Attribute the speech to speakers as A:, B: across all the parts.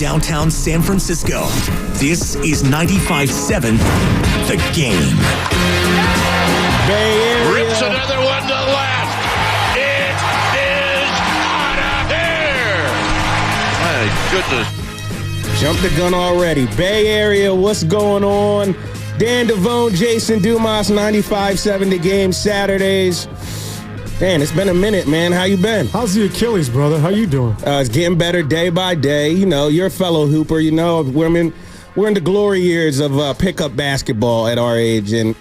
A: downtown San Francisco. This is 95.7 The Game.
B: Bay Area.
C: Rips another one to left. It is out of here. My goodness.
B: Jump the gun already. Bay Area, what's going on? Dan Devone, Jason Dumas, 95.7 The Game Saturdays. Dan, it's been a minute, man. How you been?
D: How's the Achilles, brother? How you doing?
B: It's getting better day by day. You know, you're a fellow hooper. You know, we're in the glory years of pickup basketball at our age, and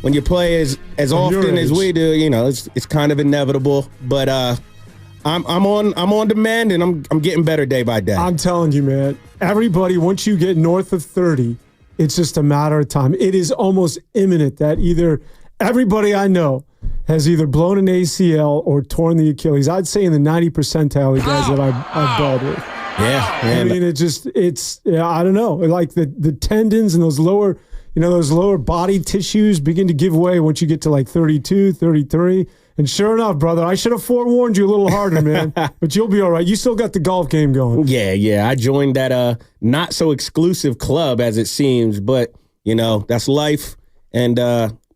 B: when you play as often as we do, you know, it's kind of inevitable. But I'm on demand, and I'm getting better day by day.
D: I'm telling you, man. Everybody, once you get north of 30, it's just a matter of time. It is almost imminent that either everybody I know has either blown an ACL or torn the Achilles. I'd say in the 90 percentile of guys that I've balled with.
B: Yeah,
D: I mean, I don't know. Like the tendons and those lower body tissues begin to give way once you get to like 32, 33. And sure enough, brother, I should have forewarned you a little harder, man. But you'll be all right. You still got the golf game going.
B: Yeah. I joined that not so exclusive club as it seems, but you know, that's life, and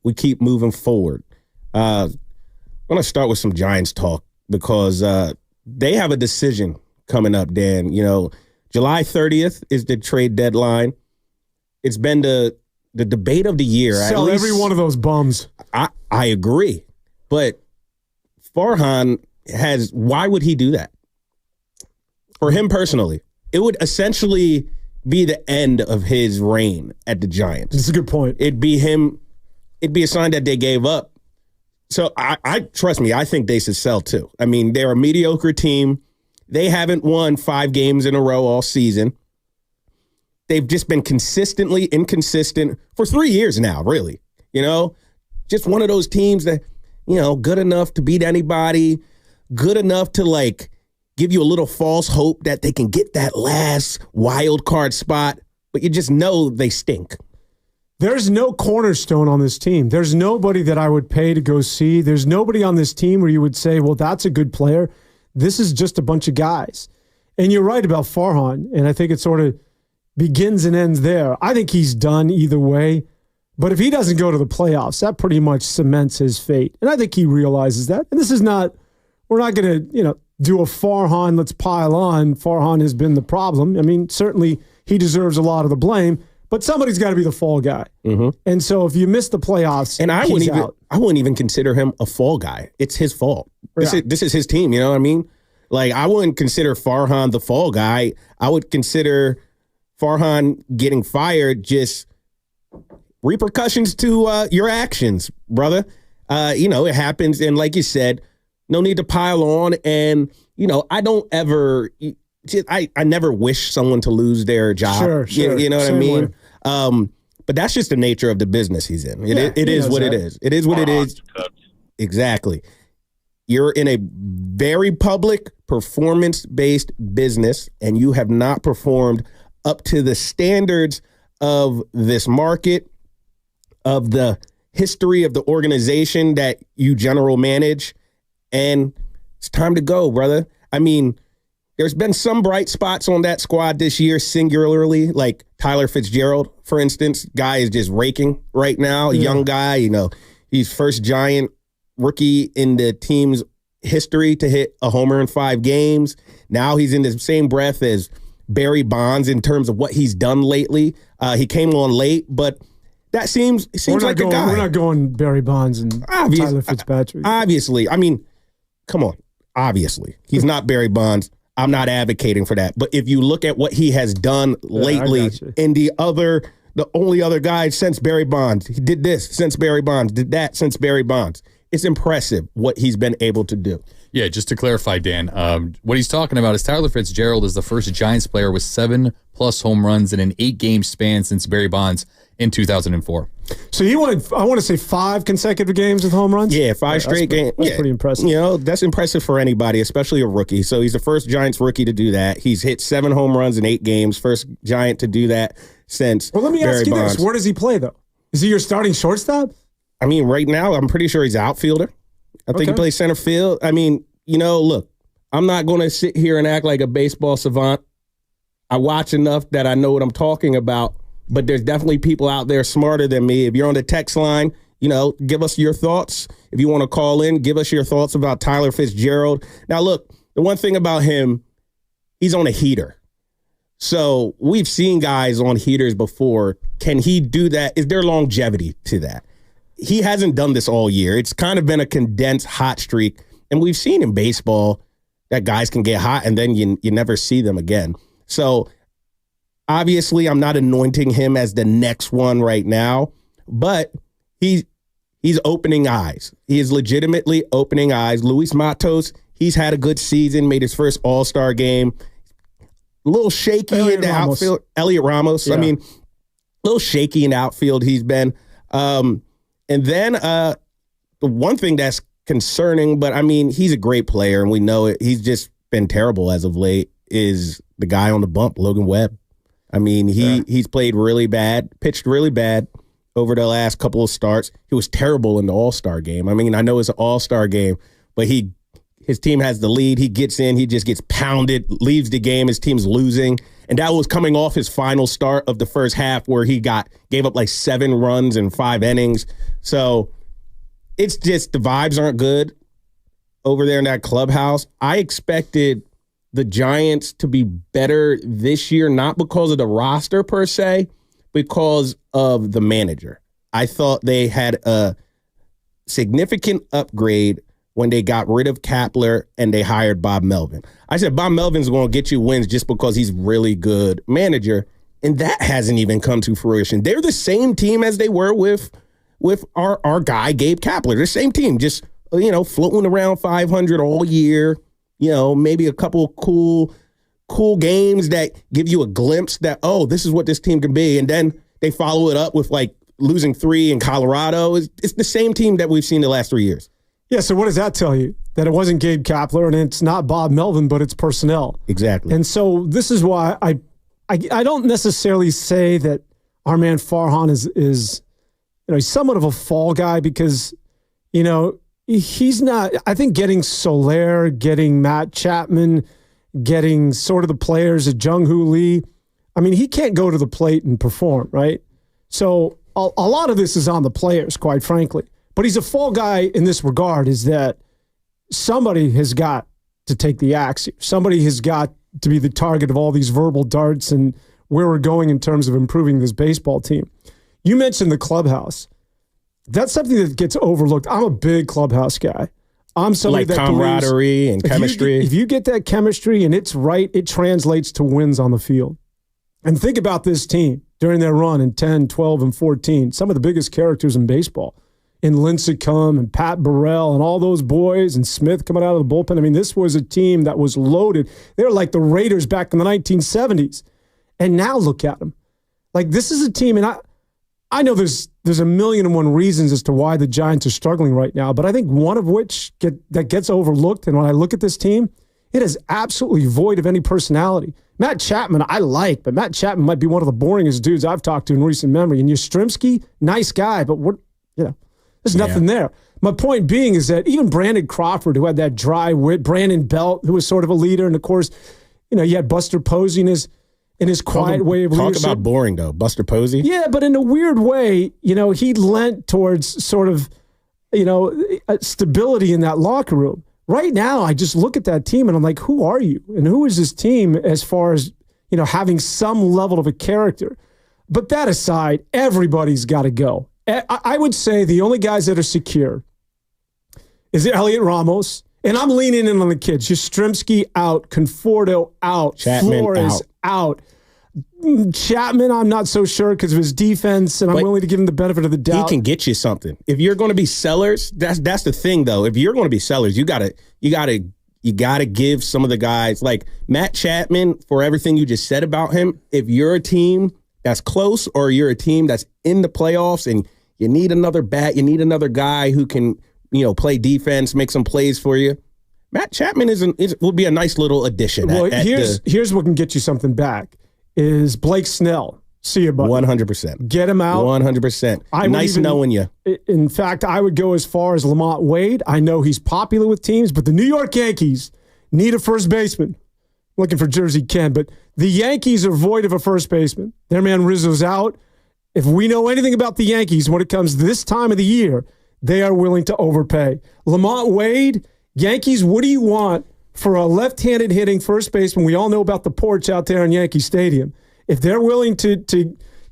B: we keep moving forward. I'm going to start with some Giants talk because they have a decision coming up, Dan. You know, July 30th is the trade deadline. It's been the debate of the year.
D: Sell every one of those bums.
B: I agree. But Farhan why would he do that? For him personally, it would essentially be the end of his reign at the Giants.
D: That's a good point.
B: It'd be a sign that they gave up. So I trust me, I think they should sell too. I mean, they're a mediocre team. They haven't won 5 games in a row all season. They've just been consistently inconsistent for 3 years now, really. You know, just one of those teams that, you know, good enough to beat anybody, good enough to like give you a little false hope that they can get that last wild card spot, but you just know they stink.
D: There's no cornerstone on this team. There's nobody that I would pay to go see. There's nobody on this team where you would say, well, that's a good player. This is just a bunch of guys. And you're right about Farhan, and I think it sort of begins and ends there. I think he's done either way. But if he doesn't go to the playoffs, that pretty much cements his fate. And I think he realizes that. And this is not, we're not going to, do a Farhan, let's pile on. Farhan has been the problem. I mean, certainly he deserves a lot of the blame. But somebody's got to be the fall guy. Mm-hmm. And so if you miss the playoffs,
B: and I wouldn't even consider him a fall guy. It's his fault. This is his team, you know what I mean? Like, I wouldn't consider Farhan the fall guy. I would consider Farhan getting fired just repercussions to your actions, brother. It happens, and like you said, no need to pile on. And, I don't ever I never wish someone to lose their job.
D: Sure.
B: You know what I mean? But that's just the nature of the business he's in. It is what it is. It is what it is. Exactly. You're in a very public, performance-based business, and you have not performed up to the standards of this market, of the history of the organization that you general manage, and it's time to go, brother. I mean, there's been some bright spots on that squad this year, singularly, like Tyler Fitzgerald, for instance. Guy is just raking right now. A young guy, he's first Giant rookie in the team's history to hit a homer in 5 games. Now he's in the same breath as Barry Bonds in terms of what he's done lately. He came on late, but that seems like a guy.
D: We're not going Barry Bonds and Tyler Fitzpatrick.
B: Obviously. I mean, come on. Obviously. He's not Barry Bonds. I'm not advocating for that. But if you look at what he has done lately, and the only other guy since Barry Bonds, he did this since Barry Bonds, did that since Barry Bonds. It's impressive what he's been able to do.
E: Yeah, just to clarify, Dan, what he's talking about is Tyler Fitzgerald is the first Giants player with 7+ home runs in an 8-game span since Barry Bonds in 2004.
D: So he went, I want to say 5 consecutive games with home runs?
B: Yeah, 5 straight games.
D: That's pretty impressive.
B: That's impressive for anybody, especially a rookie. So he's the first Giants rookie to do that. He's hit 7 home runs in 8 games. First Giant to do that since Barry Bonds.
D: Well, let me ask you this. Where does he play, though? Is he your starting shortstop?
B: I mean, right now, I'm pretty sure he's an outfielder. I think he plays center field. I mean, look, I'm not going to sit here and act like a baseball savant. I watch enough that I know what I'm talking about, but there's definitely people out there smarter than me. If you're on the text line, give us your thoughts. If you want to call in, give us your thoughts about Tyler Fitzgerald. Now, look, the one thing about him, he's on a heater. So we've seen guys on heaters before. Can he do that? Is there longevity to that? He hasn't done this all year. It's kind of been a condensed hot streak. And we've seen in baseball that guys can get hot and then you never see them again. So obviously I'm not anointing him as the next one right now, but he's opening eyes. He is legitimately opening eyes. Luis Matos, he's had a good season, made his first All-Star game. A little shaky in the outfield. Elliot Ramos. Yeah. I mean, a little shaky in the outfield he's been. And then the one thing that's concerning, but I mean, he's a great player and we know it. He's just been terrible as of late, is the guy on the bump, Logan Webb. I mean, he's played really bad, pitched really bad over the last couple of starts. He was terrible in the All-Star game. I mean, I know it's an All-Star game, but his team has the lead. He gets in. He just gets pounded, leaves the game. His team's losing. And that was coming off his final start of the first half where he gave up like 7 runs in 5 innings. So it's just the vibes aren't good over there in that clubhouse. I expected the Giants to be better this year, not because of the roster per se, because of the manager. I thought they had a significant upgrade when they got rid of Kapler and they hired Bob Melvin. I said Bob Melvin's going to get you wins just because he's really good manager, and that hasn't even come to fruition. They're the same team as they were with our guy Gabe Kapler. The same team, just floating around 500 all year. Maybe a couple of cool games that give you a glimpse that, oh, this is what this team can be, and then they follow it up with like losing 3 in Colorado. It's the same team that we've seen the last 3 years.
D: Yeah, so what does that tell you? That it wasn't Gabe Kapler and it's not Bob Melvin, but it's personnel.
B: Exactly.
D: And so this is why I don't necessarily say that our man Farhan is he's somewhat of a fall guy because, he's not. I think getting Soler, getting Matt Chapman, getting sort of the players at Jung-Hoo Lee, I mean, he can't go to the plate and perform, right? So a lot of this is on the players, quite frankly. But he's a fall guy in this regard, is that somebody has got to take the axe here. Somebody has got to be the target of all these verbal darts and where we're going in terms of improving this baseball team. You mentioned the clubhouse. That's something that gets overlooked. I'm a big clubhouse guy. I'm somebody that
B: camaraderie and chemistry.
D: If you get that chemistry and it's right, it translates to wins on the field. And think about this team during their run in 10, 12, and 14. Some of the biggest characters in baseball. In Lincecum and Pat Burrell and all those boys and Smith coming out of the bullpen. I mean, this was a team that was loaded. They were like the Raiders back in the 1970s. And now look at them. Like, this is a team, and I know there's 1,000,001 reasons as to why the Giants are struggling right now, but I think one of which that gets overlooked, and when I look at this team, it is absolutely void of any personality. Matt Chapman, I like, but Matt Chapman might be one of the boringest dudes I've talked to in recent memory. And Yastrzemski, nice guy, but there's nothing there. My point being is that even Brandon Crawford, who had that dry wit, Brandon Belt, who was sort of a leader, and of course, you had Buster Posey in his quiet way of leadership.
B: Talk about boring, though. Buster Posey?
D: Yeah, but in a weird way, he lent towards sort of, stability in that locker room. Right now, I just look at that team and I'm like, who are you? And who is this team as far as, having some level of a character? But that aside, everybody's got to go. I would say the only guys that are secure is Elliot Ramos, and I'm leaning in on the kids. Yastrzemski out, Conforto out,
B: Chapman
D: Flores out. Chapman, I'm not so sure because of his defense, and I'm willing to give him the benefit of the doubt.
B: He can get you something. If you're going to be sellers, that's the thing, though. If you're going to be sellers, you gotta give some of the guys like Matt Chapman, for everything you just said about him. If you're a team that's close, or you're a team that's in the playoffs and you need another bat, you need another guy who can, play defense, make some plays for you. Matt Chapman will be a nice little addition.
D: Well, here's what can get you something back is Blake Snell. See you, buddy.
B: 100%.
D: Get him out.
B: 100%. Nice knowing you.
D: In fact, I would go as far as Lamont Wade. I know he's popular with teams, but the New York Yankees need a first baseman. looking for Jersey Ken, but the Yankees are void of a first baseman. Their man Rizzo's out. If we know anything about the Yankees when it comes this time of the year, they are willing to overpay. Lamont Wade, Yankees, what do you want for a left-handed hitting first baseman? We all know about the porch out there in Yankee Stadium. If they're willing to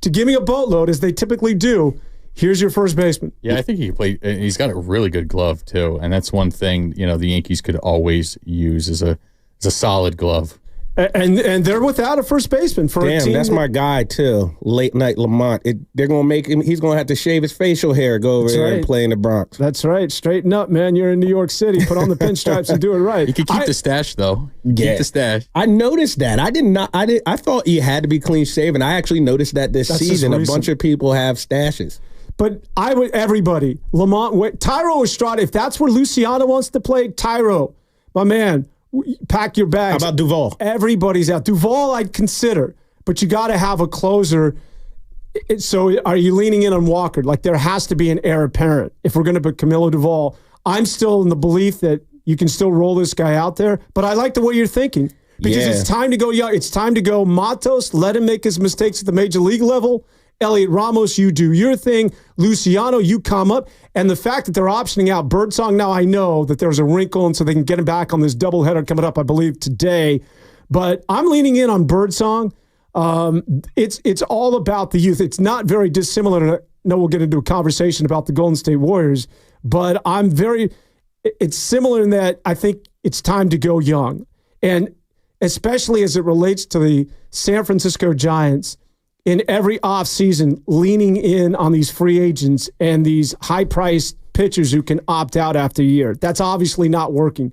D: give me a boatload, as they typically do, here's your first baseman.
E: Yeah, I think he can play. He's got a really good glove, too. And that's one thing, the Yankees could always use as a solid glove.
D: And they're without a first baseman for a team.
B: That's my guy, too. Late night Lamont. They're going to make him, he's going to have to shave his facial hair, go over there and play in the Bronx.
D: That's right. Straighten up, man. You're in New York City. Put on the pinstripes and do it right.
E: You can keep the stash, though. Keep the stash.
B: I noticed that. I thought you had to be clean shaven. I actually noticed that this season. A bunch of people have stashes.
D: But everybody, Lamont, Tyro Estrada, if that's where Luciano wants to play, Tyro, my man, pack your bags.
B: How about Duvall?
D: Everybody's out. Duvall, I'd consider, but you got to have a closer. So are you leaning in on Walker? Like, there has to be an heir apparent if we're going to put Camilo Duvall. I'm still in the belief that you can still roll this guy out there, but I like the way you're thinking because it's time to go young. It's time to go Matos. Let him make his mistakes at the major league level. Elliot Ramos, you do your thing. Luciano, you come up. And the fact that they're optioning out Birdsong, now I know that there's a wrinkle, and so they can get him back on this doubleheader coming up, I believe, today. But I'm leaning in on Birdsong. It's all about the youth. It's not very dissimilar. I know we'll get into a conversation about the Golden State Warriors, but it's similar in that I think it's time to go young. And especially as it relates to the San Francisco Giants, in every offseason, leaning in on these free agents and these high-priced pitchers who can opt out after a year. That's obviously not working.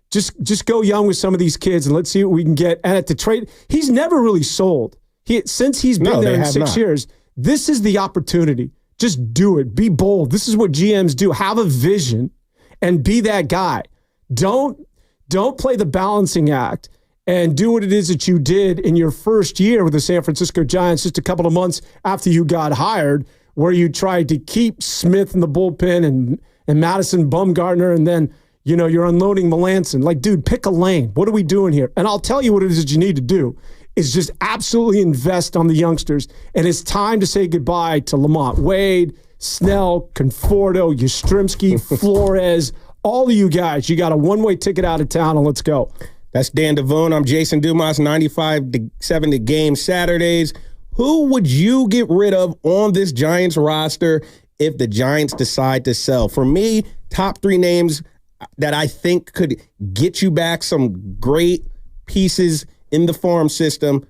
D: Just go young with some of these kids and let's see what we can get. And at the trade, he's never really sold. Since he's been there in 6 years, this is the opportunity. Just do it. Be bold. This is what GMs do. Have a vision and be that guy. Don't play the balancing act and do what it is that you did in your first year with the San Francisco Giants just a couple of months after you got hired, where you tried to keep Smith in the bullpen and Madison Bumgarner, and then, you're unloading Melanson. Like, dude, pick a lane. What are we doing here? And I'll tell you what it is that you need to do is just absolutely invest on the youngsters. And it's time to say goodbye to Lamont Wade, Snell, Conforto, Yastrzemski, Flores, all of you guys. You got a one-way ticket out of town, and let's go.
B: That's Dan Devone. I'm Jason Dumas, 95-7 The Game Saturdays. Who would you get rid of on this Giants roster if the Giants decide to sell? For me, top three names that I think could get you back some great pieces in the farm system.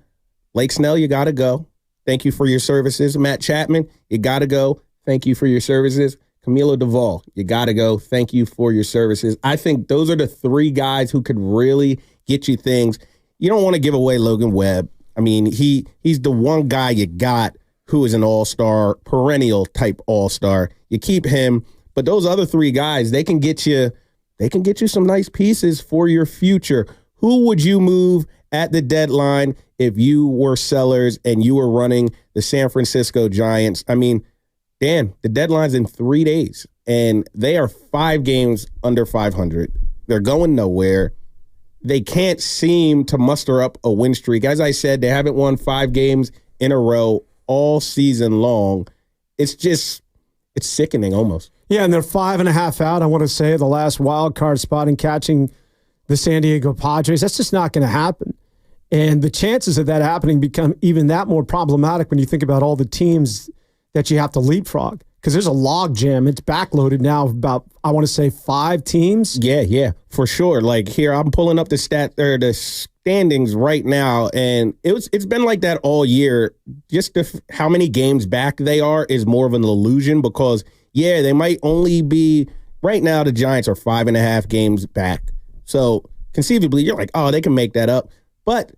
B: Blake Snell, you got to go. Thank you for your services. Matt Chapman, you got to go. Thank you for your services. Camilo Duvall, you got to go. Thank you for your services. I think those are the three guys who could really get you things. You don't want to give away Logan Webb. I mean, he's the one guy you got who is an all-star, perennial type all-star. You keep him, but those other three guys, they can get you some nice pieces for your future. Who would you move at the deadline if you were sellers and you were running the San Francisco Giants? I mean, Dan, the deadline's in 3 days, and they are 5 games under 500. They're going nowhere. They can't seem to muster up a win streak. As I said, they haven't won 5 games in a row all season long. It's sickening almost.
D: Yeah, and they're 5.5 out, I want to say, the last wild card spot in catching the San Diego Padres. That's just not going to happen. And the chances of that happening become even that more problematic when you think about all the teams that you have to leapfrog, because there's a log jam. It's backloaded now of about, I want to say, 5 teams.
B: Yeah, for sure. Like here, I'm pulling up the standings right now, and it's been like that all year. Just how many games back they are is more of an illusion, because they might only be right now. The Giants are 5.5 games back, so conceivably you're like, oh, they can make that up, but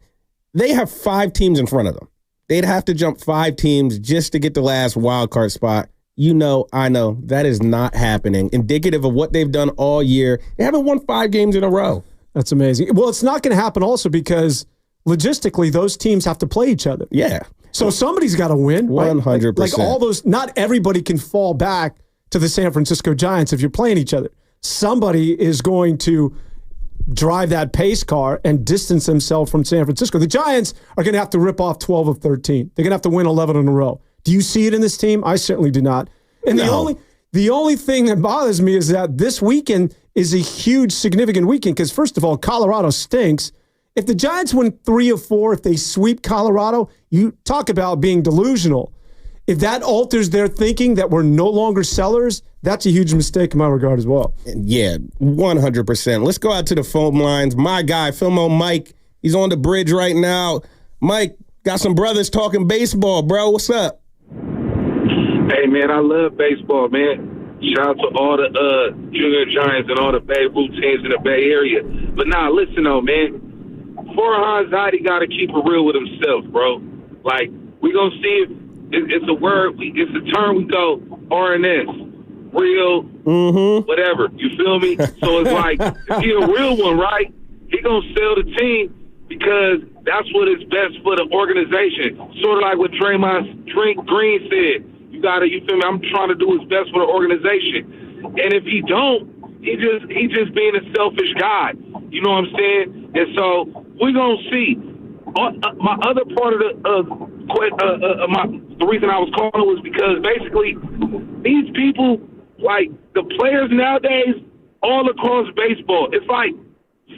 B: they have 5 teams in front of them. They'd have to jump 5 teams just to get the last wild card spot. I know that is not happening. Indicative of what they've done all year. They haven't won 5 games in a row.
D: That's amazing. Well, it's not going to happen also because logistically those teams have to play each other.
B: Yeah.
D: So somebody's got to win.
B: 100%.
D: Like all those, not everybody can fall back to the San Francisco Giants if you're playing each other. Somebody is going to drive that pace car and distance themselves from San Francisco. The Giants are going to have to rip off 12 of 13. They're going to have to win 11 in a row. Do you see it in this team? I certainly do not. And the only thing that bothers me is that this weekend is a huge, significant weekend because, first of all, Colorado stinks. If the Giants win 3 of 4, if they sweep Colorado, you talk about being delusional. If that alters their thinking that we're no longer sellers, that's a huge mistake in my regard as well.
B: Yeah, 100%. Let's go out to the phone lines. My guy, Filmo Mike, he's on the bridge right now. Mike, got some brothers talking baseball, bro. What's up?
F: Hey, man, I love baseball, man. Shout out to all the junior Giants and all the Babe Ruth teams in the Bay Area. But nah, listen though, man. Farhan Zaidi got to keep it real with himself, bro. Like, we going to see if it's a word, it's a term we go, RNS, real, whatever. You feel me? So it's like, if he a real one, right? He going to sell the team because that's what is best for the organization. Sort of like what Draymond Green said. You feel me? I'm trying to do what's best for the organization. And if he don't, he just being a selfish guy. You know what I'm saying? And so we're going to see. My other part of the reason I was calling was because basically these people, like the players nowadays, all across baseball, it's like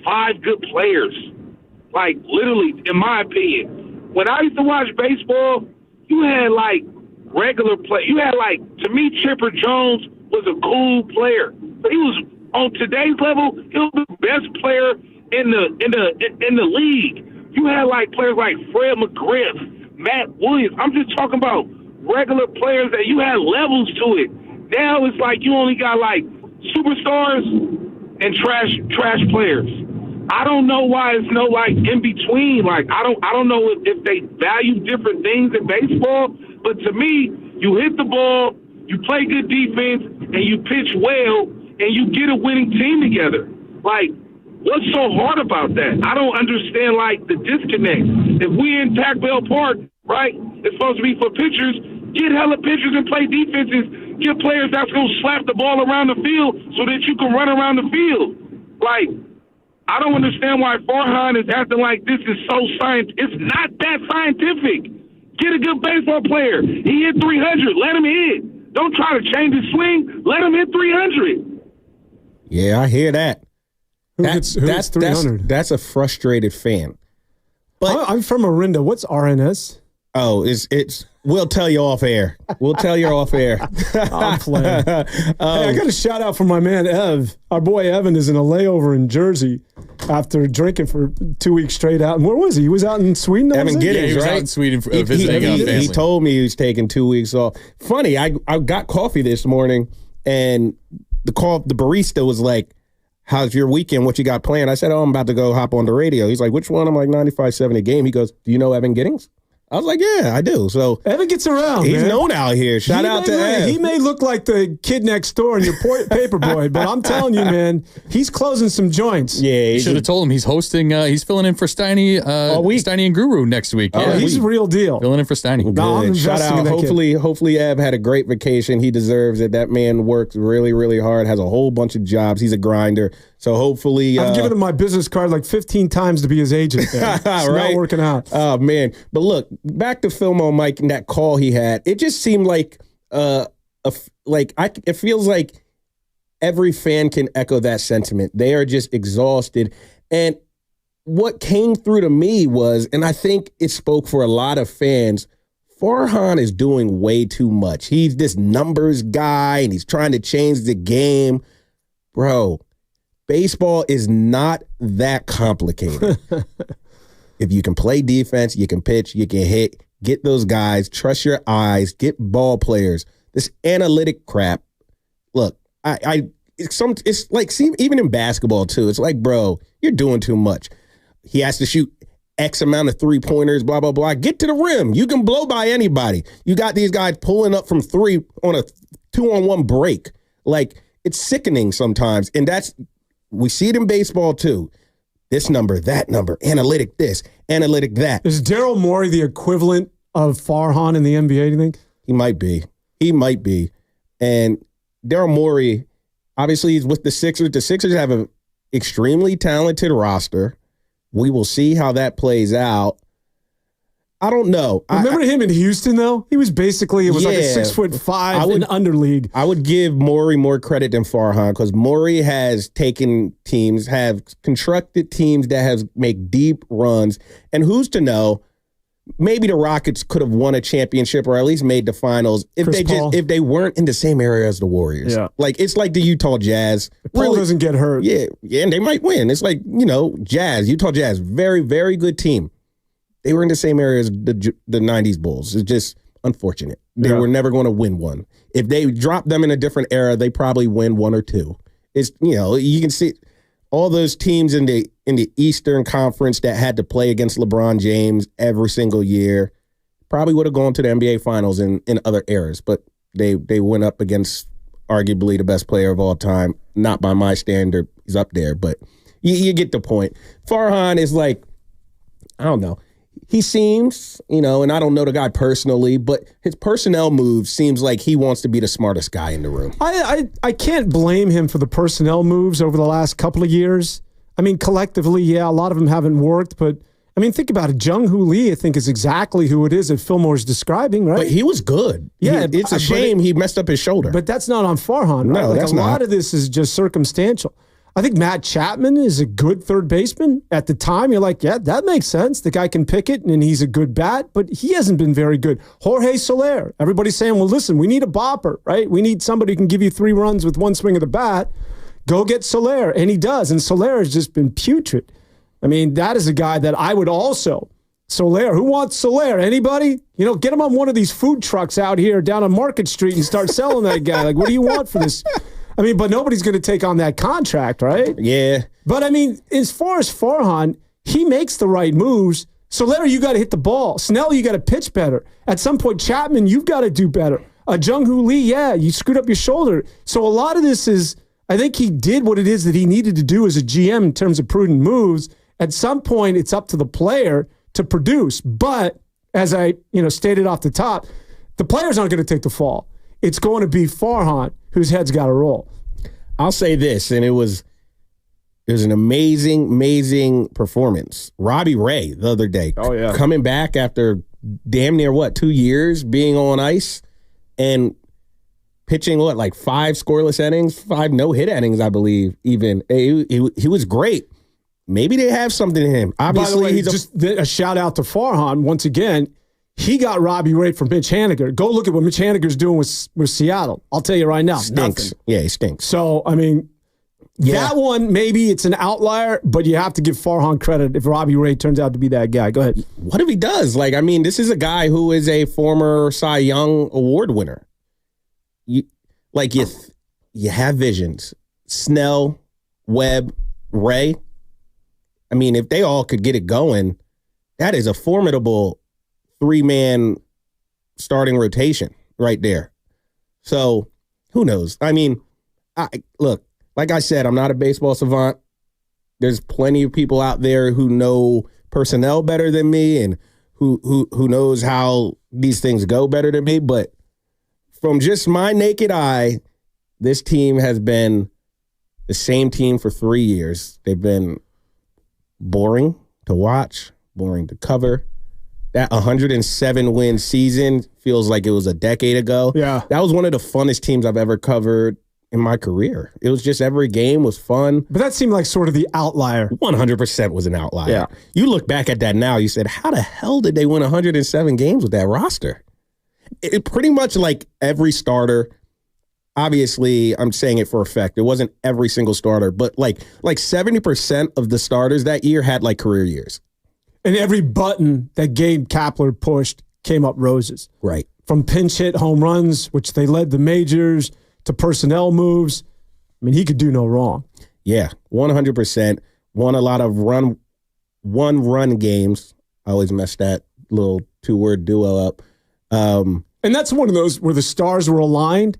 F: 5 good players. Like literally, in my opinion, when I used to watch baseball, you had like regular play. You had like, to me, Chipper Jones was a cool player, but he was on today's level. He was the best player in the league. You had like players like Fred McGriff, Matt Williams. I'm just talking about regular players that you had levels to it. Now it's like you only got like superstars and trash players. I don't know why it's no like in between. Like I don't know if they value different things in baseball, but to me, you hit the ball, you play good defense, and you pitch well, and you get a winning team together. Like, what's so hard about that? I don't understand, like, the disconnect. If we in Tac Bell Park, right, it's supposed to be for pitchers, get hella pitchers and play defenses, get players that's going to slap the ball around the field so that you can run around the field. Like, I don't understand why Farhan is acting like this is so scientific. It's not that scientific. Get a good baseball player. He hit 300. Let him hit. Don't try to change his swing. Let him hit 300.
B: Yeah, I hear that.
D: That's 300.
B: That's a frustrated fan. But
D: I'm from Orinda. What's RNS?
B: Oh, it's. We'll tell you off air. We'll tell you off air.
D: I'm playing. Hey, I got a shout out for my man Ev. Our boy Evan is in a layover in Jersey after drinking for 2 weeks straight out. And where was he? He was out in Sweden.
B: Evan Giddings,
E: he was
B: right?
E: out in Sweden visiting family.
B: He told me he was taking 2 weeks off. Funny, I got coffee this morning, and the barista was like, "How's your weekend? What you got planned?" I said, "Oh, I'm about to go hop on the radio." He's like, "Which one?" I'm like, 95.7 Game. He goes, "Do you know Evan Giddings?" I was like, "Yeah, I do." So
D: Evan gets around.
B: He's
D: man.
B: known out here. Shout out to Evan.
D: He may look like the kid next door in your paper boy, but I'm telling you, man, he's closing some joints.
B: Yeah,
E: You should have told him he's hosting. He's filling in for Steiny. Steiny and Guru next week.
D: Oh,
E: Yeah,
D: he's a real deal.
E: filling in for Steiny.
D: No, I'm
B: Shout
D: investing
B: out.
D: in that
B: Hopefully, Ev had a great vacation. He deserves it. That man works really, really hard. Has a whole bunch of jobs. He's a grinder. So hopefully,
D: I've given him my business card like 15 times to be his agent. It's
B: right?
D: not working out.
B: Oh man! But look, back to Filmo Mike and that call he had. It just seemed like it feels like every fan can echo that sentiment. They are just exhausted. And what came through to me was, and I think it spoke for a lot of fans, Farhan is doing way too much. He's this numbers guy, and he's trying to change the game. Bro, baseball is not that complicated. If you can play defense, you can pitch, you can hit, get those guys, trust your eyes, get ball players. This analytic crap. Look, it's like, see, even in basketball too, it's like, bro, you're doing too much. He has to shoot X amount of 3-pointers, blah, blah, blah. Get to the rim. You can blow by anybody. You got these guys pulling up from 3 on a 2-on-1 break. Like, it's sickening sometimes. And we see it in baseball too. This number, that number, analytic this, analytic that.
D: Is Daryl Morey the equivalent of Farhan in the NBA, do you think?
B: He might be. And Daryl Morey, obviously, he's with the Sixers. The Sixers have a extremely talented roster. We will see how that plays out. I don't know.
D: Remember him in Houston, though? He was basically, like a 6'5" in underleague.
B: I would give Morey more credit than Farhan because Morey has taken teams, have constructed teams that have make deep runs. And who's to know, maybe the Rockets could have won a championship or at least made the finals if they weren't in the same area as the Warriors. Yeah. Like, it's like the Utah Jazz.
D: Paul doesn't get hurt.
B: Yeah, and they might win. It's like, Jazz, Utah Jazz, very, very good team. They were in the same area as the 90s Bulls. It's just unfortunate. They were never going to win one. If they dropped them in a different era, they probably win one or two. It's, you can see all those teams in the Eastern Conference that had to play against LeBron James every single year probably would have gone to the NBA Finals in other eras, but they went up against arguably the best player of all time. Not by my standard. He's up there, but you get the point. Farhan is like, I don't know. He seems, and I don't know the guy personally, but his personnel moves seems like he wants to be the smartest guy in the room.
D: I can't blame him for the personnel moves over the last couple of years. I mean, collectively, a lot of them haven't worked, but I mean, think about it. Jung-Hoo Lee, I think, is exactly who it is that Fillmore's describing, right?
B: But he was good. Yeah, it's a shame he messed up his shoulder.
D: But that's not on Farhan, right?
B: No, that's not.
D: A lot of this is just circumstantial. I think Matt Chapman is a good third baseman. At the time, you're like, yeah, that makes sense. The guy can pick it, and he's a good bat, but he hasn't been very good. Jorge Soler, everybody's saying, well, listen, we need a bopper, right? We need somebody who can give you 3 runs with one swing of the bat. Go get Soler, and he does, and Soler has just been putrid. I mean, that is a guy that I would also, Soler, who wants Soler? Anybody? Get him on one of these food trucks out here down on Market Street and start selling that guy. Like, what do you want for this? I mean, but nobody's going to take on that contract, right?
B: Yeah.
D: But, I mean, as far as Farhan, he makes the right moves. Soler, you got to hit the ball. Snell, you got to pitch better. At some point, Chapman, you've got to do better. Jung-Hoo Lee, you screwed up your shoulder. So a lot of this is, I think he did what it is that he needed to do as a GM in terms of prudent moves. At some point, it's up to the player to produce. But, as I stated off the top, the players aren't going to take the fall. It's going to be Farhan whose head's got to roll.
B: I'll say this, and it was an amazing performance. Robbie Ray the other day, coming back after damn near 2 years being on ice and pitching 5 scoreless innings, 5 no-hit innings, I believe. Even he was great. Maybe they have something in him. Obviously,
D: by the way, just a shout out to Farhan once again. He got Robbie Ray from Mitch Haniger. Go look at what Mitch Haniger's doing with Seattle. I'll tell you right now.
B: Stinks.
D: Nothing.
B: Yeah, he stinks.
D: So, I mean, that one, maybe it's an outlier, but you have to give Farhan credit if Robbie Ray turns out to be that guy. Go ahead.
B: What if he does? This is a guy who is a former Cy Young Award winner. You have visions. Snell, Webb, Ray. I mean, if they all could get it going, that is a formidable 3-man starting rotation right there. So who knows? I mean, look, like I said, I'm not a baseball savant. There's plenty of people out there who know personnel better than me and who knows how these things go better than me. But from just my naked eye, this team has been the same team for 3 years. They've been boring to watch, boring to cover. That 107-win season feels like it was a decade ago.
D: Yeah.
B: That was one of the funnest teams I've ever covered in my career. It was just every game was fun.
D: But that seemed like sort of the outlier.
B: 100% was an outlier.
D: Yeah.
B: You look back at that now, you said, how the hell did they win 107 games with that roster? It pretty much like every starter, obviously I'm saying it for effect. It wasn't every single starter, but like 70% of the starters that year had career years.
D: And every button that Gabe Kapler pushed came up roses.
B: Right.
D: From pinch hit home runs, which they led the majors, to personnel moves. I mean, he could do no wrong.
B: Yeah, 100%. Won a lot of one-run games. I always mess that little 2-word duo up.
D: And that's one of those where the stars were aligned,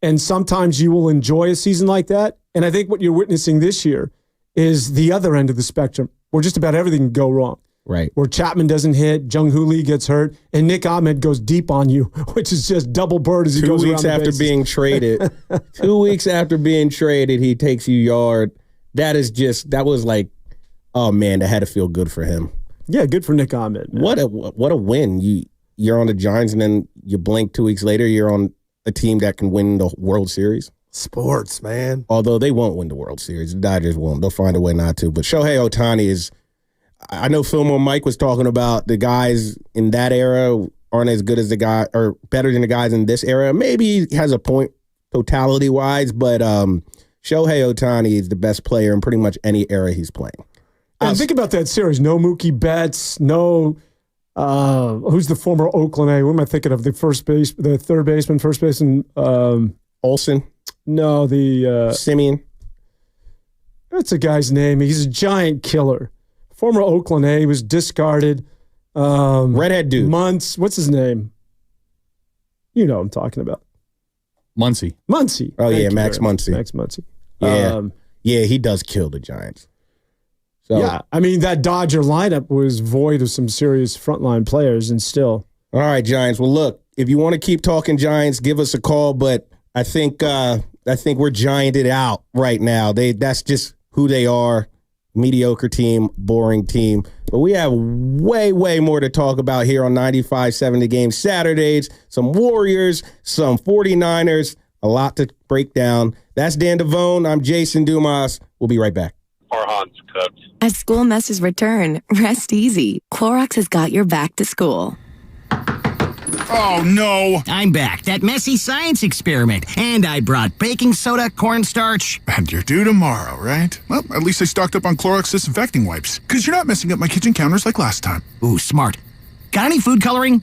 D: and sometimes you will enjoy a season like that. And I think what you're witnessing this year is the other end of the spectrum, where just about everything can go wrong.
B: Right.
D: Where Chapman doesn't hit, Jung-Hoo Lee gets hurt, and Nick Ahmed goes deep on you, which is just double bird as he goes around the bases.
B: 2 weeks after being traded. 2 weeks after being traded, he takes you yard that was like, oh man, that had to feel good for him.
D: Yeah, good for Nick Ahmed. Man.
B: What a win. You're on the Giants, and then you blink 2 weeks later, you're on a team that can win the World Series.
G: Sports, man.
B: Although they won't win the World Series. The Dodgers won't. They'll find a way not to. But Shohei Ohtani is, I know Fillmore Mike was talking about the guys in that era aren't as good as the guy, or better than the guys in this era. Maybe he has a point totality-wise, but Shohei Ohtani is the best player in pretty much any era he's playing.
D: And think about that series. No Mookie Betts, no who's the former Oakland A? What am I thinking of? The third baseman, first baseman,
B: Olsen?
D: No, the
B: Simeon.
D: That's a guy's name. He's a giant killer. Former Oakland A, was discarded.
B: Redhead dude.
D: What's his name? You know what I'm talking about.
E: Muncy.
B: Oh, yeah, Max Muncy.
D: Max Muncy.
B: Yeah, he does kill the Giants. So,
D: yeah, I mean, that Dodger lineup was void of some serious frontline players, and still.
B: All right, Giants. Well, look, if you want to keep talking Giants, give us a call, but I think we're gianted out right now. That's just who they are. Mediocre team, boring team. But we have way, way more to talk about here on 95.7 The Game Saturdays. Some Warriors, some 49ers, a lot to break down. That's Dan Devone. I'm Jason Dumas. We'll be right back.
C: Arhan's cooked.
H: As school messes return, rest easy. Clorox has got your back to school.
I: Oh, no.
J: I'm back. That messy science experiment. And I brought baking soda, cornstarch.
I: And you're due tomorrow, right? Well, at least I stocked up on Clorox disinfecting wipes, because you're not messing up my kitchen counters like last time.
J: Ooh, smart. Got any food coloring?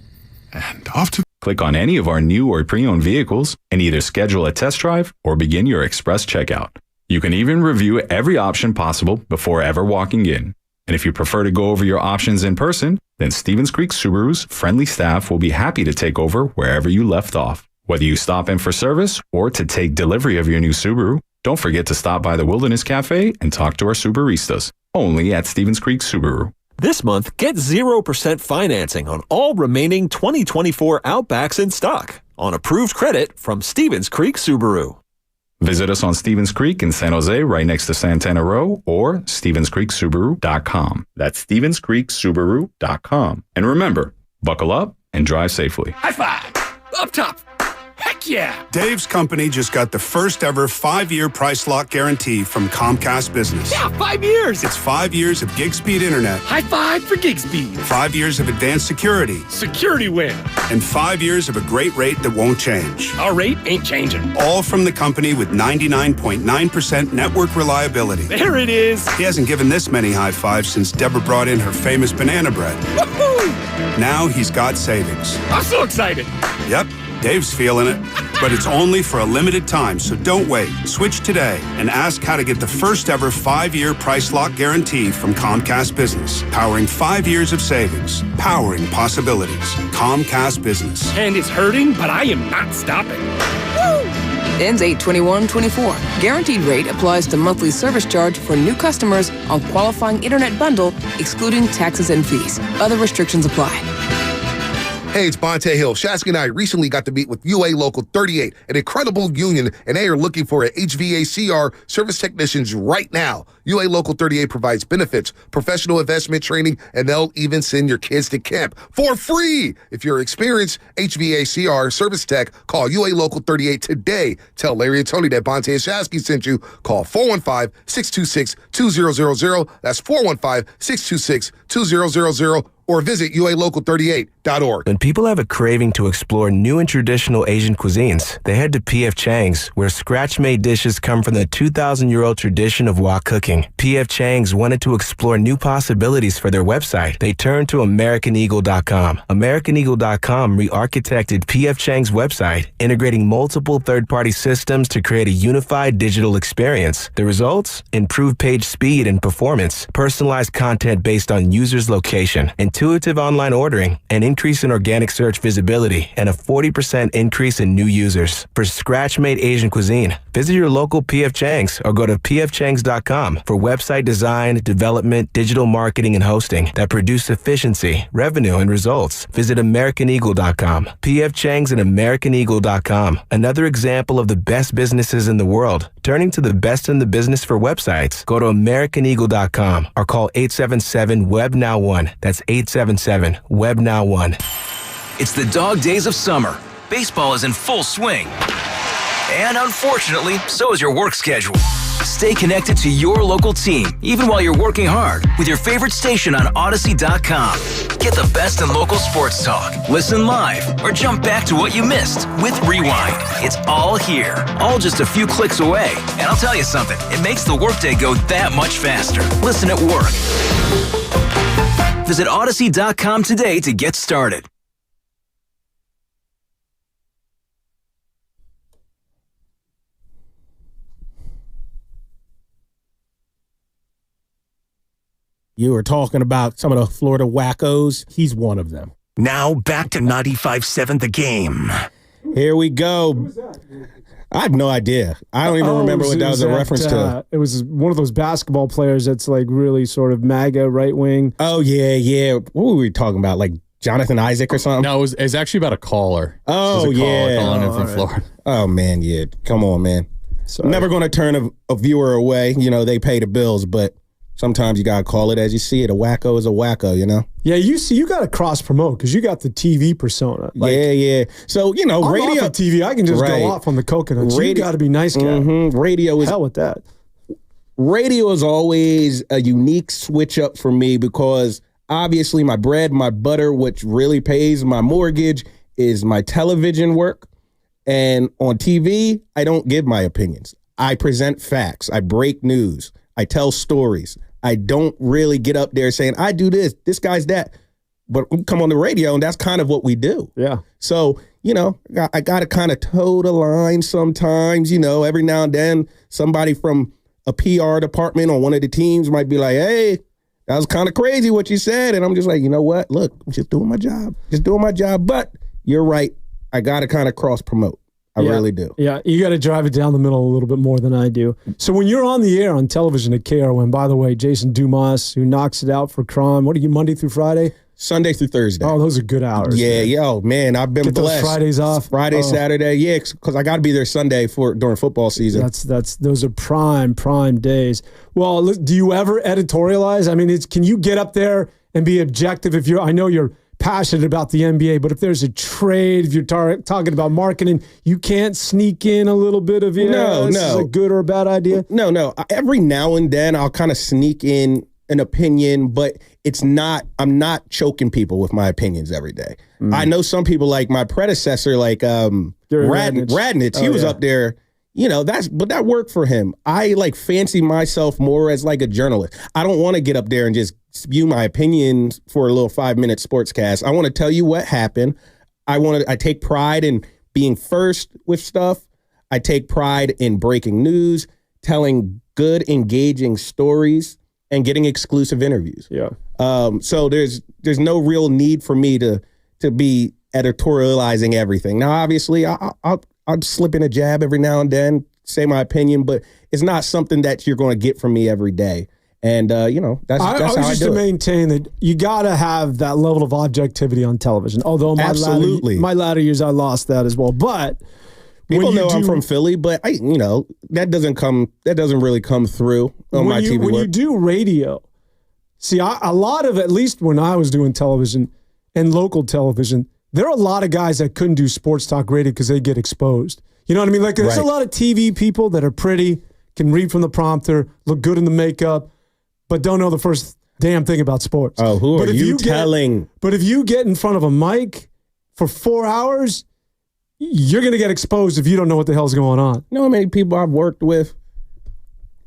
I: And off to...
K: Click on any of our new or pre-owned vehicles and either schedule a test drive or begin your express checkout. You can even review every option possible before ever walking in. And if you prefer to go over your options in person, then Stevens Creek Subaru's friendly staff will be happy to take over wherever you left off. Whether you stop in for service or to take delivery of your new Subaru, don't forget to stop by the Wilderness Cafe and talk to our Subaristas, only at Stevens Creek Subaru.
L: This month, get 0% financing on all remaining 2024 Outbacks in stock on approved credit from Stevens Creek Subaru.
K: Visit us on Stevens Creek in San Jose, right next to Santana Row, or StevensCreekSubaru.com. That's StevensCreekSubaru.com. And remember, buckle up and drive safely.
C: High five! Up top! Heck yeah!
M: Dave's company just got the first ever 5-year price lock guarantee from Comcast Business.
C: Yeah, 5 years!
M: It's 5 years of gig speed internet.
C: High five for gig speed!
M: 5 years of advanced security.
C: Security win!
M: And 5 years of a great rate that won't change.
C: Our rate ain't changing.
M: All from the company with 99.9% network reliability.
C: There it is!
M: He hasn't given this many high fives since Deborah brought in her famous banana bread.
C: Woohoo!
M: Now he's got savings.
C: I'm so excited!
M: Yep. Dave's feeling it, but it's only for a limited time, so don't wait. Switch today and ask how to get the first ever 5-year price lock guarantee from Comcast Business. Powering 5 years of savings, powering possibilities. Comcast Business.
C: And it's hurting, but I am not stopping.
N: Woo! Ends 8/21/24. Guaranteed rate applies to monthly service charge for new customers on qualifying internet bundle, excluding taxes and fees. Other restrictions apply.
G: Hey, it's Bonte Hill. Shasky and I recently got to meet with UA Local 38, an incredible union, and they are looking for HVACR service technicians right now. UA Local 38 provides benefits, professional investment training, and they'll even send your kids to camp for free. If you're experienced HVACR service tech, call UA Local 38 today. Tell Larry and Tony that Bonte and Shasky sent you. Call 415-626-2000. That's 415-626-2000. Or visit UALocal38.org.
O: When people have a craving to explore new and traditional Asian cuisines, they head to P.F. Chang's, where scratch-made dishes come from the 2,000-year-old tradition of wok cooking. P.F. Chang's wanted to explore new possibilities for their website. They turned to AmericanEagle.com. AmericanEagle.com re-architected P.F. Chang's website, integrating multiple third-party systems to create a unified digital experience. The results? Improved page speed and performance, personalized content based on users' location, intuitive online ordering, an increase in organic search visibility, and a 40% increase in new users. For scratch-made Asian cuisine, Visit your local P.F. Chang's or go to pfchangs.com for website design, development, digital marketing, and hosting that produce efficiency, revenue, and results. Visit AmericanEagle.com. P.F. Chang's and AmericanEagle.com. Another example of the best businesses in the world, turning to the best in the business for websites. Go to AmericanEagle.com or call 877-WEB-NOW1. That's 877-WEB-NOW1.
P: It's the dog days of summer. Baseball is in full swing. And unfortunately, so is your work schedule. Stay connected to your local team, even while you're working hard, with your favorite station on Odyssey.com. Get the best in local sports talk, listen live, or jump back to what you missed with Rewind. It's all here, all just a few clicks away. And I'll tell you something, it makes the workday go that much faster. Listen at work. Visit Odyssey.com today to get started.
B: You were talking about some of the Florida wackos. He's one of them.
A: Now back to 95.7 The Game.
B: Here we go. I have no idea. I don't even remember what that was a reference to.
D: It was one of those basketball players that's like really sort of MAGA right wing.
B: Oh, yeah. What were we talking about? Like Jonathan Isaac or something?
E: No, it's actually about a caller.
B: Oh, yeah.
E: Calling in from Florida.
B: Oh, man, yeah. Come on, man.
D: Sorry.
B: Never going to turn a viewer away. You know, they pay the bills, but sometimes you got to call it as you see it. A wacko is a wacko, you know?
D: Yeah, you got to cross-promote because you got the TV persona. Like,
B: yeah. So, you know,
D: I'm
B: radio.
D: Off of TV, I can just go off on the coconuts. You got to be nice guy.
B: Mm-hmm. Radio is.
D: Hell with that.
B: Radio is always a unique switch up for me because obviously my bread, my butter, which really pays my mortgage is my television work. And on TV, I don't give my opinions. I present facts. I break news. I tell stories. I don't really get up there saying, I do this guy's that. But we come on the radio, and that's kind of what we do.
D: Yeah.
B: So, you know, I got to kind of toe the line sometimes. You know, every now and then, somebody from a PR department on one of the teams might be like, hey, that was kind of crazy what you said. And I'm just like, you know what? Look, I'm just doing my job. But you're right. I got to kind of cross-promote. I really do.
D: Yeah, you got to drive it down the middle a little bit more than I do. So when you're on the air on television at KRON, by the way, Jason Dumas, who knocks it out for crime, what are you, Monday through Friday?
B: Sunday through Thursday.
D: Oh, those are good hours.
B: Yeah, man, I've been blessed.
D: Those Fridays off.
B: Friday, Saturday, yeah, because I got to be there Sunday during football season.
D: Those are prime days. Well, do you ever editorialize? I mean, can you get up there and be objective if I know you're passionate about the NBA, but if there's a trade, if you're talking about marketing, you can't sneak in a little bit of this is a good or a bad idea?
B: No. Every now and then I'll kind of sneak in an opinion, but I'm not choking people with my opinions every day. I know some people like my predecessor, like Radnitz, he was up there. You know, but that worked for him. I like fancy myself more as like a journalist. I don't want to get up there and just spew my opinions for a little 5-minute sportscast. I want to tell you what happened. I take pride in being first with stuff. I take pride in breaking news, telling good, engaging stories, and getting exclusive interviews.
D: Yeah.
B: So there's no real need for me to be editorializing everything. Now, obviously, I'll slip in a jab every now and then, say my opinion, but it's not something that you're going to get from me every day. And, you know, that's how I do it.
D: I used to maintain that you got to have that level of objectivity on television. Although my latter years, I lost that as well. But
B: people know I'm from Philly, but that doesn't really come through on my TV work.
D: When you do radio, see, a lot of, at least when I was doing television and local television, there are a lot of guys that couldn't do sports talk radio because they get exposed. You know what I mean? Like there's a lot of TV people that are pretty, can read from the prompter, look good in the makeup, but don't know the first damn thing about sports.
B: Oh, who are you telling?
D: But if you get in front of a mic for 4 hours, you're going to get exposed if you don't know what the hell's going on.
B: You know how many people I've worked with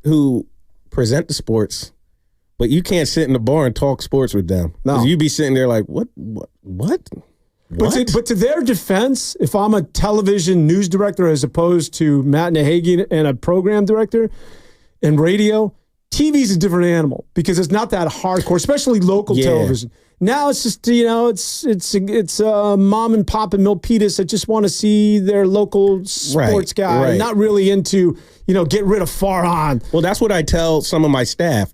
B: who present the sports, but you can't sit in the bar and talk sports with them. No. You be sitting there like, what?
D: But to their defense, if I'm a television news director as opposed to Matt Nahagian and a program director and radio, TV's a different animal because it's not that hardcore, especially local television. Now it's just, it's mom and pop and Milpitas that just want to see their local sports guy, not really into, get rid of Farhan.
B: Well, that's what I tell some of my staff.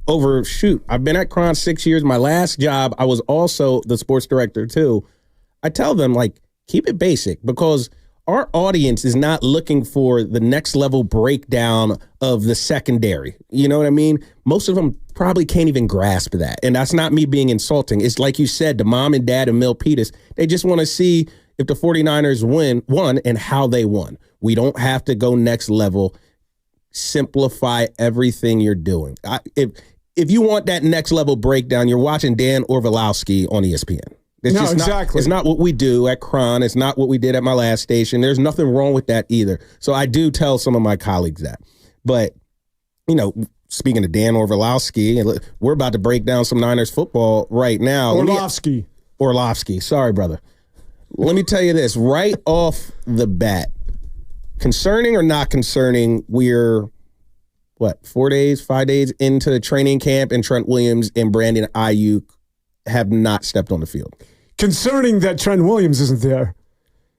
B: I've been at Cron 6 years. My last job, I was also the sports director too. I tell them, keep it basic because our audience is not looking for the next level breakdown of the secondary. You know what I mean? Most of them probably can't even grasp that. And that's not me being insulting. It's like you said, the mom and dad and Milpitas, they just want to see if the 49ers won and how they won. We don't have to go next level. Simplify everything you're doing. If you want that next level breakdown, you're watching Dan Orvalowski on ESPN. It's not what we do at Cron. It's not what we did at my last station. There's nothing wrong with that either. So I do tell some of my colleagues that. But, speaking of Dan Orvalowski, we're about to break down some Niners football right now. Orlovsky. Sorry, brother. Let me tell you this. Right off the bat, concerning or not concerning, we're, 5 days into the training camp, and Trent Williams and Brandon Ayuk have not stepped on the field.
D: Concerning that Trent Williams isn't there.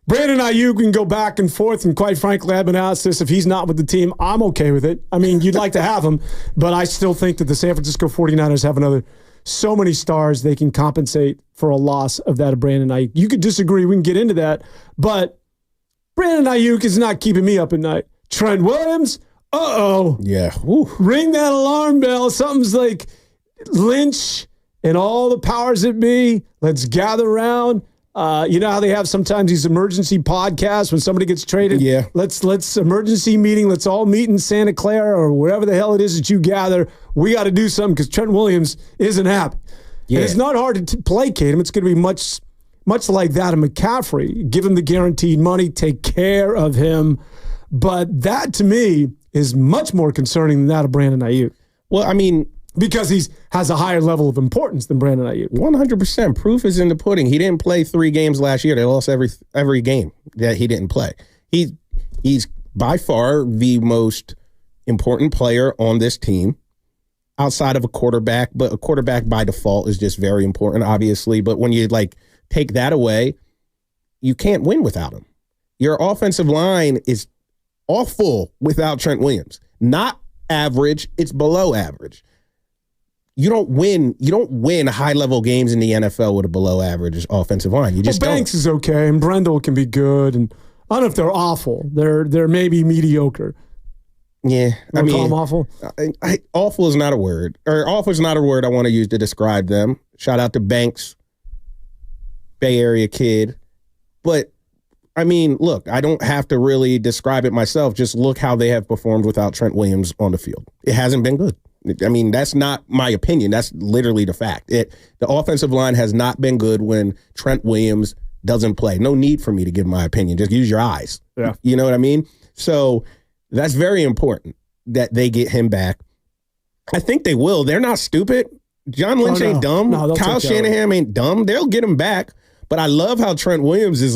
D: Brandon Ayuk can go back and forth, and quite frankly, I've been asked this. If he's not with the team, I'm okay with it. I mean, you'd like to have him, but I still think that the San Francisco 49ers have so many stars they can compensate for a loss of that of Brandon Ayuk. You could disagree. We can get into that, but Brandon Ayuk is not keeping me up at night. Trent Williams,
B: yeah.
D: Ring that alarm bell. Something's like Lynch and all the powers that be. Let's gather around. You know how they have sometimes these emergency podcasts when somebody gets traded?
B: Yeah.
D: Let's emergency meeting. Let's all meet in Santa Clara or wherever the hell it is that you gather. We got to do something because Trent Williams isn't happy. Yeah. And it's not hard to placate him. It's going to be much like that of McCaffrey. Give him the guaranteed money. Take care of him. But that, to me, is much more concerning than that of Brandon Ayuk.
B: Well, I mean,
D: because he has a higher level of importance than Brandon Ayuk.
B: 100%. Proof is in the pudding. He didn't play 3 games last year. They lost every game that he didn't play. He's by far the most important player on this team outside of a quarterback, but a quarterback by default is just very important, obviously. But when you take that away, you can't win without him. Your offensive line is awful without Trent Williams. Not average, it's below average. You don't win high-level games in the NFL with a below-average offensive line. You just
D: Banks
B: don't.
D: is okay, and Brendel can be good, and I don't know if they're awful. They're maybe mediocre.
B: Yeah,
D: I mean, call them awful.
B: Awful is not a word, or awful is not a word I want to use to describe them. Shout out to Banks, Bay Area kid, but I mean, look, I don't have to really describe it myself. Just look how they have performed without Trent Williams on the field. It hasn't been good. I mean, that's not my opinion. That's literally the fact. The offensive line has not been good when Trent Williams doesn't play. No need for me to give my opinion. Just use your eyes.
D: Yeah.
B: You know what I mean? So that's very important that they get him back. I think they will. They're not stupid. John Lynch ain't dumb.
D: No,
B: Kyle Shanahan ain't dumb. They'll get him back. But I love how Trent Williams is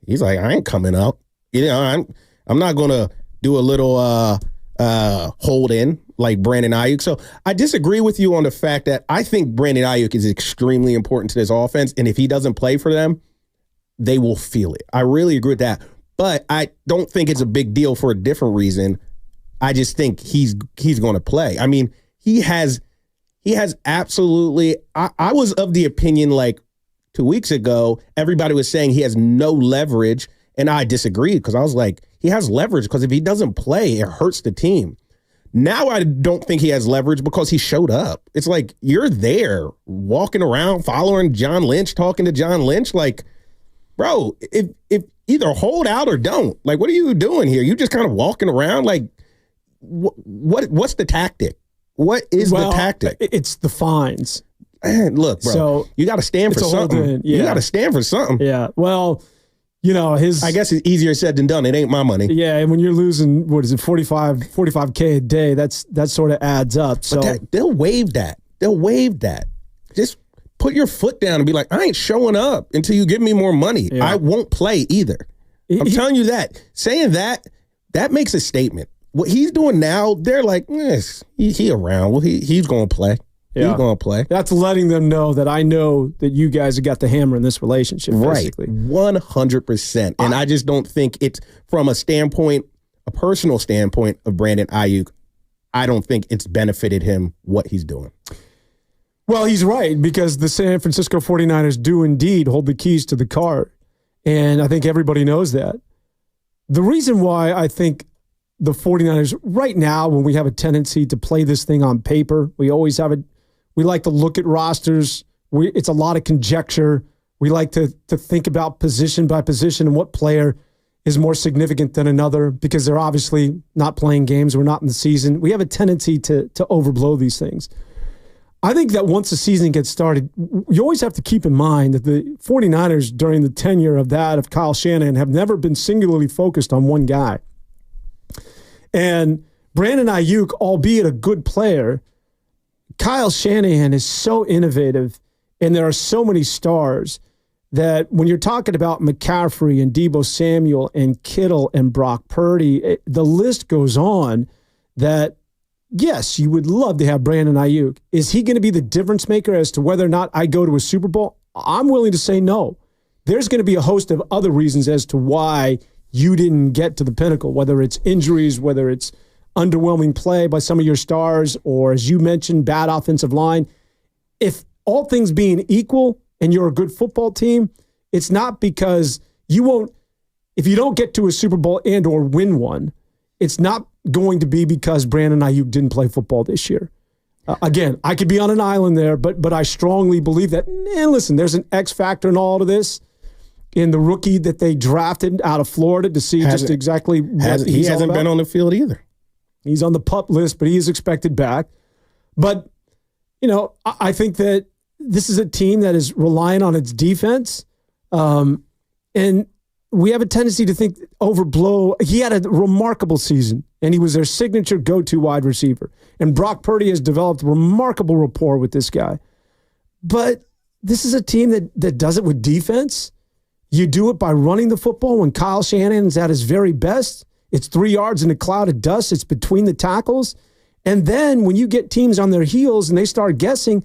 B: he's like, I ain't coming up. I'm not going to do a little hold in like Brandon Ayuk. So I disagree with you on the fact that I think Brandon Ayuk is extremely important to this offense. And if he doesn't play for them, they will feel it. I really agree with that. But I don't think it's a big deal for a different reason. I just think he's going to play. I mean, he has absolutely. I was of the opinion 2 weeks ago, everybody was saying he has no leverage. And I disagreed because I was like, he has leverage because if he doesn't play, it hurts the team. Now I don't think he has leverage because he showed up. It's like you're there walking around, following John Lynch, talking to John Lynch. Bro, if either hold out or don't. What are you doing here? You just kind of walking around. What's the tactic? What is the tactic?
D: It's the fines.
B: Man, look, bro,
D: so
B: you got to stand for something. You got to stand for something.
D: Yeah. Well, I guess
B: it's easier said than done. It ain't my money.
D: Yeah, and when you're losing, what is it, $45K a day, that sort of adds up. So
B: but they'll waive that. They'll waive that. Just put your foot down and be like, I ain't showing up until you give me more money. Yeah. I won't play either. I'm telling you that. Saying that makes a statement. what he's doing now, they're like, he around. Well, he's going to play.
D: Yeah.
B: He's going to play.
D: That's letting them know that I know that you guys have got the hammer in this relationship, basically.
B: Right, 100%. And I just don't think it's from a personal standpoint of Brandon Ayuk, I don't think it's benefited him what he's doing.
D: Well, he's right, because the San Francisco 49ers do indeed hold the keys to the car. And I think everybody knows that. The reason why I think the 49ers, right now, when we have a tendency to play this thing on paper, we like to look at rosters. It's a lot of conjecture. We like to think about position by position and what player is more significant than another, because they're obviously not playing games. We're not in the season. We have a tendency to overblow these things. I think that once the season gets started, you always have to keep in mind that the 49ers during the tenure of Kyle Shanahan have never been singularly focused on one guy. And Brandon Ayuk, albeit a good player, Kyle Shanahan is so innovative, and there are so many stars that when you're talking about McCaffrey and Deebo Samuel and Kittle and Brock Purdy, the list goes on that, yes, you would love to have Brandon Ayuk. Is he going to be the difference maker as to whether or not I go to a Super Bowl? I'm willing to say no. There's going to be a host of other reasons as to why you didn't get to the pinnacle, whether it's injuries, whether it's underwhelming play by some of your stars, or, as you mentioned, bad offensive line. If all things being equal and you're a good football team, it's not because if you don't get to a Super Bowl and or win one, it's not going to be because Brandon Ayuk didn't play football this year. Again, I could be on an island there, but I strongly believe that, listen, there's an X factor in all of this, in the rookie that they drafted out of Florida to see just exactly what
B: he hasn't been on the field either.
D: He's on the PUP list, but he is expected back. But, I think that this is a team that is relying on its defense. And we have a tendency to think overblow. He had a remarkable season, and he was their signature go-to wide receiver. And Brock Purdy has developed remarkable rapport with this guy. But this is a team that does it with defense. You do it by running the football when Kyle Shanahan's at his very best. It's 3 yards in a cloud of dust. It's between the tackles. And then when you get teams on their heels and they start guessing,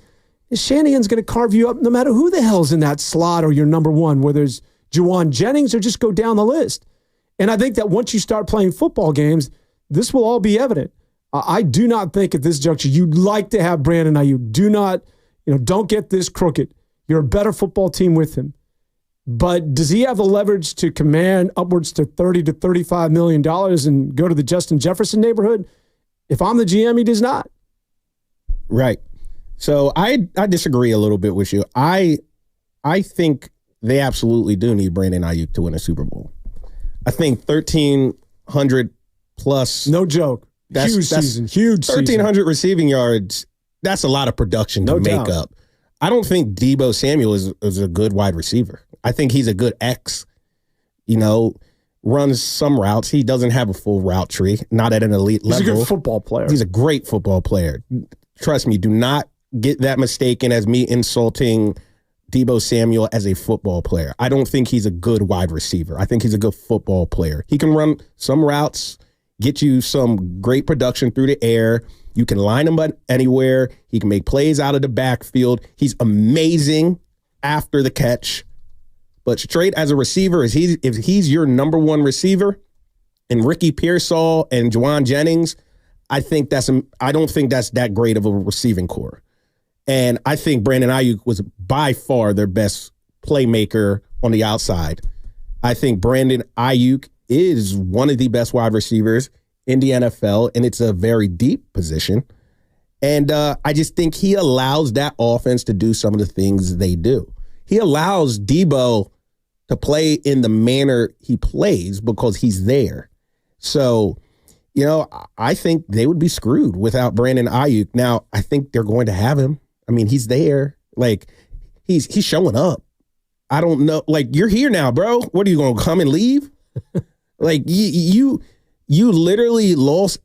D: Shanahan's going to carve you up no matter who the hell's in that slot or your number one, whether it's Juwan Jennings or just go down the list. And I think that once you start playing football games, this will all be evident. I do not think at this juncture you'd like to have Brandon Ayuk. Do not, don't get this crooked. You're a better football team with him. But does he have the leverage to command upwards to $30 to $35 million and go to the Justin Jefferson neighborhood? If I'm the GM, he does not.
B: Right. So I disagree a little bit with you. I think they absolutely do need Brandon Ayuk to win a Super Bowl. I think 1,300 plus.
D: No joke. Huge season.
B: 1,300 receiving yards. That's a lot of production to make up. I don't think Deebo Samuel is a good wide receiver. I think he's a good X, runs some routes. He doesn't have a full route tree, not at an elite level.
D: He's a good football player.
B: He's a great football player. Trust me, do not get that mistaken as me insulting Deebo Samuel as a football player. I don't think he's a good wide receiver. I think he's a good football player. He can run some routes, get you some great production through the air. You can line him up anywhere. He can make plays out of the backfield. He's amazing after the catch. But straight as a receiver, if he's your number one receiver, and Ricky Pearsall and Juwan Jennings, I don't think that's that great of a receiving core. And I think Brandon Ayuk was by far their best playmaker on the outside. I think Brandon Ayuk is one of the best wide receivers in the NFL, and it's a very deep position. And I just think he allows that offense to do some of the things they do. He allows Deebo to play in the manner he plays because he's there. So, I think they would be screwed without Brandon Ayuk. Now, I think they're going to have him. I mean, he's there. Like, he's showing up. I don't know. Like, you're here now, bro. What are you going to come and leave? Like, you literally lost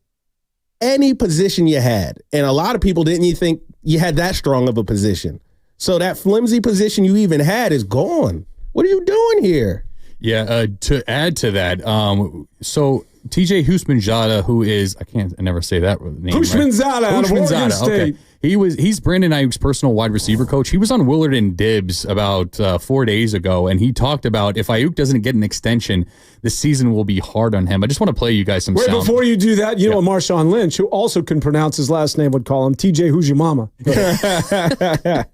B: any position you had. And a lot of people didn't even think you had that strong of a position. So that flimsy position you even had is gone. What are you doing here?
E: Yeah, to add to that, so TJ Houshmandzadeh, who is I never say that name.
D: Houshmandzadeh out of Oregon State.
E: Okay. He's Brandon Ayuk's personal wide receiver coach. He was on Willard and Dibs about 4 days ago, and he talked about if Ayuk doesn't get an extension, the season will be hard on him. I just want to play you guys some sound.
D: Before you do that, you know what Marshawn Lynch, who also couldn't pronounce his last name, would call him TJ Who's Your Mama.
E: Okay,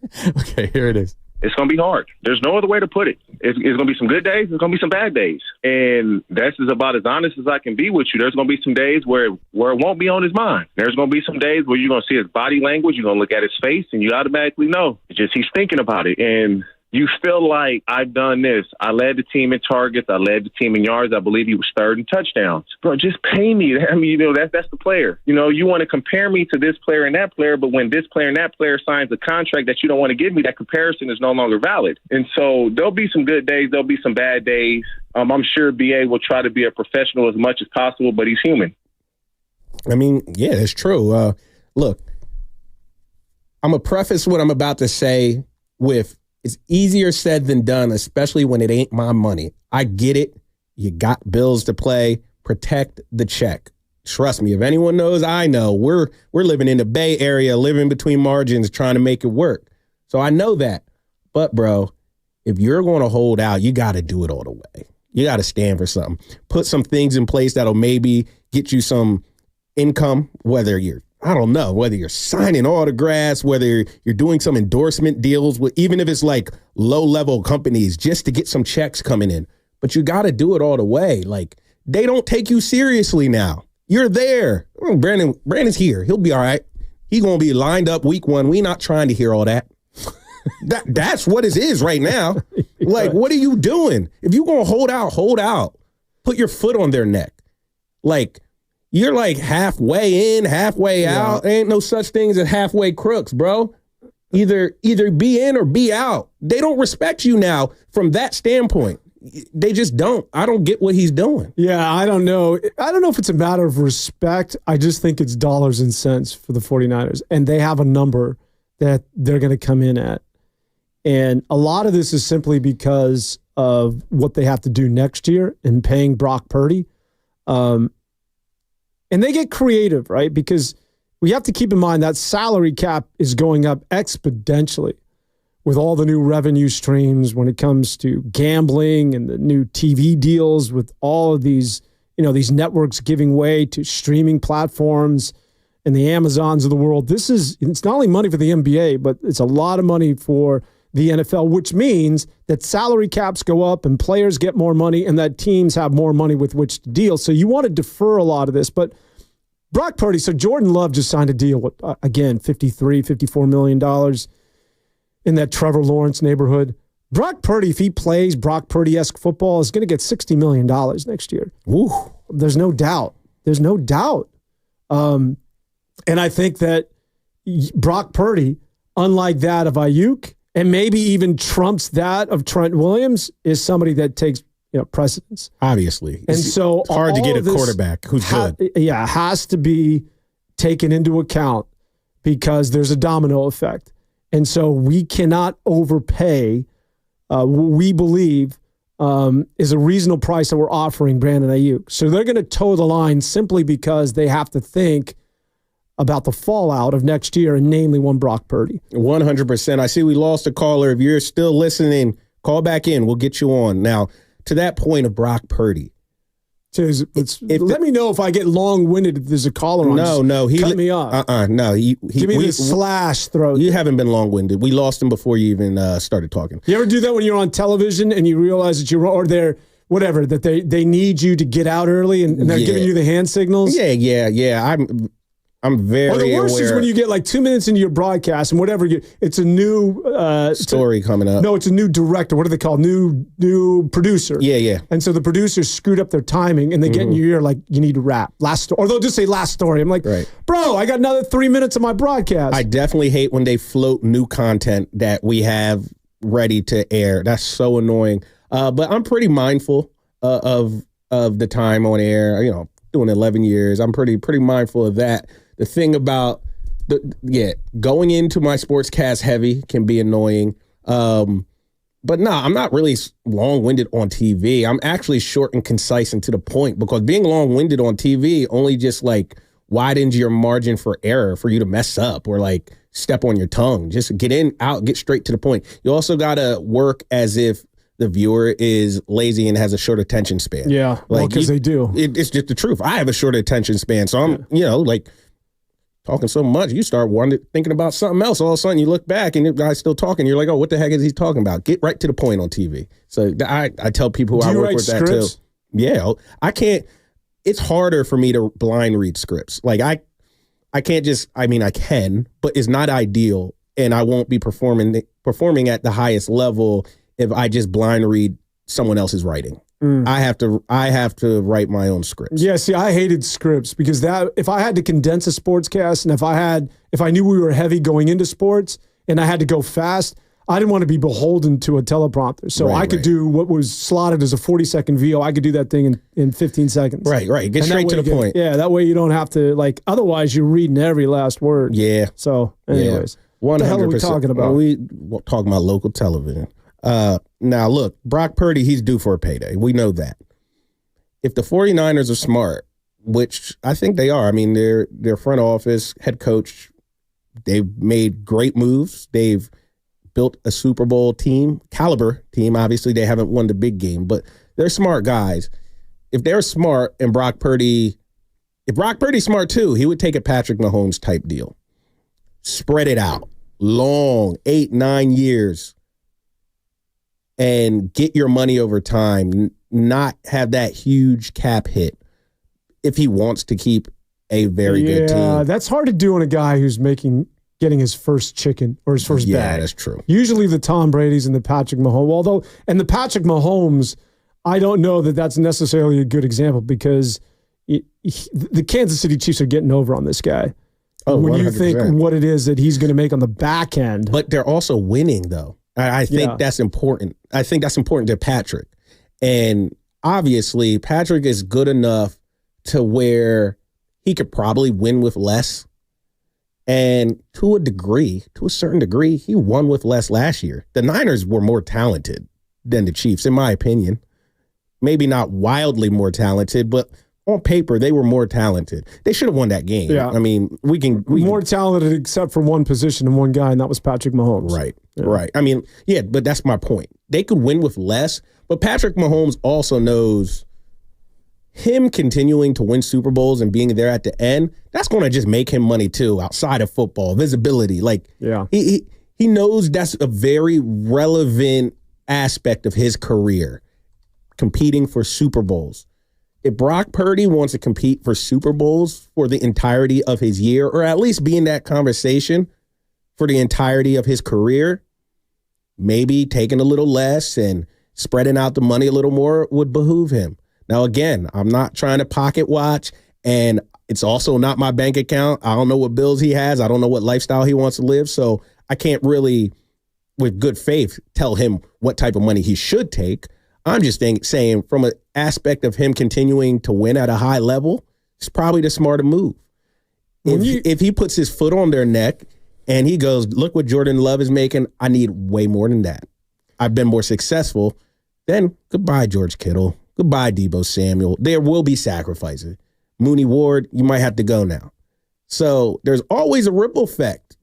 E: here it is.
Q: It's going to be hard. There's no other way to put it. It's going to be some good days. There's going to be some bad days. And that's about as honest as I can be with you. There's going to be some days where it won't be on his mind. There's going to be some days where you're going to see his body language. You're going to look at his face, and you automatically know. It's just he's thinking about it. And you feel like, I've done this. I led the team in targets. I led the team in yards. I believe he was third in touchdowns. Bro, just pay me. I mean, that's the player. You want to compare me to this player and that player, but when this player and that player signs a contract that you don't want to give me, that comparison is no longer valid. And so there'll be some good days. There'll be some bad days. I'm sure BA will try to be a professional as much as possible, but he's human.
B: I mean, yeah, it's true. Look, I'm going to preface what I'm about to say with, it's easier said than done, especially when it ain't my money. I get it. You got bills to play. Protect the check. Trust me, if anyone knows, I know. We're living in the Bay Area, living between margins, trying to make it work. So I know that. But, bro, if you're going to hold out, you got to do it all the way. You got to stand for something. Put some things in place that'll maybe get you some income, whether you're signing autographs, whether you're doing some endorsement deals with, even if it's like low-level companies, just to get some checks coming in. But you got to do it all the way. Like, they don't take you seriously now. You're there. Brandon's here. He'll be all right. He's going to be lined up week 1. We not trying to hear all that. That's what it is right now. Like, what are you doing? If you're going to hold out. Put your foot on their neck. Like, you're like halfway in, halfway out. There ain't no such thing as halfway crooks, bro. Either be in or be out. They don't respect you now from that standpoint. They just don't. I don't get what he's doing.
D: Yeah, I don't know. I don't know if it's a matter of respect. I just think it's dollars and cents for the 49ers. And they have a number that they're going to come in at. And a lot of this is simply because of what they have to do next year in paying Brock Purdy. And they get creative, right? Because we have to keep in mind that salary cap is going up exponentially with all the new revenue streams when it comes to gambling and the new TV deals with all of these, these networks giving way to streaming platforms and the Amazons of the world. It's not only money for the NBA, but it's a lot of money for the NFL, which means that salary caps go up and players get more money and that teams have more money with which to deal. So you want to defer a lot of this. But Brock Purdy, so Jordan Love just signed a deal with, again, $54 million in that Trevor Lawrence neighborhood. Brock Purdy, if he plays Brock Purdy-esque football, is going to get $60 million next year.
B: Ooh.
D: There's no doubt. And I think that Brock Purdy, unlike that of Ayuk, and maybe even trumps that of Trent Williams, is somebody that takes precedence.
B: Obviously.
D: And so
B: it's hard to get a quarterback who's good.
D: Has to be taken into account because there's a domino effect. And so we cannot overpay what we believe is a reasonable price that we're offering Brandon Ayuk. So they're going to toe the line simply because they have to think about the fallout of next year, and namely one Brock Purdy.
B: 100%. I see we lost a caller. If you're still listening, call back in. We'll get you on. Now, to that point of Brock Purdy.
D: Let me know if I get long-winded if there's a caller on.
B: No.
D: Cut me off.
B: No.
D: Give me the slash throat.
B: You haven't been long-winded. We lost him before you even started talking.
D: You ever do that when you're on television and you realize that that they need you to get out early and they're giving you the hand signals?
B: Yeah. I'm very aware.
D: The worst is when you get like 2 minutes into your broadcast and it's a new
B: story coming up.
D: No, it's a new director. What do they call new producer?
B: Yeah.
D: And so the producers screwed up their timing and they get in your ear like, you need to wrap. Or they'll just say last story. I'm like, bro, I got another 3 minutes of my broadcast.
B: I definitely hate when they float new content that we have ready to air. That's so annoying. But I'm pretty mindful of the time on air. Doing 11 years. I'm pretty mindful of that. The thing about going into my sportscast heavy can be annoying. But no, I'm not really long-winded on TV. I'm actually short and concise and to the point, because being long-winded on TV only just like widens your margin for error for you to mess up or like step on your tongue. Just get straight to the point. You also got to work as if the viewer is lazy and has a short attention span.
D: Yeah, because they do.
B: It's just the truth. I have a short attention span, so I'm, like talking so much, you start thinking about something else. All of a sudden, you look back and the guy's still talking. You're like, oh, what the heck is he talking about? Get right to the point on TV. So I tell people who I work with that too. Yeah, I can't. It's harder for me to blind read scripts. Like I can't just. I mean, I can, but it's not ideal, and I won't be performing at the highest level if I just blind read someone else's writing. I have to write my own scripts.
D: Yeah, see, I hated scripts because if I had to condense a sportscast and if I knew we were heavy going into sports and I had to go fast, I didn't want to be beholden to a teleprompter. So I could do what was slotted as a 40-second VO. I could do that thing in 15 seconds.
B: Right. Get straight to the point.
D: Yeah, that way you don't have to, like, otherwise you're reading every last word.
B: Yeah.
D: So, anyways.
B: 100%.
D: What the hell are we talking about?
B: We talking about local television. Now, look, Brock Purdy, he's due for a payday. We know that. If the 49ers are smart, which I think they are, I mean, their front office, head coach, they've made great moves. They've built a Super Bowl caliber team. Obviously, they haven't won the big game, but they're smart guys. If they're smart and Brock Purdy's smart too, he would take a Patrick Mahomes type deal. Spread it out. Long, 8-9 years. And get your money over time, not have that huge cap hit if he wants to keep a very good team.
D: Yeah, that's hard to do on a guy who's getting his first chicken or his first bag.
B: Yeah, that's true.
D: Usually the Tom Brady's and the Patrick Mahomes, and the Patrick Mahomes, I don't know that that's necessarily a good example because the Kansas City Chiefs are getting over on this guy.
B: Oh,
D: when
B: 100%.
D: you think what it is that he's going to make on the back end.
B: But they're also winning, though. I think that's important. I think that's important to Patrick. And obviously, Patrick is good enough to where he could probably win with less. And to a certain degree, he won with less last year. The Niners were more talented than the Chiefs, in my opinion. Maybe not wildly more talented, but on paper, they were more talented. They should have won that game.
D: Yeah.
B: I mean, we
D: more talented except for one position and one guy, and that was Patrick Mahomes.
B: Right. Yeah. Right. I mean, yeah, but that's my point. They could win with less, but Patrick Mahomes also knows him continuing to win Super Bowls and being there at the end, that's going to just make him money too, outside of football, visibility. Like, he knows that's a very relevant aspect of his career, competing for Super Bowls. If Brock Purdy wants to compete for Super Bowls for the entirety of his year, or at least be in that conversation for the entirety of his career, maybe taking a little less and spreading out the money a little more would behoove him. Now, again, I'm not trying to pocket watch, and it's also not my bank account. I don't know what bills he has. I don't know what lifestyle he wants to live, so I can't really, with good faith, tell him what type of money he should take. I'm just saying from an aspect of him continuing to win at a high level, it's probably the smarter move. If he puts his foot on their neck and he goes, look what Jordan Love is making, I need way more than that. I've been more successful. Then goodbye, George Kittle. Goodbye, Deebo Samuel. There will be sacrifices. Mooney Ward, you might have to go now. So there's always a ripple effect.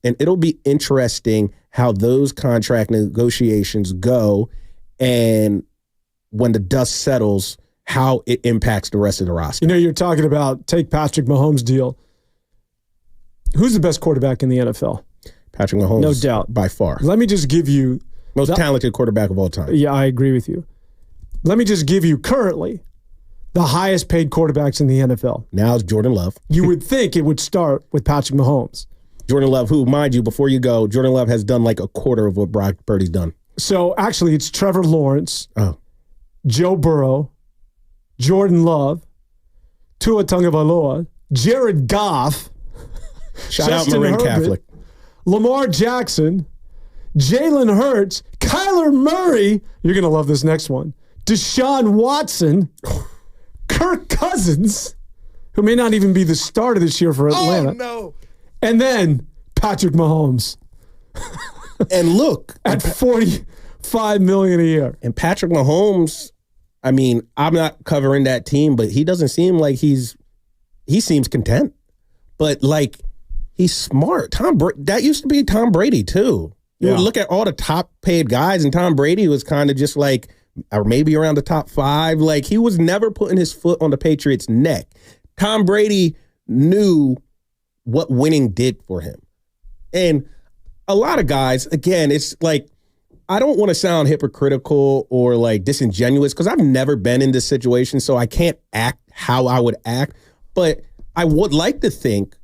B: And it'll be interesting how those contract negotiations go, and when the dust settles, how it impacts the rest of the roster.
D: You know, you're talking about take Patrick Mahomes' deal. Who's the best quarterback in the NFL?
B: Patrick Mahomes.
D: No doubt.
B: By far.
D: Let me just give you...
B: Most talented quarterback of all time.
D: Yeah, I agree with you. Let me just give you currently the highest paid quarterbacks in the NFL.
B: Now it's Jordan Love.
D: You would think it would start with Patrick Mahomes.
B: Jordan Love, who, mind you, before you go, Jordan Love has done like a quarter of what Brock Purdy's done.
D: So actually, it's Trevor Lawrence, Joe Burrow, Jordan Love, Tua Tagovailoa, Jared Goff,
B: Shout out Marin Catholic,
D: Lamar Jackson, Jalen Hurts, Kyler Murray. You're going to love this next one. Deshaun Watson, Kirk Cousins, who may not even be the starter this year for Atlanta.
G: Oh, no.
D: And then Patrick Mahomes.
B: And look,
D: at $45 million a year.
B: And Patrick Mahomes, I mean, I'm not covering that team, but he doesn't seem like he seems content. But like, he's smart. That used to be Tom Brady too. You would look at all the top paid guys, and Tom Brady was kind of just like, or maybe around the top 5. Like, he was never putting his foot on the Patriots' neck. Tom Brady knew what winning did for him. And a lot of guys, again, it's like, I don't want to sound hypocritical or like disingenuous because I've never been in this situation, so I can't act how I would act. But I would like to think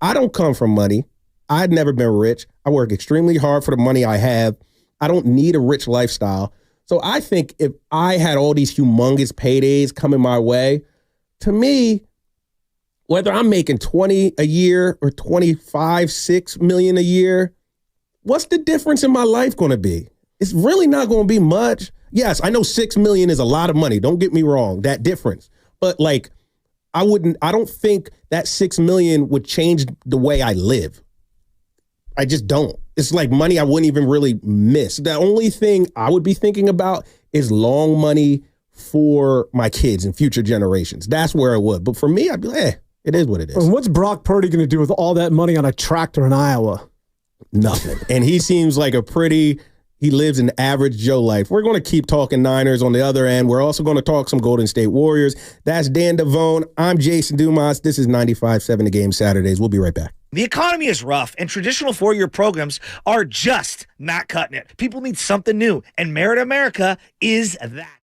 B: I don't come from money. I've never been rich. I work extremely hard for the money I have. I don't need a rich lifestyle. So I think if I had all these humongous paydays coming my way, to me, whether I'm making 20 a year or 25, 6 million a year, what's the difference in my life going to be? It's really not going to be much. Yes, I know 6 million is a lot of money. Don't get me wrong, that difference. But like, I don't think that 6 million would change the way I live. I just don't. It's like money I wouldn't even really miss. The only thing I would be thinking about is long money for my kids and future generations. That's where it would. But for me, I'd be like, it is what it is.
D: And what's Brock Purdy going to do with all that money on a tractor in Iowa?
B: Nothing. And he seems like he lives an average Joe life. We're going to keep talking Niners on the other end. We're also going to talk some Golden State Warriors. That's Dan Devone. I'm Jason Dumas. This is 95.7 The Game Saturdays. We'll be right back.
R: The economy is rough, and traditional four-year programs are just not cutting it. People need something new, and Merit America is that.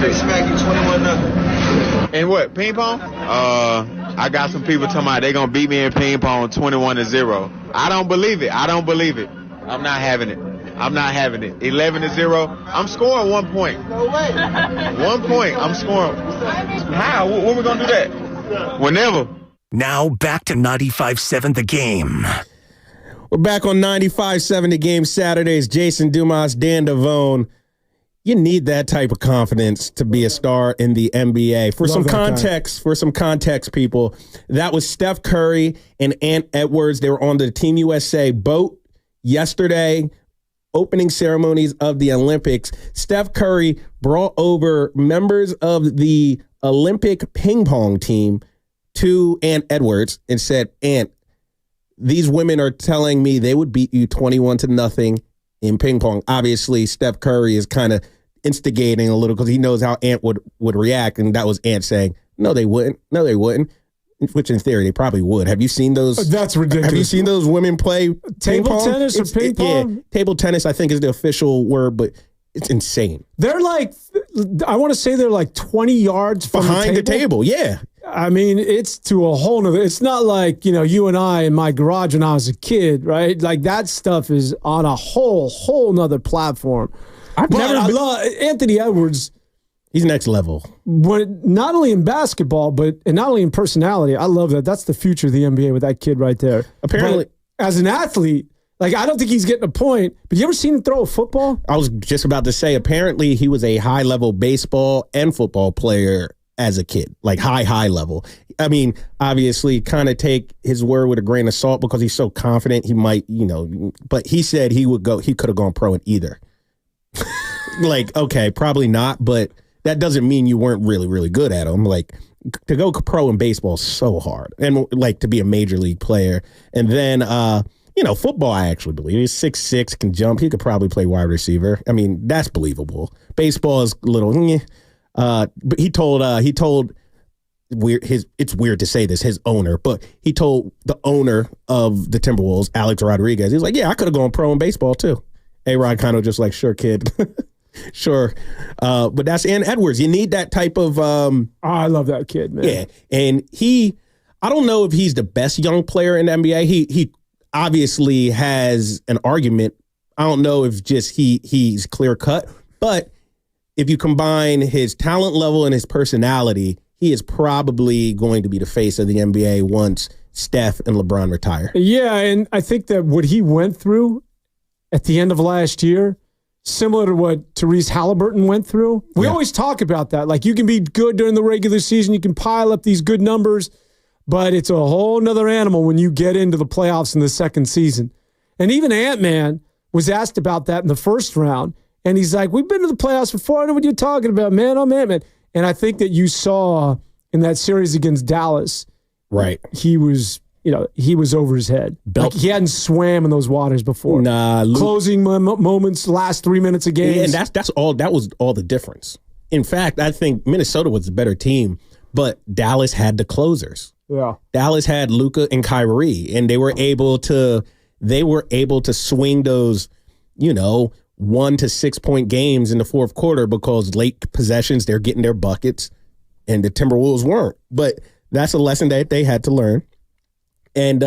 S: They smack you 21-0. And what? Ping pong? I got some people talking about they gonna beat me in ping pong 21-0. I don't believe it. I'm not having it. 11-0. I'm scoring 1 point. No way. 1 point. I'm scoring. How? When we gonna do that? Whenever.
A: Now back to 95.7 The Game.
B: We're back on 95.7 The Game Saturdays. Jason Dumas, Dan Devone. You need that type of confidence to be a star in the NBA. For some context, people, that was Steph Curry and Ant Edwards. They were on the Team USA boat yesterday, opening ceremonies of the Olympics. Steph Curry brought over members of the Olympic ping pong team to Ant Edwards and said, Ant, these women are telling me they would beat you 21-0 in ping pong. Obviously, Steph Curry is kind of instigating a little because he knows how Ant would react, and that was Ant saying, no, they wouldn't. Which in theory, they probably would. Have you seen those?
D: That's ridiculous.
B: Have you seen those women play
D: table tennis or ping pong?
B: Yeah, table tennis, I think, is the official word, but it's insane.
D: They're like, I want to say they're like 20 yards from
B: behind the table. Yeah.
D: I mean, it's to a whole nother. It's not like, you and I in my garage when I was a kid, right? Like that stuff is on a whole nother platform. I love Anthony Edwards.
B: He's next level.
D: Not only in basketball, and not only in personality. I love that. That's the future of the NBA with that kid right there.
B: Apparently,
D: but as an athlete, like I don't think he's getting a point. But you ever seen him throw a football?
B: I was just about to say, apparently he was a high-level baseball and football player as a kid, like high level. I mean, obviously, kind of take his word with a grain of salt because he's so confident he might, but he said he could have gone pro in either. Like, okay, probably not, but that doesn't mean you weren't really, really good at them. Like, to go pro in baseball is so hard. And, like, to be a major league player. And then, football, I actually believe. He's 6'6", can jump. He could probably play wide receiver. I mean, that's believable. Baseball is a little, but he told it's weird to say this, his owner, but he told the owner of the Timberwolves, Alex Rodriguez, he was like, yeah, I could have gone pro in baseball too. A-Rod kind of just like, sure, kid. Sure. But that's Ant Edwards. You need that type of...
D: I love that kid, man.
B: Yeah. And I don't know if he's the best young player in the NBA. He obviously has an argument. I don't know if just he's clear cut, but if you combine his talent level and his personality, he is probably going to be the face of the NBA once Steph and LeBron retire.
D: Yeah, and I think that what he went through at the end of last year, similar to what Therese Halliburton went through. We always talk about that. Like, you can be good during the regular season, you can pile up these good numbers, but it's a whole nother animal when you get into the playoffs in the second season. And even Ant-Man was asked about that in the first round, and he's like, we've been to the playoffs before. I know what you're talking about, man. I'm Ant-Man. And I think that you saw in that series against Dallas,
B: right?
D: He was over his head. Like he hadn't swam in those waters before. Closing moments, last 3 minutes of games.
B: Yeah, and that's all. That was all the difference. In fact, I think Minnesota was the better team, but Dallas had the closers.
D: Yeah,
B: Dallas had Luka and Kyrie, and they were able to swing those, 1 to 6 point games in the fourth quarter because late possessions, they're getting their buckets, and the Timberwolves weren't. But that's a lesson that they had to learn. And,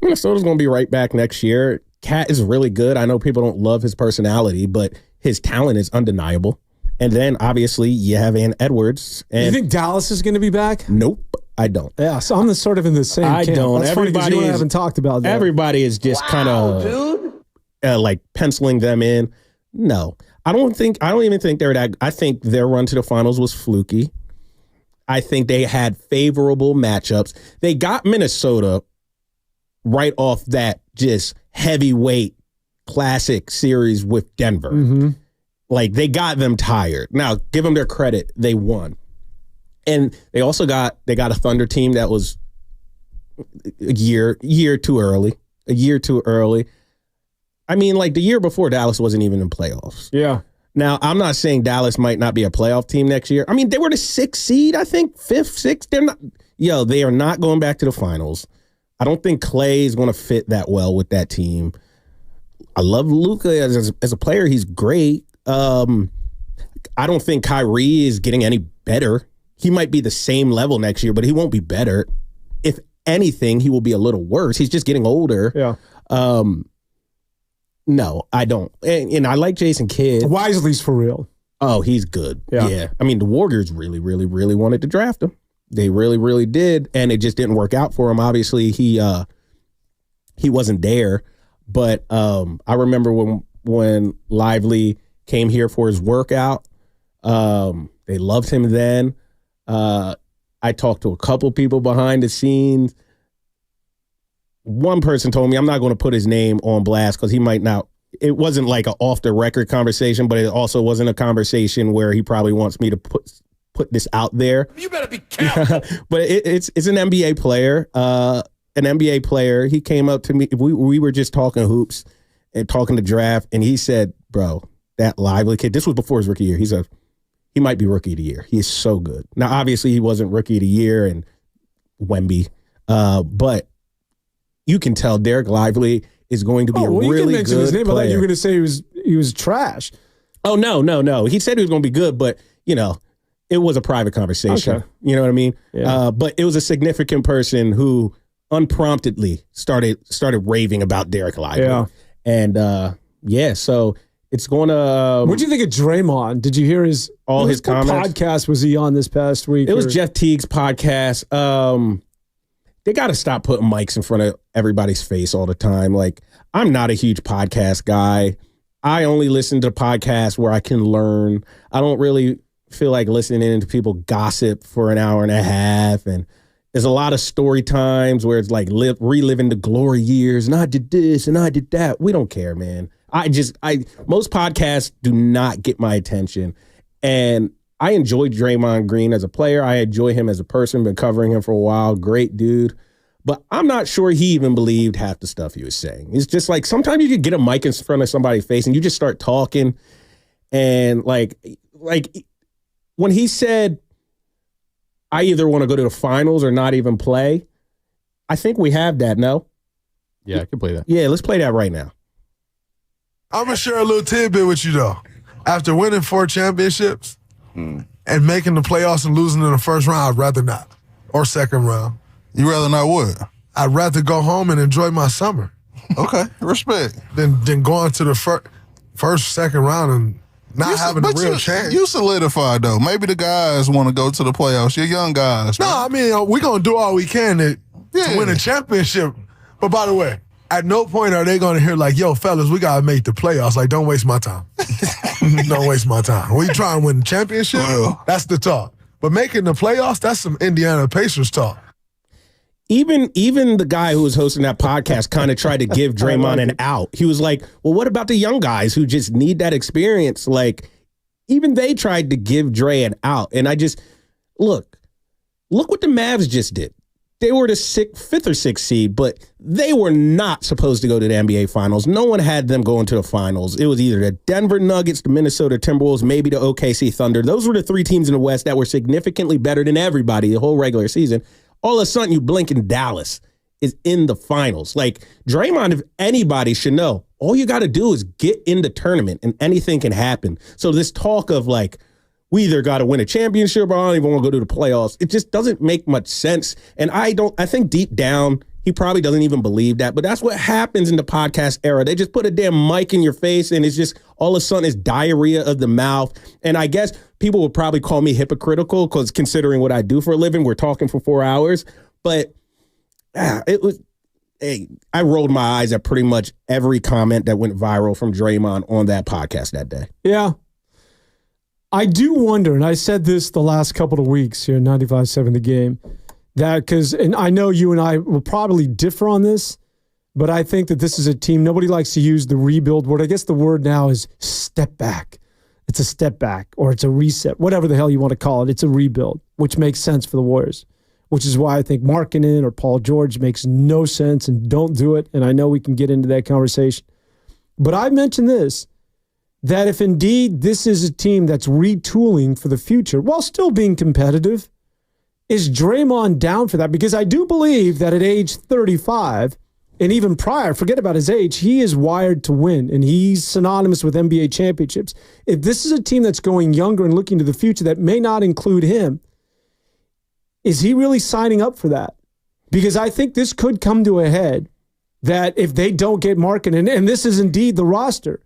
B: Minnesota's going to be right back next year. Cat is really good. I know people don't love his personality, but his talent is undeniable. And then, obviously, you have Ant Edwards. And
D: you think Dallas is going to be back?
B: Nope, I don't.
D: Yeah, so I'm sort of in the same camp.
B: I don't.
D: That's
B: everybody
D: funny, you haven't talked about that.
B: Everybody is just kind of like penciling them in. No, I don't even think they're that. I think their run to the finals was fluky. I think they had favorable matchups. They got Minnesota right off that just heavyweight classic series with Denver.
D: Mm-hmm.
B: Like, they got them tired. Now, give them their credit. They won. And they also got a Thunder team that was a year too early. A year too early. I mean, like, the year before, Dallas wasn't even in playoffs.
D: Yeah.
B: Now, I'm not saying Dallas might not be a playoff team next year. I mean, they were the 6th seed, I think, 5th, 6th. They are not going back to the finals. I don't think Clay is going to fit that well with that team. I love Luka as a player. He's great. I don't think Kyrie is getting any better. He might be the same level next year, but he won't be better. If anything, he will be a little worse. He's just getting older.
D: Yeah.
B: No, I don't. And I like Jason Kidd.
D: Wisely's for real.
B: Oh, he's good.
D: Yeah.
B: I mean, the Warriors really, really, really wanted to draft him. They really, really did, and it just didn't work out for him. Obviously, he wasn't there. But I remember when Lively came here for his workout, they loved him then. I talked to a couple people behind the scenes. One person told me, I'm not going to put his name on blast because he might not. It wasn't like an off the record conversation, but it also wasn't a conversation where he probably wants me to put this out there.
C: You better be careful.
B: But it's an NBA player. An NBA player. He came up to me. We were just talking hoops and talking to draft, and he said, "Bro, that Lively kid." This was before his rookie year. He said he might be rookie of the year. He is so good. Now, obviously, he wasn't rookie of the year and Wemby, but you can tell Derek Lively is going to be a really good his name.
D: I thought you were going to say he was trash.
B: Oh no. He said he was going to be good, but it was a private conversation.
D: Okay.
B: You know what I mean?
D: Yeah.
B: But it was a significant person who unpromptedly started raving about Derek Lively.
D: Yeah.
B: And so it's going to.
D: What do you think of Draymond? Did you hear his
B: comments?
D: What podcast was he on this past week?
B: It was Jeff Teague's podcast. They got to stop putting mics in front of everybody's face all the time. Like, I'm not a huge podcast guy. I only listen to podcasts where I can learn. I don't really feel like listening to people gossip for an hour and a half. And there's a lot of story times where it's like reliving the glory years. And I did this and I did that. We don't care, man. Most podcasts do not get my attention. And I enjoy Draymond Green as a player. I enjoy him as a person. Been covering him for a while. Great dude. But I'm not sure he even believed half the stuff he was saying. It's just like sometimes you could get a mic in front of somebody's face and you just start talking. And like when he said, I either want to go to the finals or not even play, I think we have that, no?
E: Yeah, I can play that.
B: Yeah, let's play that right now.
T: I'm going to share a little tidbit with you, though. After winning 4 championships and making the playoffs and losing in the first round, I'd rather not. Or second round.
I: You rather not what?
T: I'd rather go home and enjoy my summer.
I: Okay, respect.
T: Than going to the first, second round and not having a real chance.
I: You solidified, though. Maybe the guys want to go to the playoffs. You're young guys.
T: No, I mean, we're going to do all we can to win a championship. But by the way, at no point are they going to hear like, yo, fellas, we got to make the playoffs. Like, don't waste my time. Don't waste my time. We try and win the championship, that's the talk. But making the playoffs, that's some Indiana Pacers talk.
B: Even the guy who was hosting that podcast kind of tried to give Draymond an out. He was like, well, what about the young guys who just need that experience? Like, even they tried to give Dre an out. And I just, look what the Mavs just did. They were the 5th or 6th seed, but they were not supposed to go to the NBA Finals. No one had them going to the Finals. It was either the Denver Nuggets, the Minnesota Timberwolves, maybe the OKC Thunder. Those were the 3 teams in the West that were significantly better than everybody the whole regular season. All of a sudden, you blink and Dallas is in the finals. Like, Draymond, if anybody should know, all you got to do is get in the tournament and anything can happen. So this talk of like, we either got to win a championship or I don't even want to go to the playoffs, it just doesn't make much sense. And I think deep down, he probably doesn't even believe that. But that's what happens in the podcast era. They just put a damn mic in your face and it's just all of a sudden it's diarrhea of the mouth. And I guess people would probably call me hypocritical because considering what I do for a living, we're talking for 4 hours. But it was, I rolled my eyes at pretty much every comment that went viral from Draymond on that podcast that day.
D: Yeah. I do wonder, and I said this the last couple of weeks here, 95.7 The Game, and I know you and I will probably differ on this, but I think that this is a team, nobody likes to use the rebuild word. I guess the word now is step back. It's a step back or it's a reset, whatever the hell you want to call it. It's a rebuild, which makes sense for the Warriors, which is why I think Markkanen or Paul George makes no sense and don't do it. And I know we can get into that conversation. But I mentioned this, that if indeed this is a team that's retooling for the future while still being competitive, is Draymond down for that? Because I do believe that at age 35, and even prior, forget about his age, he is wired to win, and he's synonymous with NBA championships. If this is a team that's going younger and looking to the future that may not include him, is he really signing up for that? Because I think this could come to a head that if they don't get marketed, and this is indeed the roster,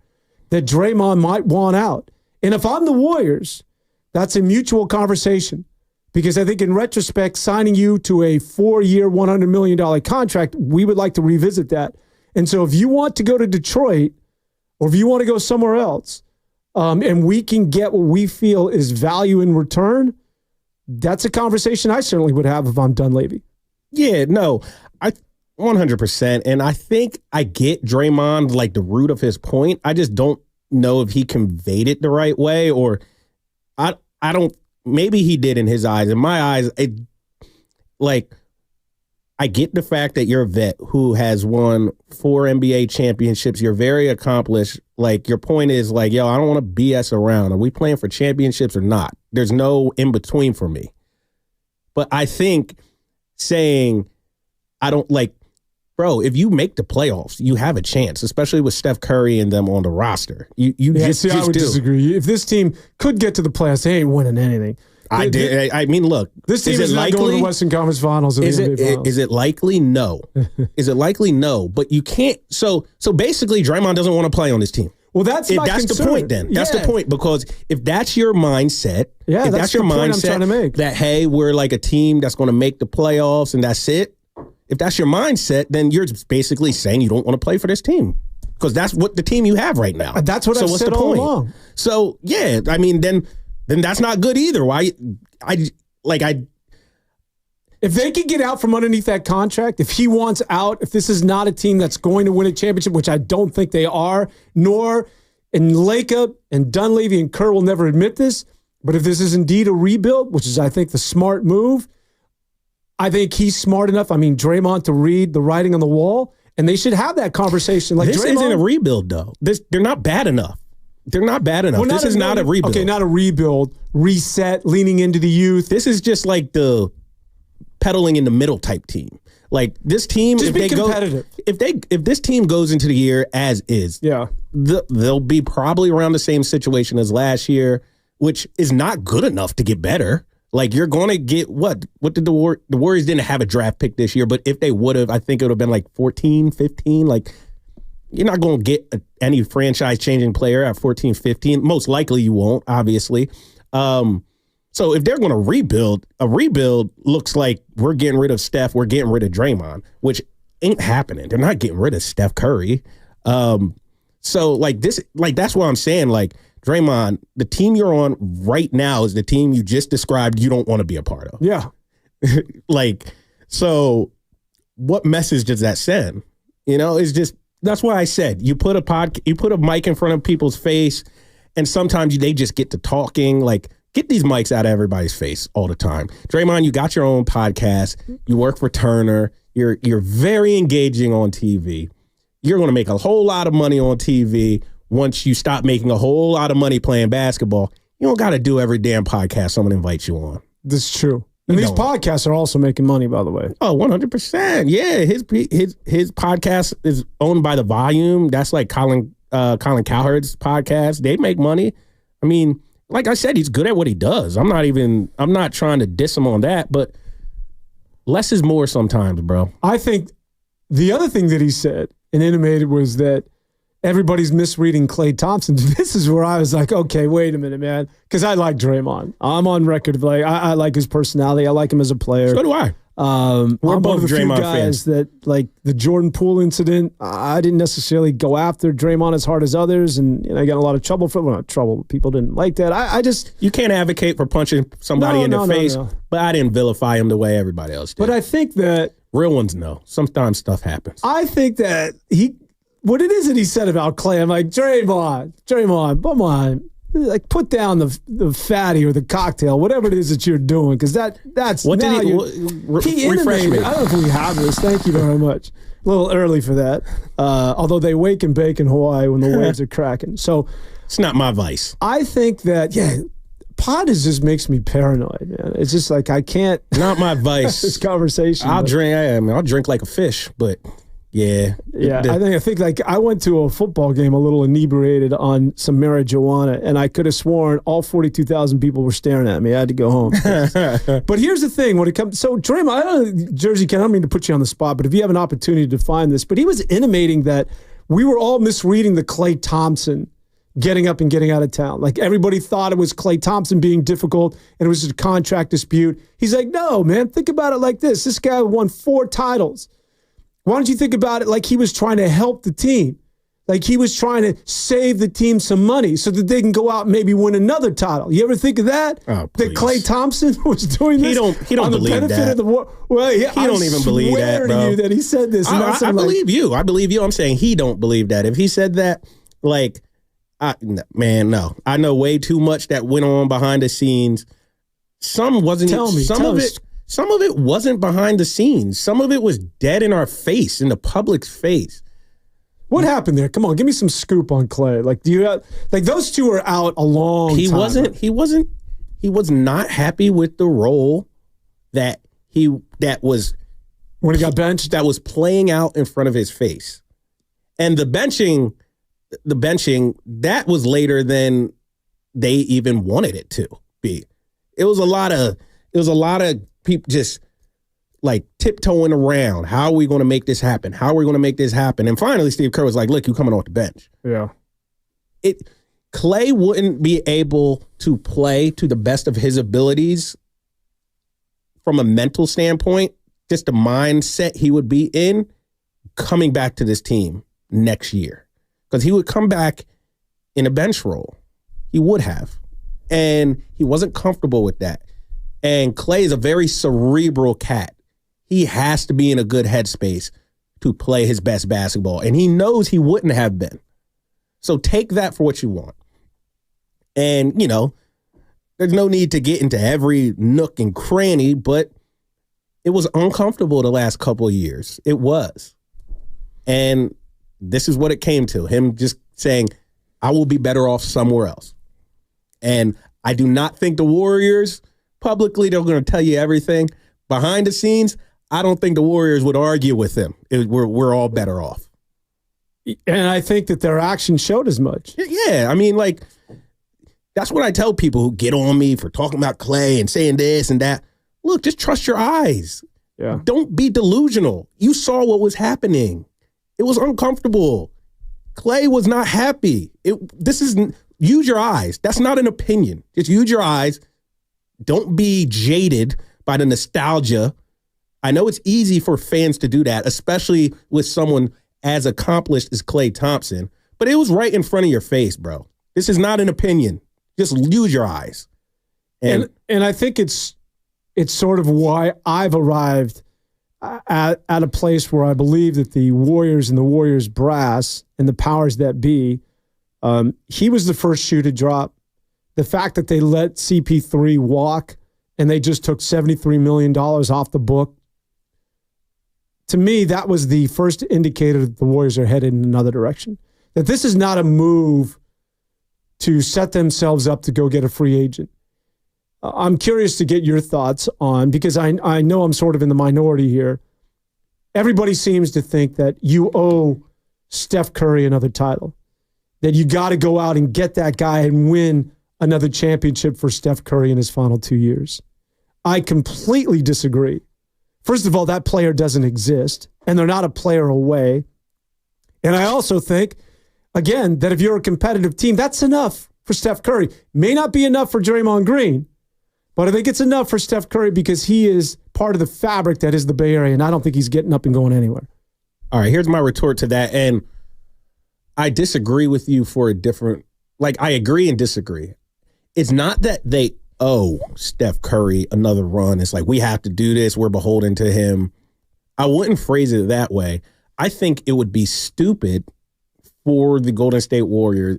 D: that Draymond might want out. And if I'm the Warriors, that's a mutual conversation. Because I think in retrospect, signing you to a 4-year, $100 million contract, we would like to revisit that. And so if you want to go to Detroit or if you want to go somewhere else and we can get what we feel is value in return, that's a conversation I certainly would have if I'm Dunleavy.
B: Yeah, no, I 100%. And I think I get Draymond, like the root of his point. I just don't know if he conveyed it the right way, or I don't. Maybe he did in his eyes. In my eyes, I get the fact that you're a vet who has won 4 NBA championships. You're very accomplished. Like, your point is like, yo, I don't want to BS around. Are we playing for championships or not? There's no in between for me. But I think saying I don't like, bro, if you make the playoffs, you have a chance, especially with Steph Curry and them on the roster. I would
D: disagree. If this team could get to the playoffs, they ain't winning anything.
B: I mean, look,
D: this team is not going to the Western Conference Finals.
B: Is it likely? No. Is it likely? No. But you can't. So basically, Draymond doesn't want to play on this team.
D: Well, that's my
B: concern. The point. Then that's the point, because if that's your mindset,
D: if that's your mindset, I'm trying to make,
B: that hey, we're like a team that's going to make the playoffs and that's it. If that's your mindset, then you're basically saying you don't want to play for this team, because that's what the team you have right now.
D: That's what I've said all along.
B: So yeah, I mean, then that's not good either. Why?
D: If they can get out from underneath that contract, if he wants out, if this is not a team that's going to win a championship, which I don't think they are, nor and Lacob and Dunleavy and Kerr will never admit this, but if this is indeed a rebuild, which is I think the smart move, I think he's smart enough, I mean, Draymond, to read the writing on the wall, and they should have that conversation. Like,
B: this isn't a rebuild, though. They're not bad enough. They're not bad enough. This is not a rebuild.
D: Okay, not a rebuild. Reset, leaning into the youth.
B: This is just like the pedaling in the middle type team. Like, this team,
D: just be competitive.
B: If this team goes into the year as is, they'll be probably around the same situation as last year, which is not good enough to get better. Like, you're going to get what did the Warriors didn't have a draft pick this year, but if they would have, I think it would have been like 14, 15. Like, you're not going to get any franchise-changing player at 14, 15. Most likely you won't, obviously. So if they're going to rebuild, a rebuild looks like we're getting rid of Steph, we're getting rid of Draymond, which ain't happening. They're not getting rid of Steph Curry. So like this, like that's what I'm saying. Like, Draymond, the team you're on right now is the team you just described you don't want to be a part of.
D: Yeah.
B: Like, so what message does that send? You know, it's just, that's why I said you put a mic in front of people's face, and sometimes they just get to talking. Like, get these mics out of everybody's face all the time. Draymond, you got your own podcast. You work for Turner. You're very engaging on TV. You're going to make a whole lot of money on TV. Once you stop making a whole lot of money playing basketball, you don't got to do every damn podcast someone invites you on.
D: This is true. And these podcasts are also making money, by the way.
B: Oh, 100%. Yeah, his podcast is owned by The Volume. That's like Colin Cowherd's podcast. They make money. I mean, like I said, he's good at what he does. I'm not trying to diss him on that, but less is more sometimes, bro.
D: I think the other thing that he said and intimated was that everybody's misreading Klay Thompson. This is where I was like, okay, wait a minute, man. Because I like Draymond. I'm on record. Like, I like his personality. I like him as a player.
B: So do I.
D: We're
B: I'm
D: one
B: both
D: of the few
B: Draymond
D: guys
B: fans.
D: that, like the Jordan Poole incident, I didn't necessarily go after Draymond as hard as others, and I got a lot of trouble for it. Well, not trouble. People didn't like that. I just...
B: You can't advocate for punching somebody in the face, but I didn't vilify him the way everybody else did.
D: But I think that...
B: Real ones know. Sometimes stuff happens.
D: I think that what it is that he said about Klay, I'm like, Draymond, come on. Like, put down the fatty or the cocktail, whatever it is that you're doing, because that's
B: what
D: now
B: did
D: he
B: refresh me?
D: I don't know if we have this. Thank you very much. A little early for that. Although they wake and bake in Hawaii when the waves are cracking. So
B: it's not my vice.
D: I think that pod just makes me paranoid, man. It's just like I can't.
B: Not my vice.
D: This conversation.
B: I'll drink like a fish, but Yeah.
D: I think like I went to a football game a little inebriated on some marijuana, and I could have sworn all 42,000 people were staring at me. I had to go home. But here's the thing: when it comes, so Draymond, I don't mean to put you on the spot, but if you have an opportunity to find this, but he was intimating that we were all misreading the Klay Thompson getting up and getting out of town. Like everybody thought it was Klay Thompson being difficult and it was a contract dispute. He's like, no, man, think about it like this. This guy won 4 titles. Why don't you think about it like he was trying to help the team? Like he was trying to save the team some money so that they can go out and maybe win another title. You ever think of that?
B: Oh,
D: that Klay Thompson was doing this?
B: He don't believe that. He don't even believe that, bro.
D: To you that he said this.
B: I believe you. I believe you. I'm saying he don't believe that. If he said that, like, no. I know way too much that went on behind the scenes. Some of it wasn't behind the scenes. Some of it was dead in our face, in the public's face.
D: What happened there? Come on, give me some scoop on Klay. Like, those two are out a long time.
B: He was not happy with the role that was
D: when he got benched.
B: That was playing out in front of his face, and the benching that was later than they even wanted it to be. It was a lot of people just like tiptoeing around. How are we going to make this happen? How are we going to make this happen? And finally, Steve Kerr was like, look, you coming off the bench.
D: Yeah.
B: Klay wouldn't be able to play to the best of his abilities from a mental standpoint, just the mindset he would be in coming back to this team next year. Because he would come back in a bench role. He would have. And he wasn't comfortable with that. And Klay is a very cerebral cat. He has to be in a good headspace to play his best basketball. And he knows he wouldn't have been. So take that for what you want. And, there's no need to get into every nook and cranny, but it was uncomfortable the last couple of years. It was. And this is what it came to. Him just saying, I will be better off somewhere else. And I do not think the Warriors, publicly, they're going to tell you everything. Behind the scenes, I don't think the Warriors would argue with him. We're all better off.
D: And I think that their actions showed as much.
B: Yeah, I mean, like, that's what I tell people who get on me for talking about Klay and saying this and that. Look, just trust your eyes.
D: Yeah.
B: Don't be delusional. You saw what was happening. It was uncomfortable. Klay was not happy. Use your eyes. That's not an opinion. Just use your eyes. Don't be jaded by the nostalgia. I know it's easy for fans to do that, especially with someone as accomplished as Klay Thompson, but it was right in front of your face, bro. This is not an opinion. Just use your eyes.
D: And I think it's sort of why I've arrived at a place where I believe that the Warriors and the Warriors brass and the powers that be, he was the first shoe to drop. The fact that they let CP3 walk and they just took $73 million off the book, to me, that was the first indicator that the Warriors are headed in another direction. That this is not a move to set themselves up to go get a free agent. I'm curious to get your thoughts on, because I know I'm sort of in the minority here. Everybody seems to think that you owe Steph Curry another title, that you got to go out and get that guy and win another championship for Steph Curry in his final 2 years. I completely disagree. First of all, that player doesn't exist, and they're not a player away. And I also think, again, that if you're a competitive team, that's enough for Steph Curry. May not be enough for Draymond Green, but I think it's enough for Steph Curry because he is part of the fabric that is the Bay Area, and I don't think he's getting up and going anywhere.
B: All right, here's my retort to that, and I disagree with you for a different, I agree and disagree. It's not that they owe Steph Curry another run. It's like, we have to do this. We're beholden to him. I wouldn't phrase it that way. I think it would be stupid for the Golden State Warriors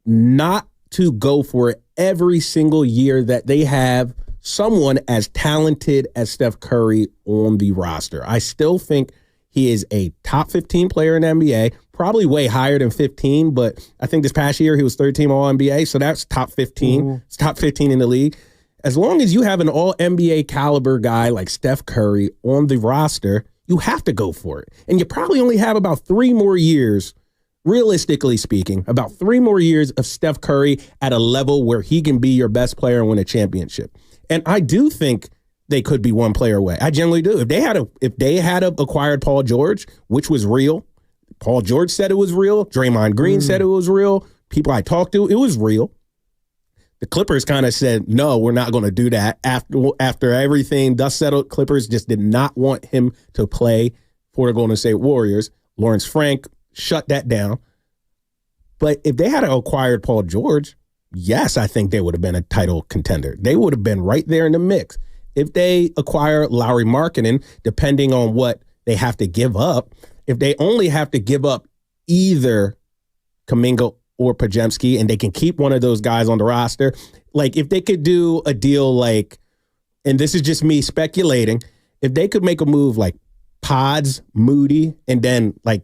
B: not to go for it every single year that they have someone as talented as Steph Curry on the roster. I still think he is a top 15 player in the NBA, probably way higher than 15, but I think this past year he was third team All-NBA, so that's top 15. Mm-hmm. It's top 15 in the league. As long as you have an All-NBA caliber guy like Steph Curry on the roster, you have to go for it. And you probably only have about 3 more years, realistically speaking, about 3 more years of Steph Curry at a level where he can be your best player and win a championship. And I do think they could be one player away. I generally do. If they had acquired Paul George, which was real, Paul George said it was real. Draymond Green said it was real. People I talked to, it was real. The Clippers kind of said, no, we're not going to do that. After everything, dust settled, Clippers just did not want him to play for the Golden State Warriors. Lawrence Frank shut that down. But if they had acquired Paul George, yes, I think they would have been a title contender. They would have been right there in the mix. If they acquire Lauri Markkanen, depending on what they have to give up, if they only have to give up either Kuminga or Podziemski, and they can keep one of those guys on the roster. Like, if they could do a deal like, and this is just me speculating, if they could make a move like Pods, Moody, and then like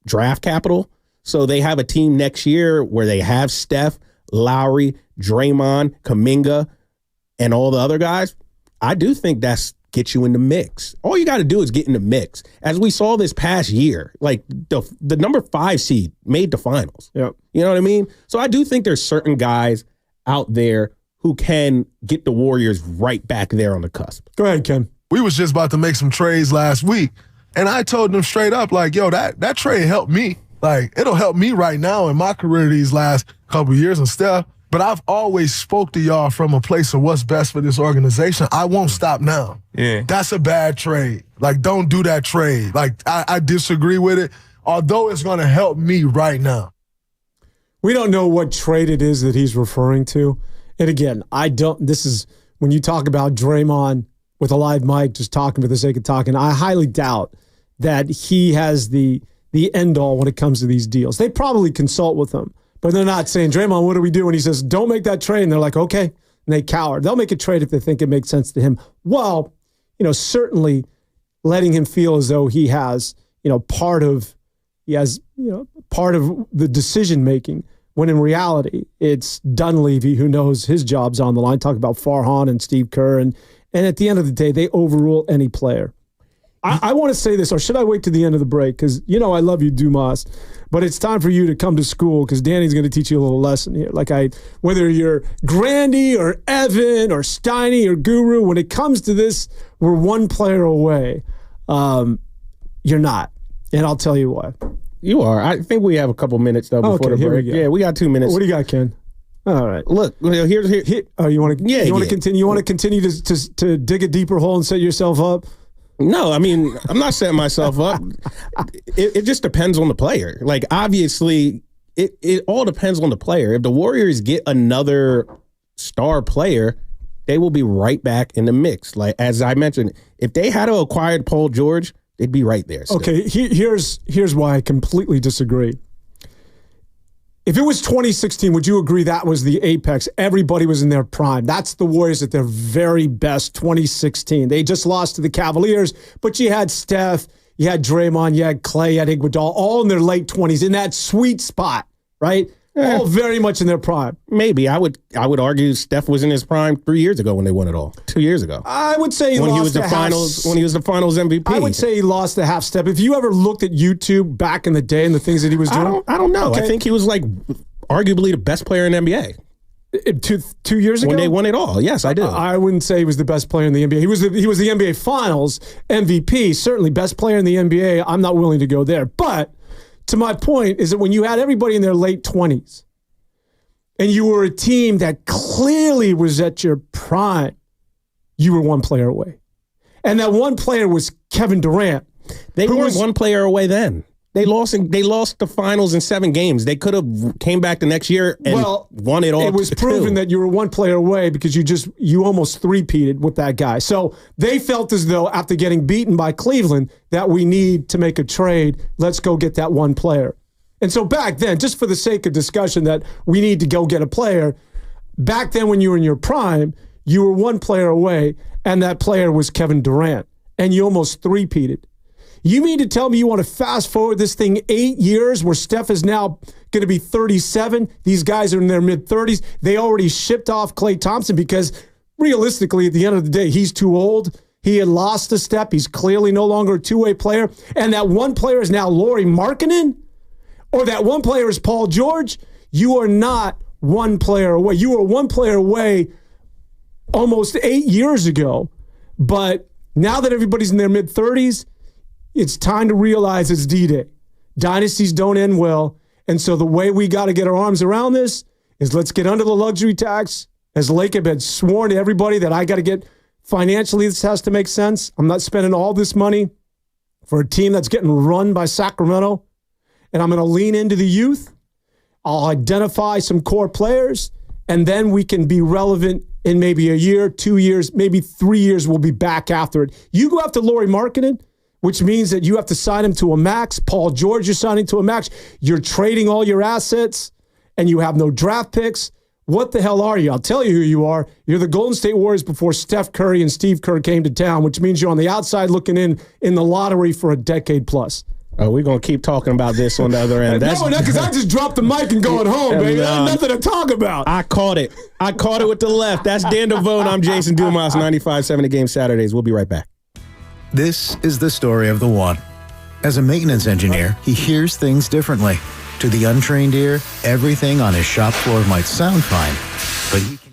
B: draft capital, so they have a team next year where they have Steph, Lowry, Draymond, Kuminga, and all the other guys, I do think that's get you in the mix. All you got to do is get in the mix. As we saw this past year, like the number 5 seed made the finals.
D: Yep.
B: You know what I mean? So I do think there's certain guys out there who can get the Warriors right back there on the cusp.
D: Go ahead, Ken.
T: We was just about to make some trades last week, and I told them straight up, like, yo, that trade helped me. Like, it'll help me right now in my career these last couple of years and stuff. But I've always spoke to y'all from a place of what's best for this organization. I won't stop now.
B: Yeah.
T: That's a bad trade. Like, don't do that trade. Like, I disagree with it, although it's going to help me right now.
D: We don't know what trade it is that he's referring to. And again, this is when you talk about Draymond with a live mic, just talking for the sake of talking, I highly doubt that he has the end all when it comes to these deals. They probably consult with him. But they're not saying, Draymond, what do we do? And he says, don't make that trade. And they're like, okay. And they cower. They'll make a trade if they think it makes sense to him. Well, certainly letting him feel as though he has, part of the decision making, when in reality, it's Dunleavy who knows his job's on the line. Talk about Farhan and Steve Kerr. And at the end of the day, they overrule any player. I want to say this, or should I wait to the end of the break? Because, I love you, Dumas. But it's time for you to come to school because Danny's going to teach you a little lesson here. Whether you're Grandy or Evan or Steiny or Guru, when it comes to this, we're one player away. You're not. And I'll tell you why.
B: You are. I think we have a couple minutes, though, before the break. Yeah, we got 2 minutes.
D: What do you got, Ken? All right.
B: Look, here's
D: oh, you want to? Yeah. You want to continue? You want to continue to dig a deeper hole and set yourself up?
B: No, I mean, I'm not setting myself up. It just depends on the player. Like, obviously, it all depends on the player. If the Warriors get another star player, they will be right back in the mix. Like, as I mentioned, if they had acquired Paul George, they'd be right there still.
D: Okay, here's why I completely disagree. If it was 2016, would you agree that was the apex? Everybody was in their prime. That's the Warriors at their very best, 2016. They just lost to the Cavaliers, but you had Steph, you had Draymond, you had Clay, you had Iguodala, all in their late 20s, in that sweet spot, right? All very much in their prime.
B: Maybe. I would argue Steph was in his prime 3 years ago when they won it all. 2 years ago.
D: I would say
B: when he was the finals MVP.
D: I would say he lost the half step. If you ever looked at YouTube back in the day and the things that he was doing,
B: I don't know. Okay. I think he was arguably the best player in the NBA.
D: 2 years ago
B: when they won it all. Yes, I do.
D: I wouldn't say he was the best player in the NBA. He was the NBA Finals MVP, certainly best player in the NBA. I'm not willing to go there, but to my point is that when you had everybody in their late 20s and you were a team that clearly was at your prime, you were one player away. And that one player was Kevin Durant.
B: They weren't one player away then. They lost the finals in 7 games. They could have came back the next year and won it all.
D: It was proven that you were one player away because you almost three-peated with that guy. So they felt as though after getting beaten by Cleveland that we need to make a trade. Let's go get that one player. And so back then, just for the sake of discussion that we need to go get a player, back then when you were in your prime, you were one player away, and that player was Kevin Durant, and you almost three-peated. You mean to tell me you want to fast forward this thing 8 years where Steph is now going to be 37? These guys are in their mid-30s. They already shipped off Klay Thompson because realistically, at the end of the day, he's too old. He had lost a step. He's clearly no longer a two-way player. And that one player is now Lauri Markkanen, or that one player is Paul George. You are not one player away. You were one player away almost 8 years ago. But now that everybody's in their mid-30s, it's time to realize it's D-Day. Dynasties don't end well. And so the way we got to get our arms around this is let's get under the luxury tax. As Lacob had sworn to everybody that I got to get financially, this has to make sense. I'm not spending all this money for a team that's getting run by Sacramento. And I'm going to lean into the youth. I'll identify some core players, and then we can be relevant in maybe a year, 2 years, maybe 3 years. We'll be back after it. You go after Lauri Markkanen, which means that you have to sign him to a max. Paul George, you're signing to a max. You're trading all your assets, and you have no draft picks. What the hell are you? I'll tell you who you are. You're the Golden State Warriors before Steph Curry and Steve Kerr came to town, which means you're on the outside looking in the lottery for a decade plus.
B: Oh, we're going to keep talking about this on the other end.
D: No, because I just dropped the mic and going home, baby. There's nothing to talk about.
B: I caught it. With the left. That's Dan Devone. I'm Jason Dumas, 95.7 The Game Saturdays. We'll be right back.
U: This is the story of the one. As a maintenance engineer, he hears things differently. To the untrained ear, everything on his shop floor might sound fine, but he can...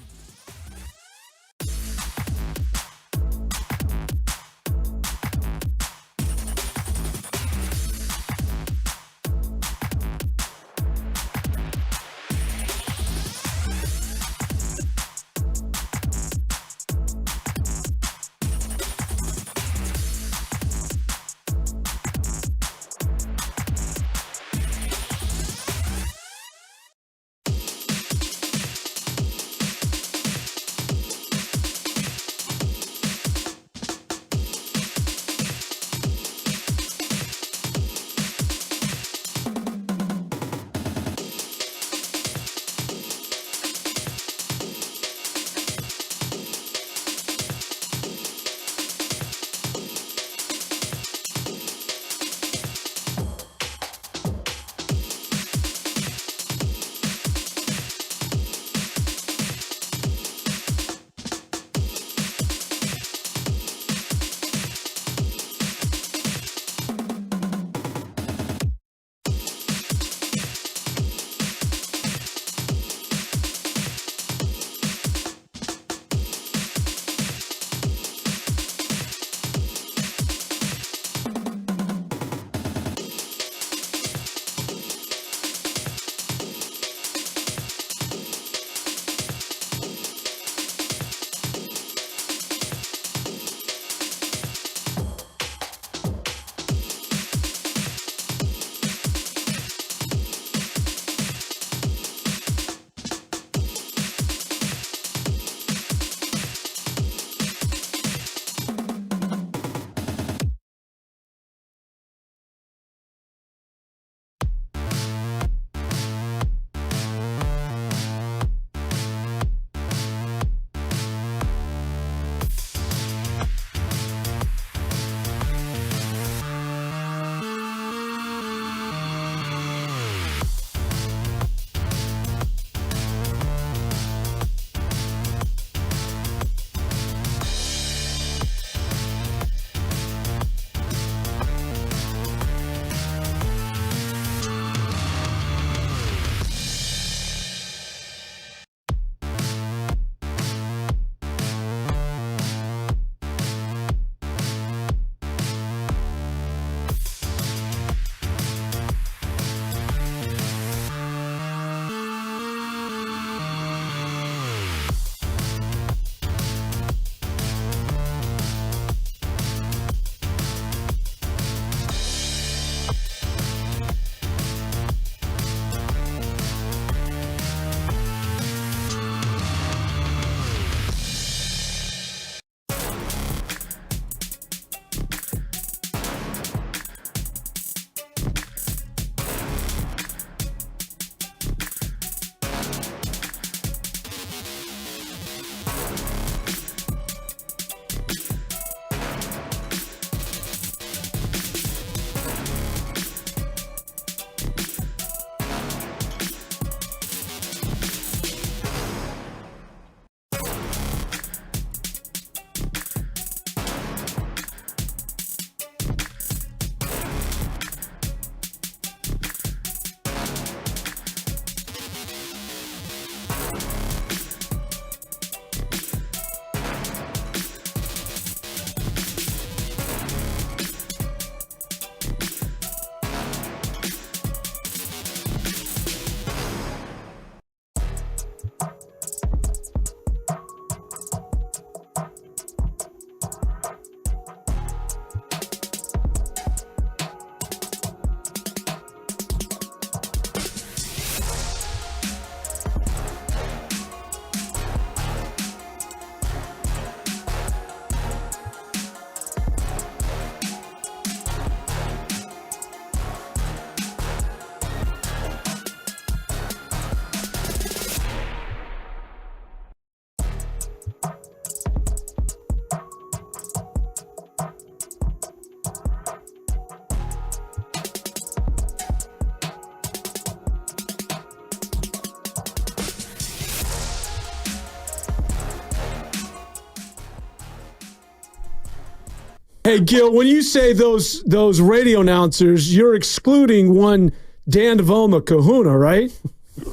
D: Hey, Gil, when you say those radio announcers, you're excluding one Dan Devone Kahuna, right?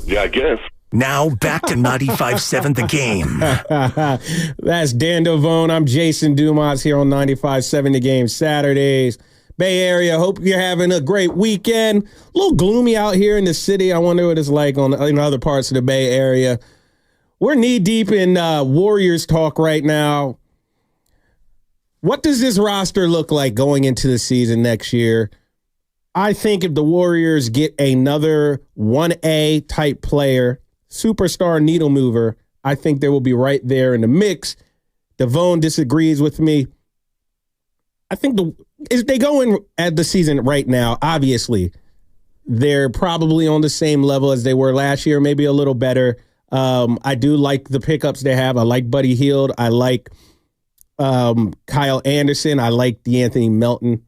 C: Yeah, I guess.
A: Now back to 95.7 The Game.
B: That's Dan Devone. I'm Jason Dumas here on 95.7 The Game Saturdays. Bay Area, hope you're having a great weekend. A little gloomy out here in the city. I wonder what it's like in other parts of the Bay Area. We're knee-deep in Warriors talk right now. What does this roster look like going into the season next year? I think if the Warriors get another 1A type player, superstar needle mover, I think they will be right there in the mix. Devone disagrees with me. I think if they go in at the season right now, obviously, they're probably on the same level as they were last year, maybe a little better. I do like the pickups they have. I like Buddy Hield. I like Kyle Anderson. I like DeAnthony Melton.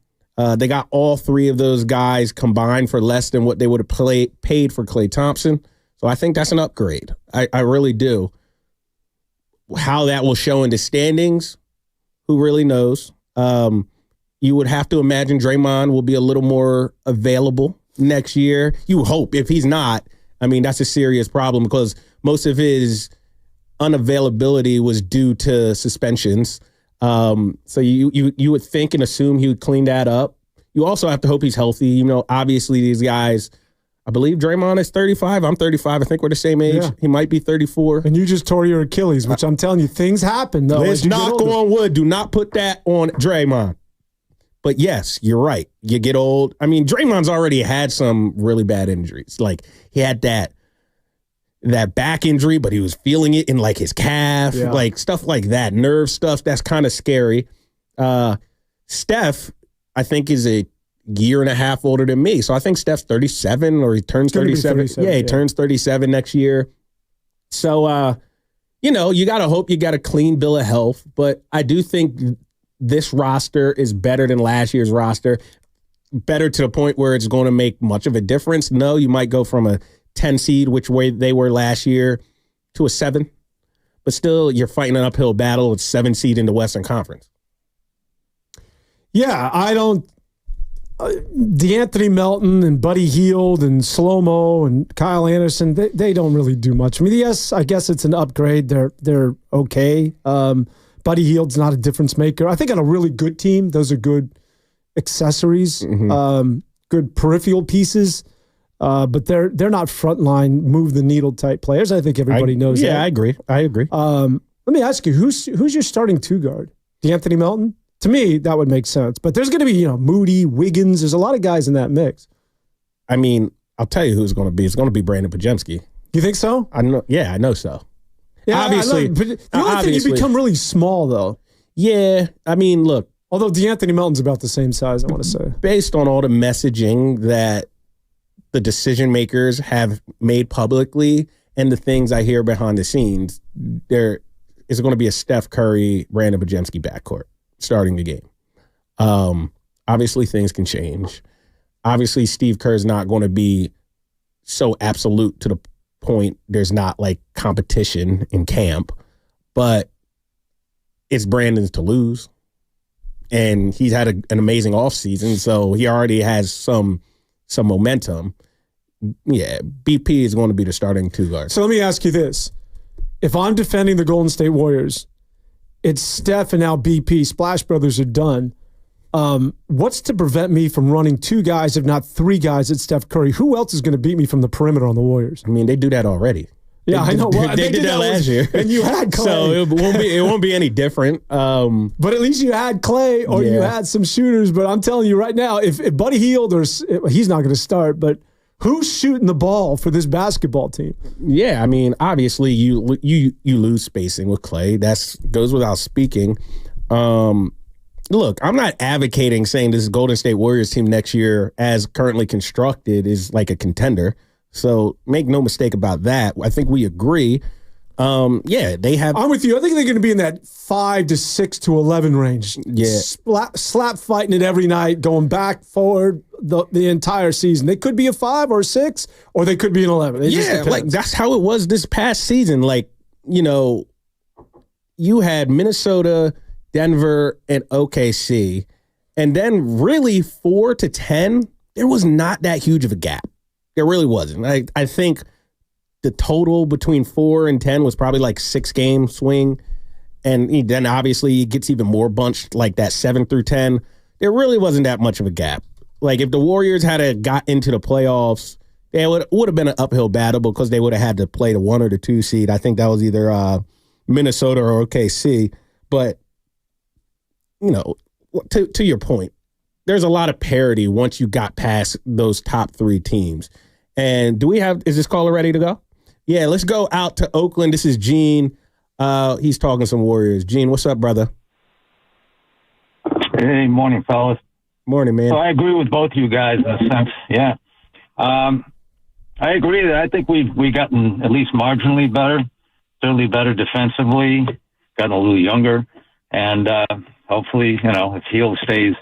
B: They got all three of those guys combined for less than what they would have paid for Klay Thompson. So I think that's an upgrade. I really do. How that will show in the standings, who really knows? You would have to imagine Draymond will be a little more available next year. You hope. If he's not, I mean, that's a serious problem because most of his unavailability was due to suspensions. So you would think and assume he would clean that up. You also have to hope he's healthy. You know, obviously these guys, I believe Draymond is 35. I'm 35. I think we're the same age. Yeah. He might be 34.
D: And you just tore your Achilles, which I'm telling you, things happen, though.
B: Let's knock on wood. Do not put that on Draymond. But yes, you're right. You get old. I mean, Draymond's already had some really bad injuries. Like, he had that back injury, but he was feeling it in, like, his calf. Yeah. Like, stuff like that. Nerve stuff, that's kind of scary. Steph, I think, is a year and a half older than me. So I think Steph's 37 or he turns 37. Yeah, he turns 37 next year. So, you know, you got to hope you got a clean bill of health. But I do think this roster is better than last year's roster. Better to the point where it's going to make much of a difference. No, you might go from a 10 seed, which way they were last year, to a 7. But still, you're fighting an uphill battle with 7 seed in the Western Conference.
D: Yeah, I don't. DeAnthony Melton and Buddy Hield and Slow-Mo and Kyle Anderson, they don't really do much. I mean, yes, I guess it's an upgrade. They're okay. Buddy Hield's not a difference maker. I think on a really good team, those are good accessories, good peripheral pieces. But they're not frontline, move the needle type players. I think everybody knows that.
B: Yeah, I agree.
D: Let me ask you, who's your starting 2 guard? DeAnthony Melton? To me, that would make sense. But there's going to be, Moody, Wiggins. There's a lot of guys in that mix.
B: I mean, I'll tell you who it's going to be. It's going to be Brandon Podziemski.
D: You think so?
B: I know. Yeah, I know so.
D: Yeah,
B: obviously.
D: The only thing, you become really small, though.
B: Yeah, I mean, look.
D: Although DeAnthony Melton's about the same size, I want to say.
B: Based on all the messaging that the decision makers have made publicly and the things I hear behind the scenes, there is going to be a Steph Curry, Brandon Podziemski backcourt starting the game. Obviously, things can change. Obviously, Steve Kerr's not going to be so absolute to the point there's not like competition in camp, but it's Brandon's to lose. And he's had an amazing offseason, so he already has some momentum. Yeah, BP is going to be the starting 2 guard.
D: So let me ask you this. If I'm defending the Golden State Warriors, it's Steph and now BP. Splash Brothers are done. What's to prevent me from running 2 guys, if not 3 guys, at Steph Curry? Who else is going to beat me from the perimeter on the Warriors?
B: I mean, they do that already.
D: Yeah, I know. Well,
B: they did that last year.
D: And you had Klay.
B: So it won't be any different.
D: But at least you had Klay or you had some shooters. But I'm telling you right now, if Buddy Hield, he's not going to start, but who's shooting the ball for this basketball team?
B: Yeah, I mean, obviously you lose spacing with Klay. That goes without speaking. Look, I'm not advocating saying this Golden State Warriors team next year, as currently constructed, is like a contender. So make no mistake about that. I think we agree. They have.
D: I'm with you. I think they're going to be in that 5 to 6 to 11 range.
B: Yeah,
D: slap fighting it every night, going back forward the entire season. They could be a 5 or 6, or they could be an 11.
B: Like that's how it was this past season. Like, you had Minnesota, Denver, and OKC, And then really 4 to 10, there was not that huge of a gap. There really wasn't. I think the total between 4 and 10 was probably like 6-game swing. And then obviously it gets even more bunched like that 7 through 10. There really wasn't that much of a gap. Like if the Warriors had got into the playoffs, it would have been an uphill battle because they would have had to play the 1 or the 2 seed. I think that was either Minnesota or OKC. But, to your point, there's a lot of parity once you got past those top 3 teams. And is this caller ready to go? Yeah, let's go out to Oakland. This is Gene. He's talking some Warriors. Gene, what's up, brother?
F: Hey, morning, fellas.
B: Morning, man.
F: So I agree with both you guys in a sense. Yeah. I agree that I think we've gotten at least marginally better, certainly better defensively, gotten a little younger. And hopefully, if Hield stays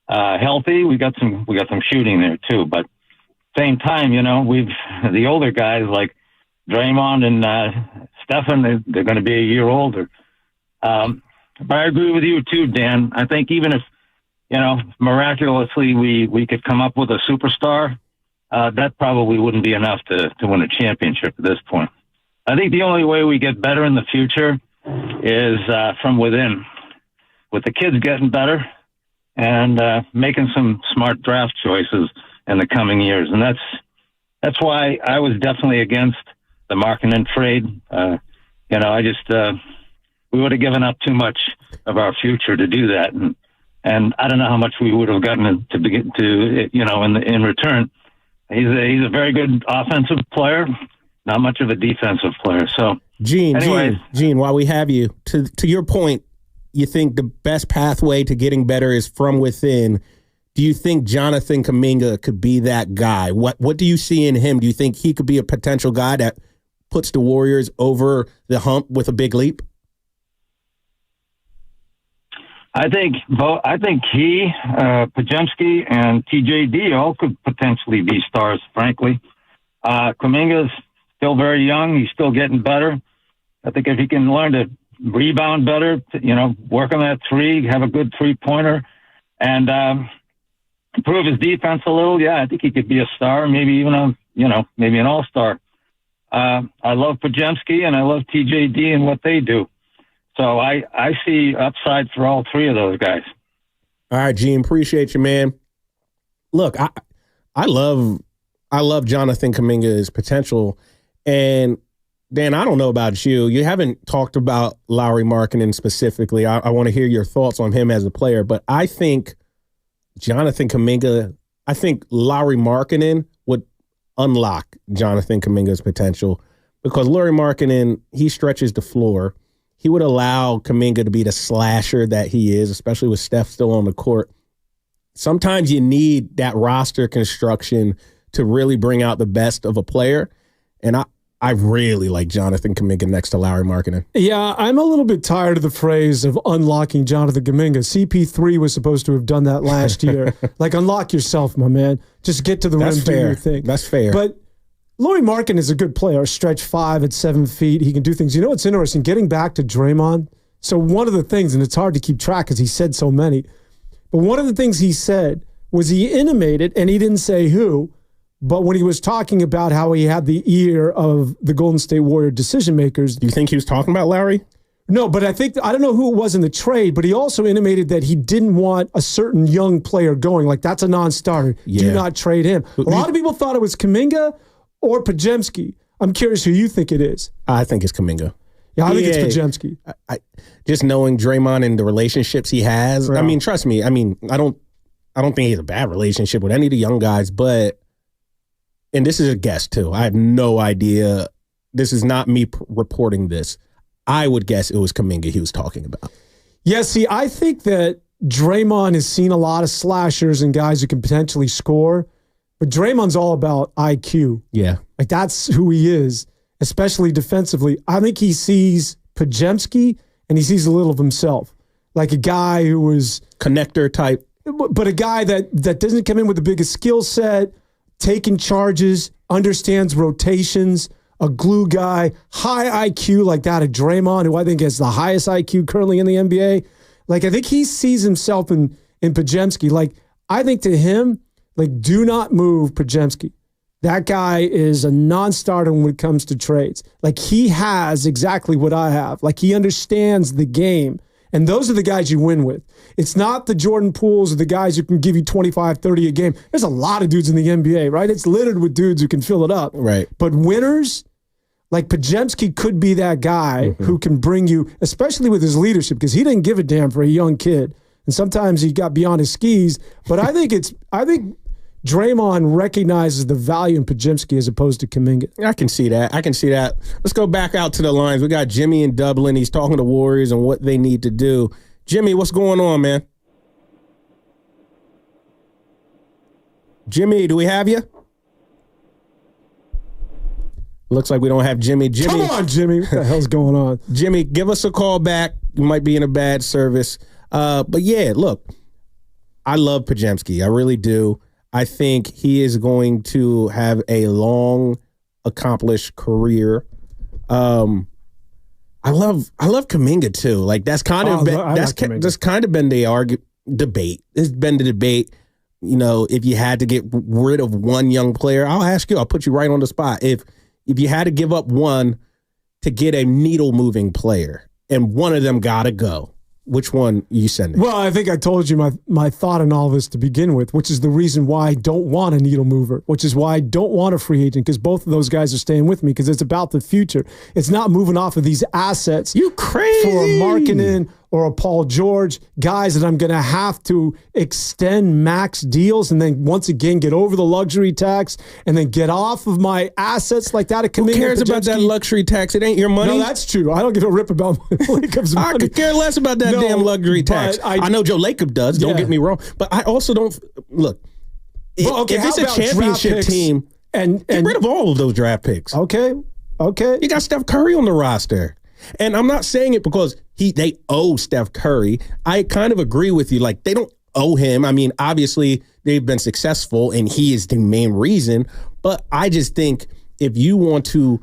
F: healthy, we got some shooting there too. But same time, the older guys like Draymond and Stephen, they're going to be a year older. But I agree with you too, Dan. I think even if, miraculously we could come up with a superstar, that probably wouldn't be enough to win a championship at this point. I think the only way we get better in the future is from within, with the kids getting better and making some smart draft choices in the coming years. And that's why I was definitely against the Markkanen trade. We would have given up too much of our future to do that. And I don't know how much we would have gotten in return. He's a very good offensive player, not much of a defensive player. So,
B: Gene, while we have you, to your point, you think the best pathway to getting better is from within. Do you think Jonathan Kuminga could be that guy? What do you see in him? Do you think he could be a potential guy that puts the Warriors over the hump with a big leap?
F: I think he, Pajemski, and TJD all could potentially be stars, frankly. Kuminga's still very young. He's still getting better. I think if he can learn to rebound better, work on that 3, have a good 3-pointer, and improve his defense a little, I think he could be a star, maybe even maybe an all-star. I love Pajemski and I love TJD and what they do. So I see upside for all 3 of those guys.
B: All right, Gene, appreciate you, man. Look, I love Jonathan Kuminga's potential. And Dan, I don't know about you. You haven't talked about Lauri Markkanen specifically. I want to hear your thoughts on him as a player. But I think Jonathan Kuminga, I think Lauri Markkanen would unlock Jonathan Kuminga's potential because Lauri Markkanen, he stretches the floor. He would allow Kuminga to be the slasher that he is, especially with Steph still on the court. Sometimes you need that roster construction to really bring out the best of a player. And I really like Jonathan Kuminga next to Lauri Markkanen.
D: Yeah, I'm a little bit tired of the phrase of unlocking Jonathan Kuminga. CP3 was supposed to have done that last year. Like, unlock yourself, my man. Just get to the rim, do your thing.
B: That's fair.
D: But Lauri Markkanen is a good player. Stretch 5 at 7 feet. He can do things. You know what's interesting? Getting back to Draymond. So one of the things, and it's hard to keep track because he said so many, but one of the things he said was he intimated, and he didn't say who, but when he was talking about how he had the ear of the Golden State Warrior decision makers.
B: Do you think he was talking about Lauri?
D: No, but I don't know who it was in the trade, but he also intimated that he didn't want a certain young player going. Like, that's a non-starter.
B: Yeah.
D: Do not trade him. A lot of people thought it was Kuminga or Pajemski. I'm curious who you think it is.
B: I think it's Kuminga.
D: Yeah, I think it's Pajemski.
B: Just knowing Draymond and the relationships he has. Right. I mean, trust me. I mean, I don't think he has a bad relationship with any of the young guys, but, and this is a guess too. I have no idea. This is not me reporting this. I would guess it was Kuminga he was talking about.
D: Yeah, see, I think that Draymond has seen a lot of slashers and guys who can potentially score. But Draymond's all about IQ.
B: Yeah.
D: Like, that's who he is, especially defensively. I think he sees Pajemski and he sees a little of himself. Like a guy who was...
B: connector type.
D: But a guy that doesn't come in with the biggest skill set, taking charges, understands rotations, a glue guy, high IQ like that of Draymond, who I think has the highest IQ currently in the NBA. Like, I think he sees himself in in Podziemski. Like, I think to him, like, do not move Podziemski. That guy is a non-starter when it comes to trades. Like, he has exactly what I have. Like, he understands the game. And those are the guys you win with. It's not the Jordan Pooles or the guys who can give you 25, 30 a game. There's a lot of dudes in the NBA, right? It's littered with dudes who can fill it up.
B: Right.
D: But winners, like Podziemski could be that guy who can bring you, especially with his leadership, because he didn't give a damn for a young kid. And sometimes he got beyond his skis. But I think Draymond recognizes the value in Podziemski as opposed to Kuminga.
B: I can see that. Let's go back out to the lines. We got Jimmy in Dublin. He's talking to Warriors and what they need to do. Jimmy, what's going on, man? Jimmy, do we have you? Looks like we don't have Jimmy.
D: Come on, Jimmy. What the hell's going on?
B: Jimmy, give us a call back. You might be in a bad service. But yeah, look, I love Podziemski. I really do. I think he is going to have a long, accomplished career. I love Kuminga too. Like that's kind of been the debate. It's been the debate. You know, if you had to get rid of one young player, I'll ask you. I'll put you right on the spot. If you had to give up one to get a needle moving player, and one of them gotta go, which one are you sending?
D: Well, I think I told you my thought on all this to begin with, which is the reason why I don't want a needle mover, which is why I don't want a free agent, because both of those guys are staying with me because it's about the future. It's not moving off of these assets.
B: You crazy.
D: For a Markkanen or a Paul George, guys that I'm going to have to extend max deals and then once again get over the luxury tax and then get off of my assets like that.
B: Who cares about that luxury tax? It ain't your money.
D: No, that's true. I don't give a rip about Lacob's money.
B: I could care less about that damn luxury tax. I know Joe Lacob does. Don't get me wrong. But I also don't look. If it's a championship team, and get rid of all of those draft picks.
D: Okay.
B: You got Steph Curry on the roster. And I'm not saying it because they owe Steph Curry. I kind of agree with you. Like, they don't owe him. I mean, obviously, they've been successful, and he is the main reason. But I just think if you want to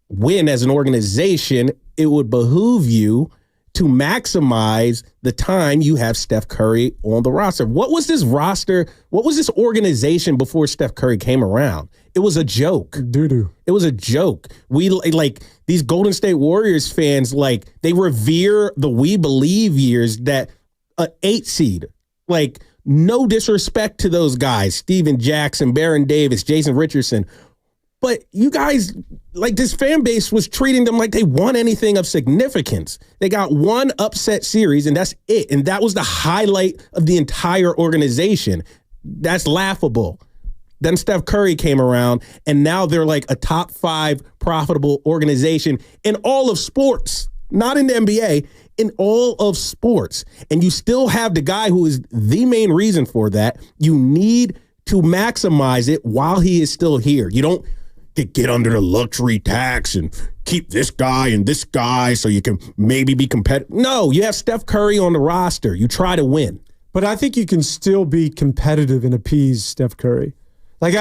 B: win as an organization, it would behoove you to maximize the time you have Steph Curry on the roster. What was this roster? What was this organization before Steph Curry came around? It was a joke.
D: Doo-doo.
B: It was a joke. We like these Golden State Warriors fans, like they revere the We Believe years that an 8 seed. Like, no disrespect to those guys, Steven Jackson, Baron Davis, Jason Richardson. But you guys, like this fan base was treating them like they won anything of significance. They got one upset series and that's it. And that was the highlight of the entire organization. That's laughable. Then Steph Curry came around and now they're like a top 5 profitable organization in all of sports, not in the NBA, in all of sports. And you still have the guy who is the main reason for that. You need to maximize it while he is still here. You don't get under the luxury tax and keep this guy and this guy so you can maybe be competitive. No, you have Steph Curry on the roster. You try to win.
D: But I think you can still be competitive and appease Steph Curry. Like,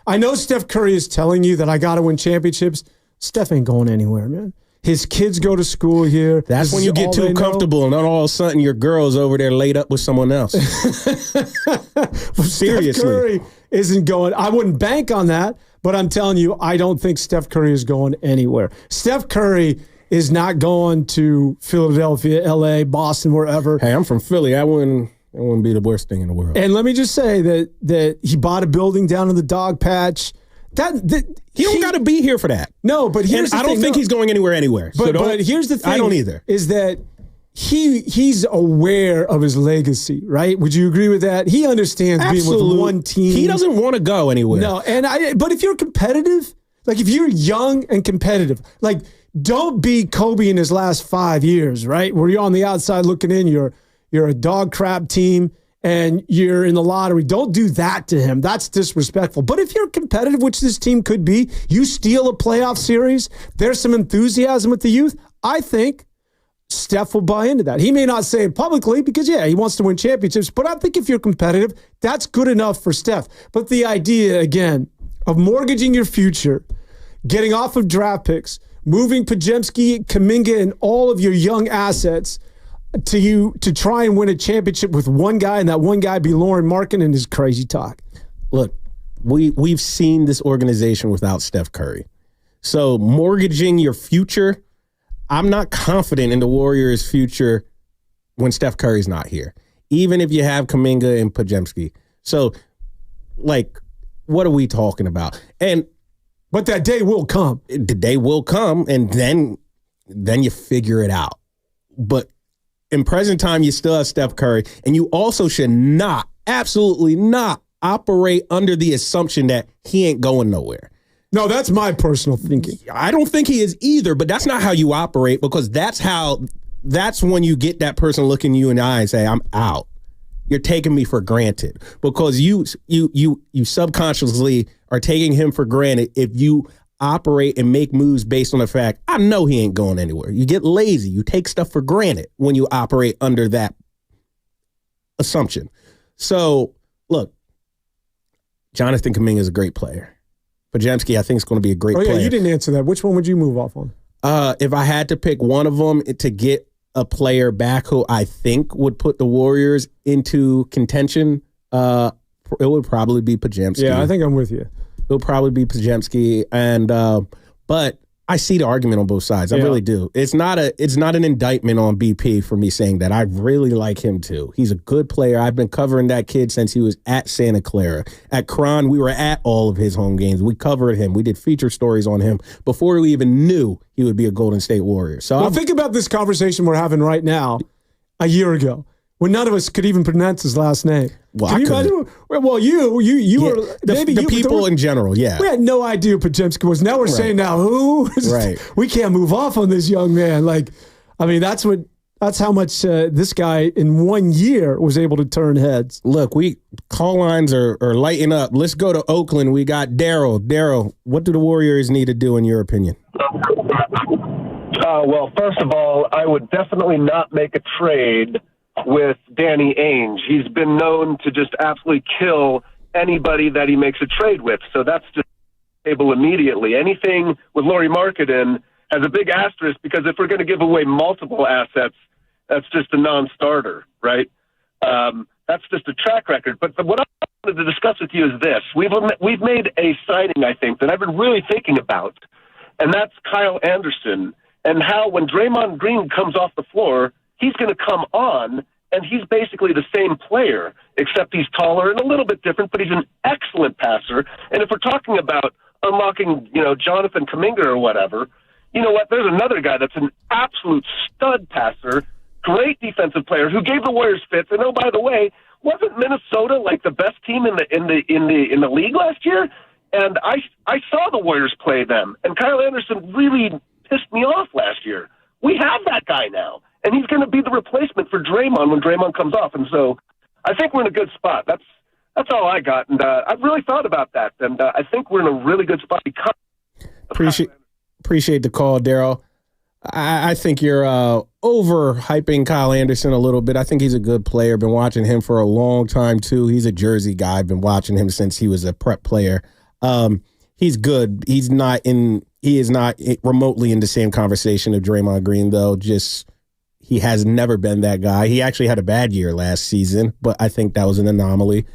D: I know Steph Curry is telling you that I got to win championships. Steph ain't going anywhere, man. His kids go to school here.
B: That's when you get too comfortable and then all of a sudden your girl's over there laid up with someone else. Seriously.
D: Steph Curry isn't going. I wouldn't bank on that, but I'm telling you, I don't think Steph Curry is going anywhere. Steph Curry is not going to Philadelphia, L.A., Boston, wherever.
B: Hey, I'm from Philly. That wouldn't be the worst thing in the world.
D: And let me just say that he bought a building down in the dog patch.
B: He don't got to be here for that.
D: No, but here's the thing.
B: I don't think he's going anywhere.
D: But here's the thing.
B: I don't either.
D: Is that he's aware of his legacy, right? Would you agree with that? He understands being with one team.
B: He doesn't want to go anywhere.
D: No, but if you're competitive, like if you're young and competitive, like don't be Kobe in his last 5 years, right? Where you're on the outside looking in, you're a dog crap team and you're in the lottery. Don't do that to him. That's disrespectful. But if you're competitive, which this team could be, you steal a playoff series, there's some enthusiasm with the youth, I think Steph will buy into that. He may not say it publicly because, he wants to win championships, but I think if you're competitive, that's good enough for Steph. But the idea, again, of mortgaging your future, getting off of draft picks, moving Podziemski, Kuminga, and all of your young assets, to try and win a championship with one guy, and that one guy be Lauren Markkanen is crazy talk.
B: Look, we've seen this organization without Steph Curry. So mortgaging your future, I'm not confident in the Warriors' future when Steph Curry's not here, even if you have Kuminga and Podziemski. So, like, what are we talking about?
D: But that day will come.
B: The day will come, and then you figure it out. But in present time, you still have Steph Curry, and you also should not, absolutely not, operate under the assumption that he ain't going nowhere.
D: No, that's my personal thinking.
B: I don't think he is either, but that's not how you operate, because that's when you get that person looking you in the eye and say, I'm out. You're taking me for granted, because you subconsciously are taking him for granted if you operate and make moves based on the fact, I know he ain't going anywhere. You get lazy. You take stuff for granted when you operate under that assumption. So, look, Jonathan Kuminga is a great player. Podziemski, I think, is going to be a great player.
D: Oh, yeah, you didn't answer that. Which one would you move off on?
B: If I had to pick one of them to get a player back who I think would put the Warriors into contention, it would probably be Podziemski.
D: Yeah, I think I'm with you.
B: It'll probably be Podziemski, but I see the argument on both sides. I really do. It's not an indictment on BP for me saying that. I really like him too. He's a good player. I've been covering that kid since he was at Santa Clara. At Cron, we were at all of his home games. We covered him. We did feature stories on him before we even knew he would be a Golden State Warrior. So
D: think about this conversation we're having right now a year ago, when none of us could even pronounce his last name.
B: Well, you
D: were maybe
B: the people in general. Yeah,
D: we had no idea who Podziemski was. Now we're saying who?
B: Right.
D: We can't move off on this young man. Like, I mean, that's how much this guy in 1 year was able to turn heads.
B: Look, call lines are lighting up. Let's go to Oakland. We got Daryl. Daryl, what do the Warriors need to do in your opinion?
H: Well, first of all, I would definitely not make a trade with Danny Ainge. He's been known to just absolutely kill anybody that he makes a trade with. So that's just table immediately. Anything with Lauri Markkanen has a big asterisk, because if we're going to give away multiple assets, that's just a non-starter, right? That's just a track record. But what I wanted to discuss with you is this. We've made a signing, I think, that I've been really thinking about, and that's Kyle Anderson, and how when Draymond Green comes off the floor, he's going to come on, and he's basically the same player, except he's taller and a little bit different, but he's an excellent passer. And if we're talking about unlocking, Jonathan Kuminga or whatever, you know what? There's another guy that's an absolute stud passer, great defensive player who gave the Warriors fits. And oh, by the way, wasn't Minnesota like the best team in the league last year? And I saw the Warriors play them, and Kyle Anderson really pissed me off last year. We have that guy now, and he's going to be the replacement for Draymond when Draymond comes off. And so I think we're in a good spot. That's all I got. And I've really thought about that. And I think we're in a really good spot because
B: Appreciate the call, Daryl. I think you're overhyping Kyle Anderson a little bit. I think he's a good player. Been watching him for a long time, too. He's a Jersey guy. I've been watching him since he was a prep player. He's good. He is not remotely in the same conversation of Draymond Green, though. Just he has never been that guy. He actually had a bad year last season, but I think that was an anomaly.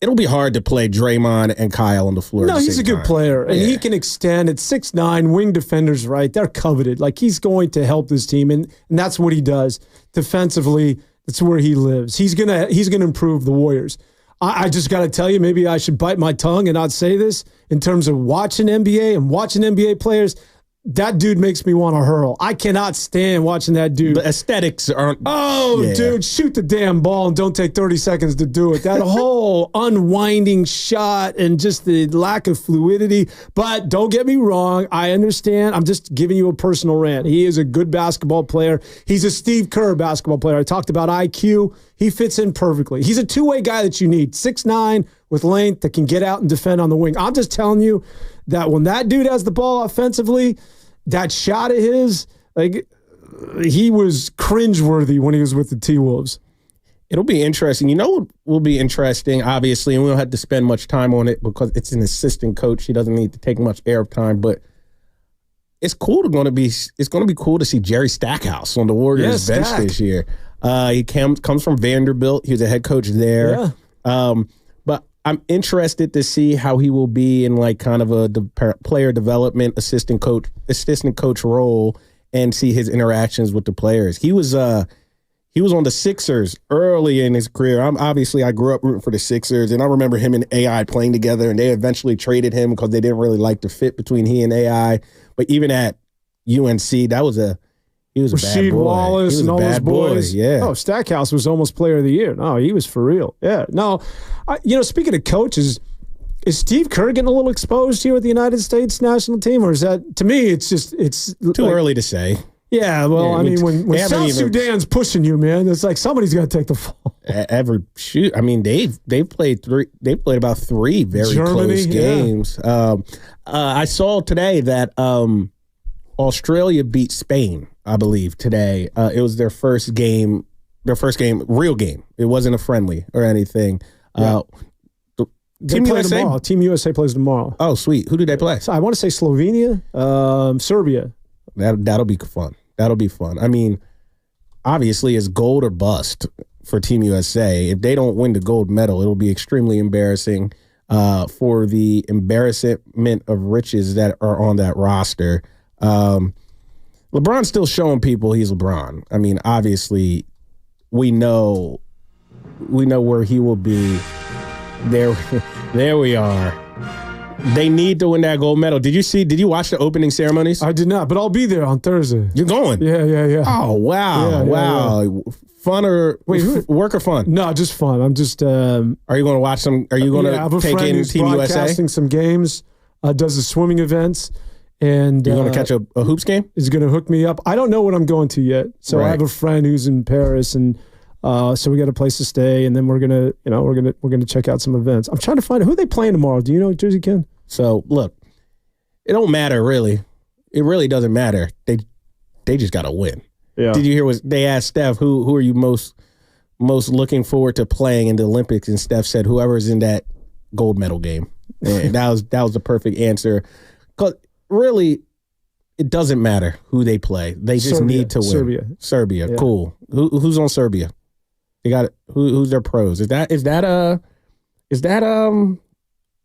B: It'll be hard to play Draymond and Kyle on the floor.
D: No, he's a good player, and he can extend at 6'9", wing defenders, right? They're coveted. Like, he's going to help this team, and that's what he does. Defensively, that's where he lives. He's gonna improve the Warriors. I just got to tell you, maybe I should bite my tongue and not say this, in terms of watching NBA and watching NBA players, that dude makes me want to hurl. I cannot stand watching that dude.
B: The aesthetics aren't...
D: Dude, shoot the damn ball and don't take 30 seconds to do it. That whole unwinding shot and just the lack of fluidity. But don't get me wrong. I understand. I'm just giving you a personal rant. He is a good basketball player. He's a Steve Kerr basketball player. I talked about IQ. He fits in perfectly. He's a two-way guy that you need. 6'9", with length, that can get out and defend on the wing. I'm just telling you that when that dude has the ball offensively, that shot of his, like, he was cringeworthy when he was with the T-Wolves.
B: It'll be interesting. You know what will be interesting, obviously, and we don't have to spend much time on it because it's an assistant coach. He doesn't need to take much airtime, but it's going to be cool to see Jerry Stackhouse on the Warriors bench this year. He comes from Vanderbilt. He was a head coach there. Yeah. But I'm interested to see how he will be in like kind of a player development assistant coach role and see his interactions with the players. He was on the Sixers early in his career. I grew up rooting for the Sixers, and I remember him and AI playing together, and they eventually traded him because they didn't really like the fit between he and AI. But even at UNC, he was a bad boy.
D: Wallace and all those boys.
B: Yeah.
D: Oh, Stackhouse was almost player of the year. No, he was for real. Yeah. No, speaking of coaches, is Steve Kerr getting a little exposed here with the United States national team, or is that, to me, it's
B: too early to say.
D: Yeah, well, I mean, when South Sudan's pushing you, man, it's like somebody's got to take the fall.
B: They've played about 3 very close games. I saw today that Australia beat Spain, I believe, today. It was their first game, real game. It wasn't a friendly or anything.
D: Yeah. Team USA tomorrow. Team USA plays tomorrow.
B: Oh, sweet. Who do they play?
D: So I want to say Slovenia, Serbia.
B: That'll be fun. That'll be fun. I mean, obviously, it's gold or bust for Team USA. If they don't win the gold medal, it'll be extremely embarrassing for the embarrassment of riches that are on that roster. LeBron's still showing people he's LeBron. I mean, obviously, we know where he will be. There we are. They need to win that gold medal. Did you watch the opening ceremonies?
D: I did not, but I'll be there on Thursday.
B: You're going?
D: Yeah.
B: Oh, wow. Wow. Fun or work or fun?
D: No, just fun. I'm just
B: Are you going to watch some? Are you going to take in Team USA?
D: Broadcasting some games, does the swimming events. And
B: you're going to catch a hoops game?
D: Is going to hook me up. I don't know what I'm going to yet. So I have a friend who's in Paris, and so we got a place to stay, and then we're gonna check out some events. I'm trying to find out who they playing tomorrow. Do you know, Jersey Ken?
B: So look, it don't matter really. It really doesn't matter. They just got to win.
D: Yeah.
B: Did you hear what they asked Steph? Who are you most looking forward to playing in the Olympics? And Steph said whoever's in that gold medal game. And that was the perfect answer. Because really, it doesn't matter who they play. They just need to win. Serbia. Yeah. Cool. Who's on Serbia? They got who's their pros? Is that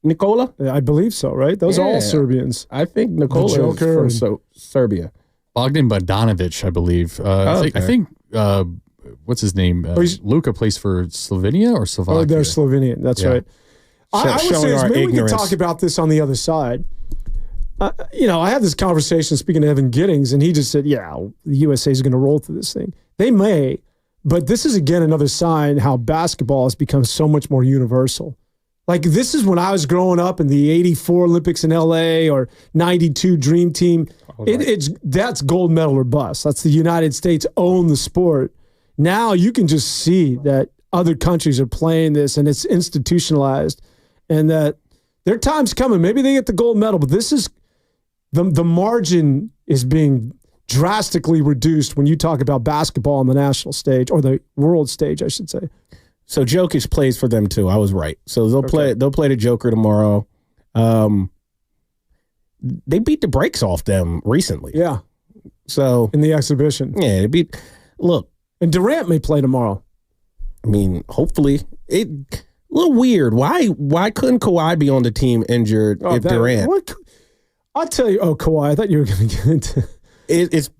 B: Nikola?
D: I believe so, right? Those are all Serbians.
B: I think Nikola is from Serbia.
E: Bogdan Bogdanovic, I believe. I think what's his name? Luka plays for Slovenia or Slovakia?
D: Oh, they're Slovenian. That's right. I would say maybe we can talk about this on the other side. I had this conversation speaking to Evan Giddings, and he just said, the USA is going to roll through this thing. They may, but this is, again, another sign how basketball has become so much more universal. Like, this is when I was growing up in the 84 Olympics in L.A. or 92 Dream Team. That's gold medal or bust. That's the United States own the sport. Now you can just see that other countries are playing this, and it's institutionalized, and that their time's coming. Maybe they get the gold medal, but this is the margin is being drastically reduced when you talk about basketball on the national stage, or the world stage, I should say.
B: So Jokic plays for them too. I was right. So they'll play the Joker tomorrow. They beat the brakes off them recently.
D: Yeah.
B: So
D: in the exhibition.
B: Yeah,
D: and Durant may play tomorrow.
B: I mean, hopefully. A little weird. Why couldn't Kawhi be on the team injured if Durant?
D: I'll tell you. Oh, Kawhi, I thought you were going to get into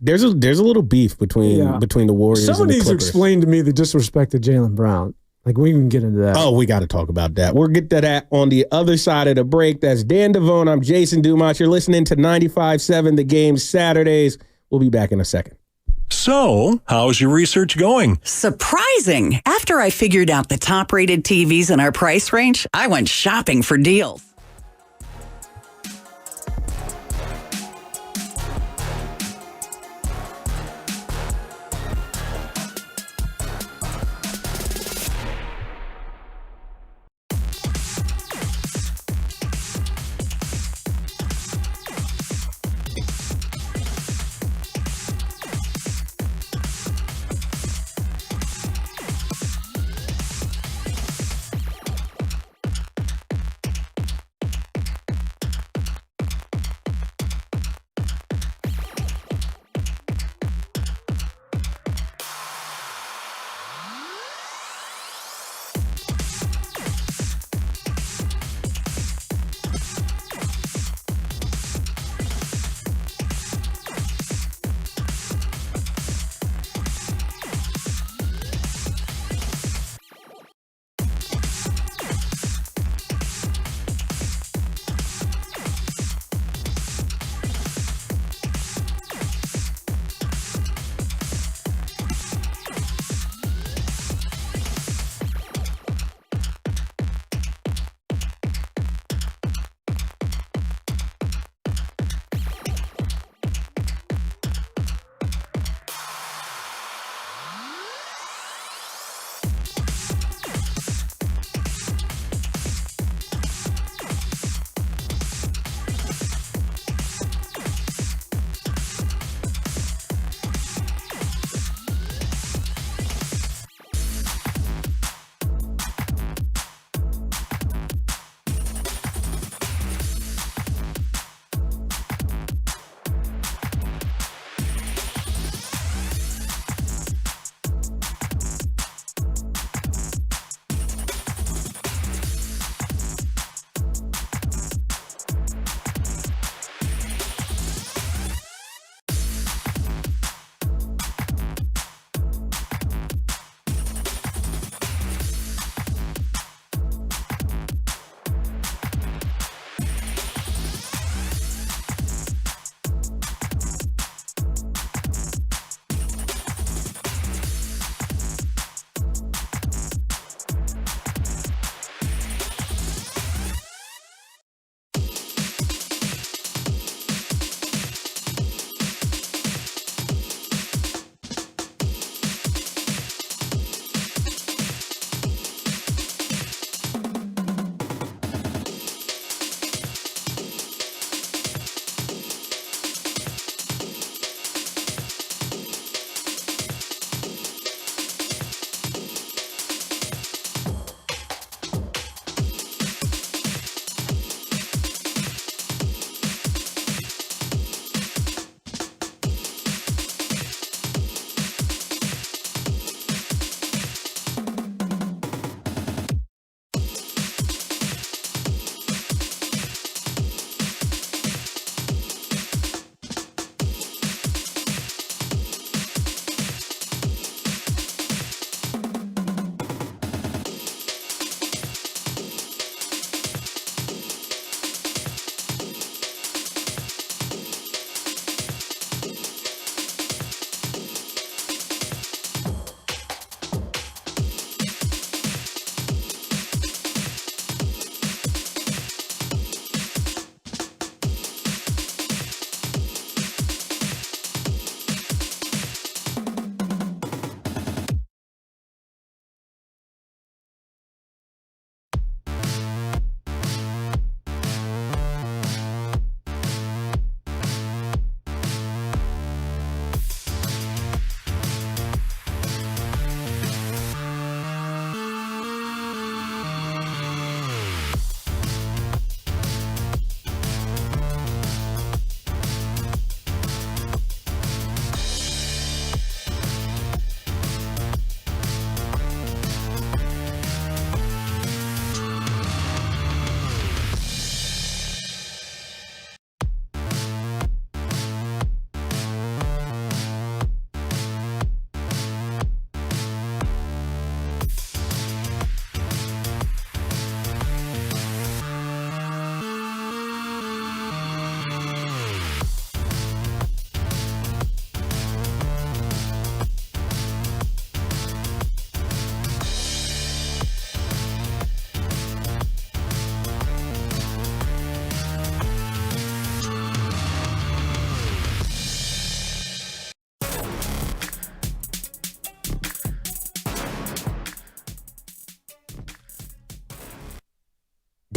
B: there's a little beef between the Warriors and the Clippers.
D: Someone needs to explain to me the disrespect to Jaylen Brown. Like, we can get into that.
B: Oh, we got to talk about that. We'll get to that on the other side of the break. That's Dan Devone. I'm Jason Dumas. You're listening to 95.7 The Game Saturdays. We'll be back in a second.
J: So, how's your research going?
V: Surprising. After I figured out the top-rated TVs in our price range, I went shopping for deals.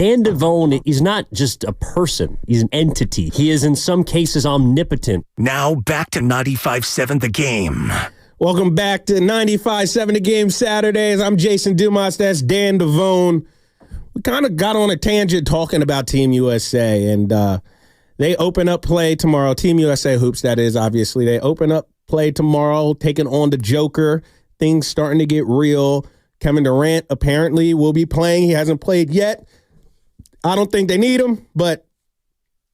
K: Dan Devone is not just a person. He's an entity. He is in some cases omnipotent.
A: Now back to 95.7 The Game.
B: Welcome back to 95.7 The Game Saturdays. I'm Jason Dumas. That's Dan Devone. We kind of got on a tangent talking about Team USA, and they open up play tomorrow. Team USA Hoops, that is, obviously. They open up play tomorrow, taking on the Joker. Things starting to get real. Kevin Durant apparently will be playing. He hasn't played yet. I don't think they need him, but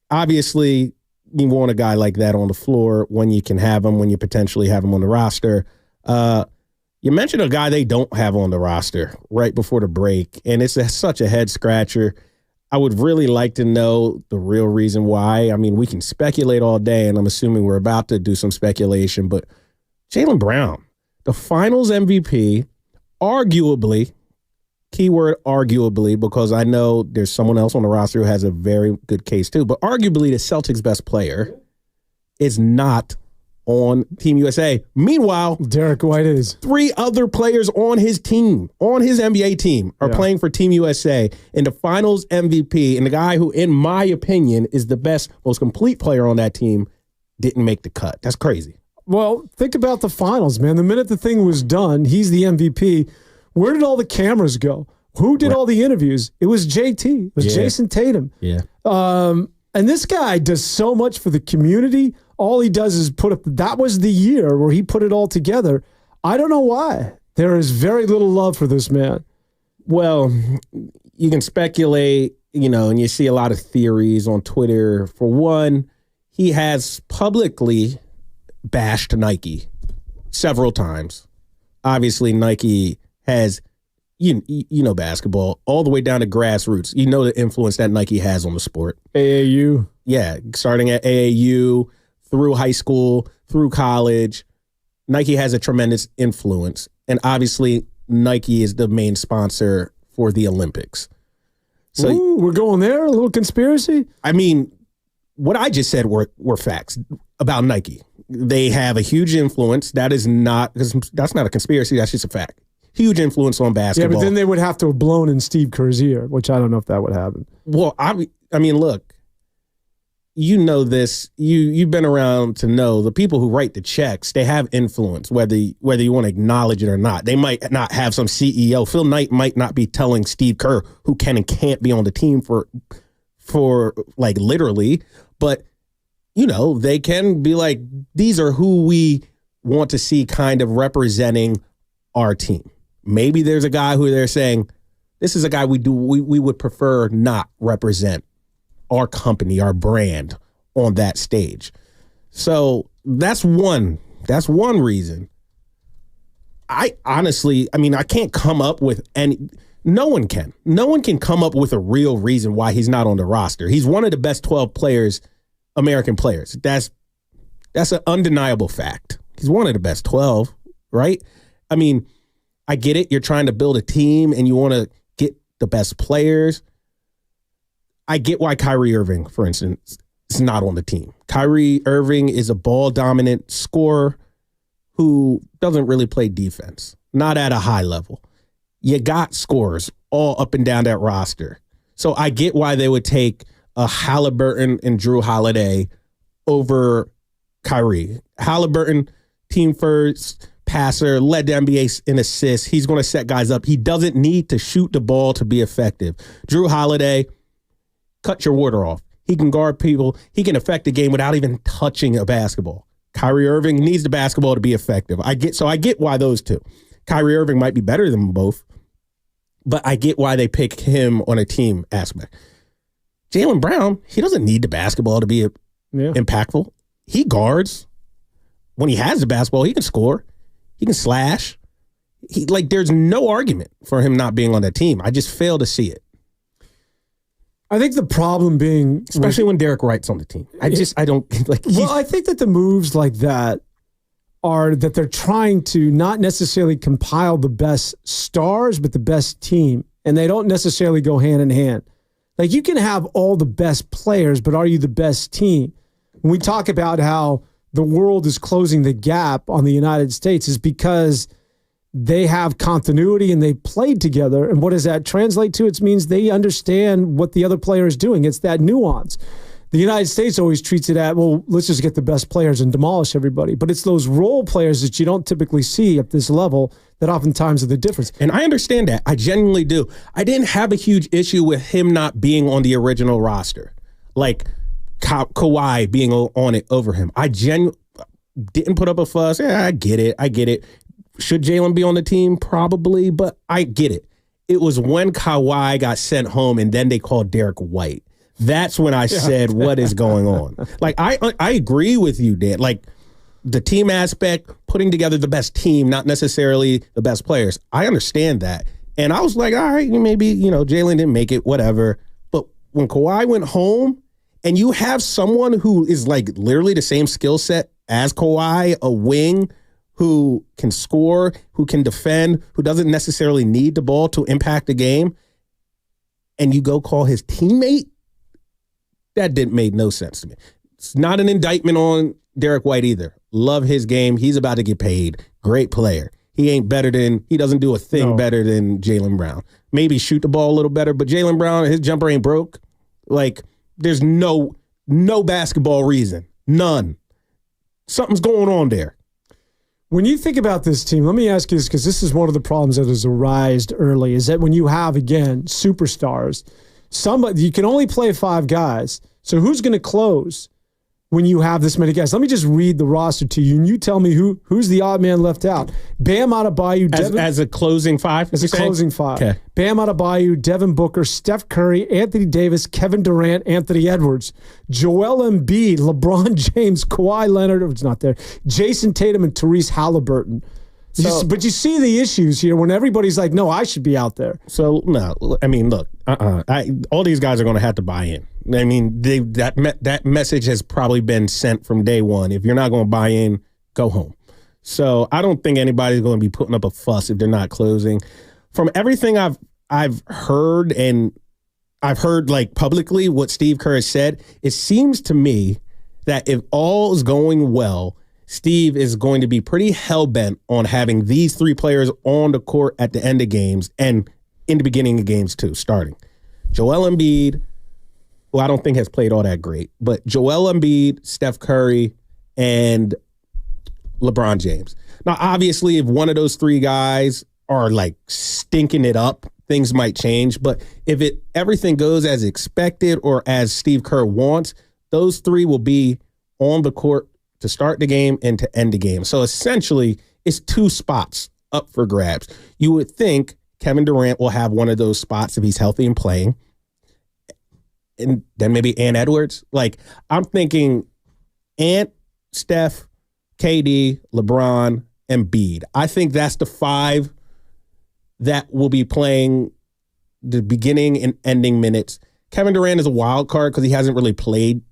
B: obviously you want a guy like that on the floor when you can have him, when you potentially have him on the roster. You mentioned a guy they don't have on the roster right before the break, and it's such a head scratcher. I would really like to know the real reason why. I mean, we can speculate all day, and I'm assuming we're about to do some speculation, but Jaylen Brown, the finals MVP, arguably, keyword arguably, because I know there's someone else on the roster who has a very good case too, but arguably the Celtics' best player is not on Team USA. Meanwhile,
D: Derek White is.
B: 3 other players on his team, on his NBA team, are playing for Team USA, and the finals MVP, and the guy who, in my opinion, is the best, most complete player on that team, didn't make the cut. That's crazy.
D: Well, think about the finals, man. The minute the thing was done, he's the MVP. Where did all the cameras go? Who did all the interviews? It was JT. It was Jason Tatum.
B: Yeah.
D: And this guy does so much for the community. All he does is put up. That was the year where he put it all together. I don't know why. There is very little love for this man.
B: Well, you can speculate, and you see a lot of theories on Twitter. For one, he has publicly bashed Nike several times. Obviously, Nike has, you know, basketball all the way down to grassroots. You know the influence that Nike has on the sport.
D: AAU.
B: Yeah, starting at AAU, through high school, through college. Nike has a tremendous influence. And obviously, Nike is the main sponsor for the Olympics. So
D: we're going there? A little conspiracy?
B: I mean, what I just said were facts about Nike. They have a huge influence. That's not a conspiracy. That's just a fact. Huge influence on basketball.
D: Yeah, but then they would have to have blown in Steve Kerr's ear, which I don't know if that would happen.
B: Well, I mean, look, you know this. You've been around to know the people who write the checks. They have influence, whether you want to acknowledge it or not. They might not have some CEO. Phil Knight might not be telling Steve Kerr who can and can't be on the team for like literally, but they can be like, these are who we want to see kind of representing our team. Maybe there's a guy who they're saying, this is a guy we would prefer not represent our company, our brand on that stage. So that's one reason. I honestly, I can't come up with any. No one can come up with a real reason why he's not on the roster. He's one of the best 12 players, American players. That's an undeniable fact. He's one of the best 12, right? I get it. You're trying to build a team and you want to get the best players. I get why Kyrie Irving, for instance, is not on the team. Kyrie Irving is a ball-dominant scorer who doesn't really play defense, not at a high level. You got scorers all up and down that roster. So I get why they would take a Halliburton and Drew Holiday over Kyrie. Halliburton, team first, passer, led the NBA in assists. He's going to set guys up. He doesn't need to shoot the ball to be effective. Drew Holiday, cut your water off. He can guard people. He can affect the game without even touching a basketball. Kyrie Irving needs the basketball to be effective. I get why those two. Kyrie Irving might be better than them both, but I get why they pick him on a team aspect. Jaylen Brown, he doesn't need the basketball to be impactful. He guards. When he has the basketball, he can score. He can slash. There's no argument for him not being on that team. I just fail to see it.
D: I think the problem being...
B: Especially when Derek White's on the team. I don't...
D: Well, I think that the moves like that are that they're trying to not necessarily compile the best stars, but the best team. And they don't necessarily go hand in hand. Like, you can have all the best players, but are you the best team? When we talk about how the world is closing the gap on the United States, is because they have continuity and they played together. And what does that translate to? It means they understand what the other player is doing. It's that nuance. The United States always treats it at, well, let's just get the best players and demolish everybody. But it's those role players that you don't typically see at this level that oftentimes are the difference.
B: And I understand that. I genuinely do. I didn't have a huge issue with him not being on the original roster. Like Kawhi being on it over him. I genuinely didn't put up a fuss. Yeah, I get it. Should Jaylen be on the team? Probably, but I get it. It was when Kawhi got sent home and then they called Derek White. That's when I said, what is going on? Like, I agree with you, Dan. Like, the team aspect, putting together the best team, not necessarily the best players. I understand that. And I was like, all right, maybe, Jaylen didn't make it, whatever. But when Kawhi went home and you have someone who is like literally the same skill set as Kawhi, a wing who can score, who can defend, who doesn't necessarily need the ball to impact the game, and you go call his teammate, that didn't make no sense to me. It's not an indictment on Derek White either. Love his game. He's about to get paid. Great player. He doesn't do a thing better than Jaylen Brown. Maybe shoot the ball a little better, but Jaylen Brown, his jumper ain't broke. Like, there's no basketball reason. None. Something's going on there.
D: When you think about this team, let me ask you this, because this is one of the problems that has arisen early, is that when you have, again, superstars, you can only play 5 guys. So who's going to close when you have this many guys? Let me just read the roster to you, and you tell me who's the odd man left out. Bam Adebayo.
B: As a closing 5?
D: As a closing 5.
B: Okay.
D: Bam Adebayo, Devin Booker, Steph Curry, Anthony Davis, Kevin Durant, Anthony Edwards, Joel Embiid, LeBron James, Kawhi Leonard, who's not there, Jason Tatum, and Therese Halliburton. But you see the issues here when everybody's like, no, I should be out there.
B: So, no, I mean, look, all these guys are going to have to buy in. I mean, that message has probably been sent from day one. If you're not going to buy in, go home. So I don't think anybody's going to be putting up a fuss if they're not closing. From everything I've heard, and I've heard like publicly what Steve Kerr has said, it seems to me that if all is going well, Steve is going to be pretty hell-bent on having these 3 players on the court at the end of games and in the beginning of games too, starting. Joel Embiid, who I don't think has played all that great, but Joel Embiid, Steph Curry, and LeBron James. Now, obviously, if one of those 3 guys are like stinking it up, things might change. But if everything goes as expected or as Steve Kerr wants, those 3 will be on the court to start the game and to end the game. So essentially, it's 2 spots up for grabs. You would think Kevin Durant will have one of those spots if he's healthy and playing. And then maybe Ant Edwards. Like, I'm thinking Ant, Steph, KD, LeBron, Embiid. I think that's the 5 that will be playing the beginning and ending minutes. Kevin Durant is a wild card because he hasn't really played.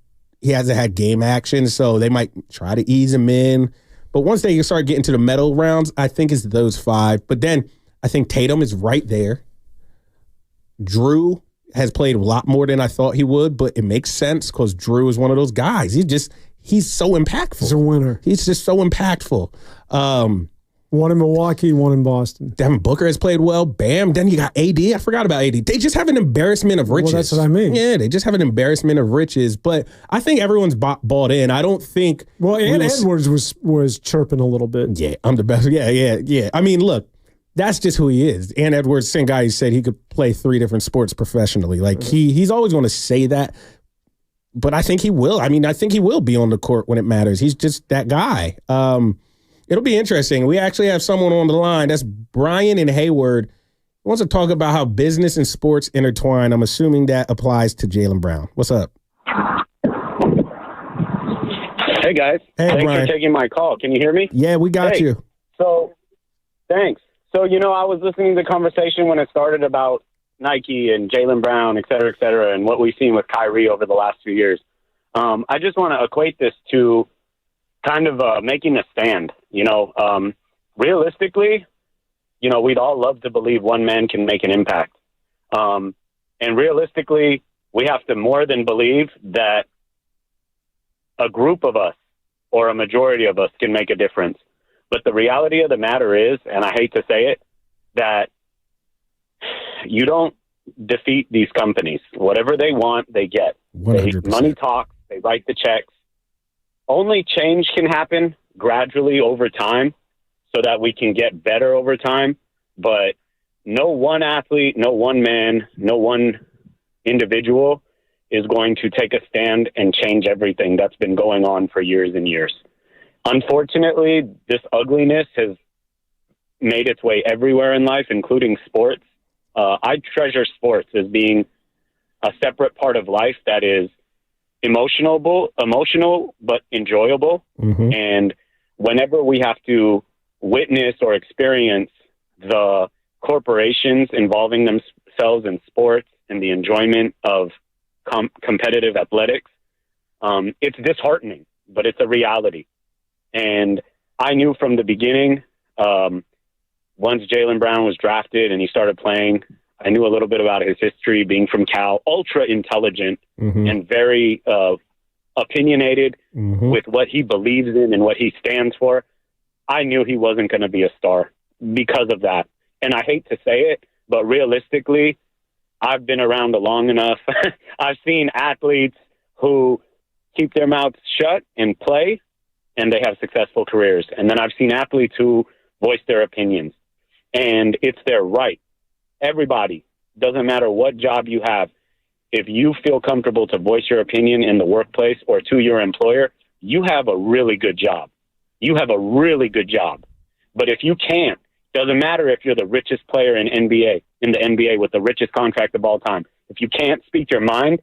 B: He hasn't had game action, so they might try to ease him in. But once they start getting to the medal rounds, I think it's those 5. But then I think Tatum is right there. Drew has played a lot more than I thought he would, but it makes sense because Drew is one of those guys. He's so impactful. He's
D: a winner.
B: He's just so impactful.
D: One in Milwaukee, one in Boston.
B: Devin Booker has played well. Bam. Then you got AD. I forgot about AD. They just have an embarrassment of riches.
D: Well, that's what I mean.
B: Yeah, they just have an embarrassment of riches. But I think everyone's bought in. I don't think...
D: Well, Ant Edwards was chirping a little bit.
B: Yeah, I'm the best. Yeah. I mean, look, that's just who he is. Ant Edwards, same guy who said he could play 3 different sports professionally. Like, he's always going to say that. But I think he will. I mean, I think he will be on the court when it matters. He's just that guy. It'll be interesting. We actually have someone on the line. That's Brian in Hayward. He wants to talk about how business and sports intertwine. I'm assuming that applies to Jaylen Brown. What's up?
L: Hey, guys.
B: Hey,
L: Thanks
B: Brian.
L: for taking my call. Can you hear me?
B: Yeah, we got you.
L: So, thanks. So, I was listening to the conversation when it started about Nike and Jaylen Brown, et cetera, and what we've seen with Kyrie over the last few years. I just want to equate this to kind of making a stand. Realistically, we'd all love to believe one man can make an impact. And realistically, we have to more than believe that a group of us or a majority of us can make a difference. But the reality of the matter is, and I hate to say it, that you don't defeat these companies. Whatever they want, they get.
B: 100%.
L: Money talks. They write the checks. Only change can happen gradually over time so that we can get better over time. But no one athlete, no one man, no one individual is going to take a stand and change everything that's been going on for years and years. Unfortunately, this ugliness has made its way everywhere in life, including sports. I treasure sports as being a separate part of life that is emotional but enjoyable.
B: Mm-hmm.
L: And whenever we have to witness or experience the corporations involving themselves in sports and the enjoyment of competitive athletics, it's disheartening, but it's a reality. And I knew from the beginning, once Jaylen Brown was drafted and he started playing, I knew a little bit about his history, being from Cal, ultra intelligent and very opinionated with what he believes in and what he stands for. I knew he wasn't going to be a star because of that. And I hate to say it, but realistically, I've been around long enough. I've seen athletes who keep their mouths shut and play, and they have successful careers. And then I've seen athletes who voice their opinions, and it's their right. Everybody, doesn't matter what job you have, if you feel comfortable to voice your opinion in the workplace or to your employer, you have a really good job. You have a really good job. But if you can't, doesn't matter if you're the richest player in the NBA with the richest contract of all time. If you can't speak your mind,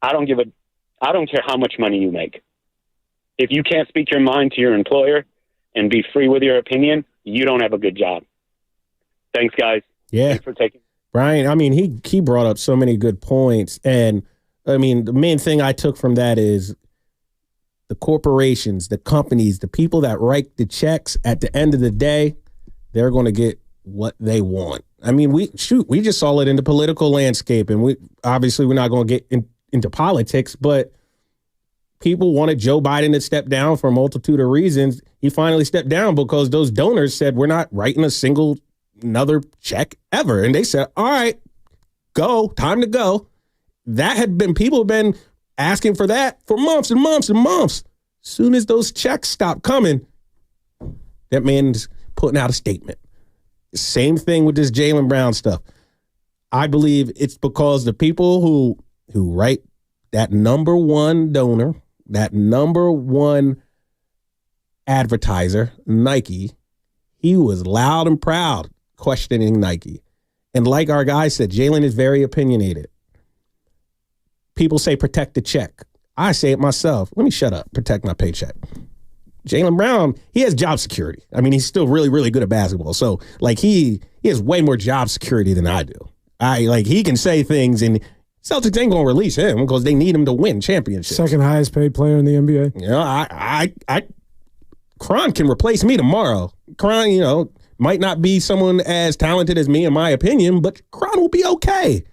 L: I don't care how much money you make. If you can't speak your mind to your employer and be free with your opinion, you don't have a good job. Thanks, guys.
B: Yeah.
L: Thanks for taking.
B: Brian, I mean, he brought up so many good points. And, I mean, the main thing I took from that is the corporations, the companies, the people that write the checks, at the end of the day, they're going to get what they want. I mean, we just saw it in the political landscape. And we're not going to get into politics, but people wanted Joe Biden to step down for a multitude of reasons. He finally stepped down because those donors said, we're not writing another check ever. And they said, all right, go, time to go. People have been asking for that for months and months and months. Soon as those checks stop coming, that man's putting out a statement. Same thing with this Jaylen Brown stuff. I believe it's because the people who write that number one donor, that number one advertiser, Nike, he was loud and proud questioning Nike. And like our guy said, Jaylen is very opinionated. People say protect the check. I say it myself. Let me shut up. Protect my paycheck. Jaylen Brown, he has job security. I mean, he's still really, really good at basketball. So, like, he has way more job security than I do. He can say things, and Celtics ain't gonna release him because they need him to win championships.
D: Second highest paid player in the NBA.
B: You know, Kron can replace me tomorrow. Kron, you know, might not be someone as talented as me in my opinion, but Kron will be okay.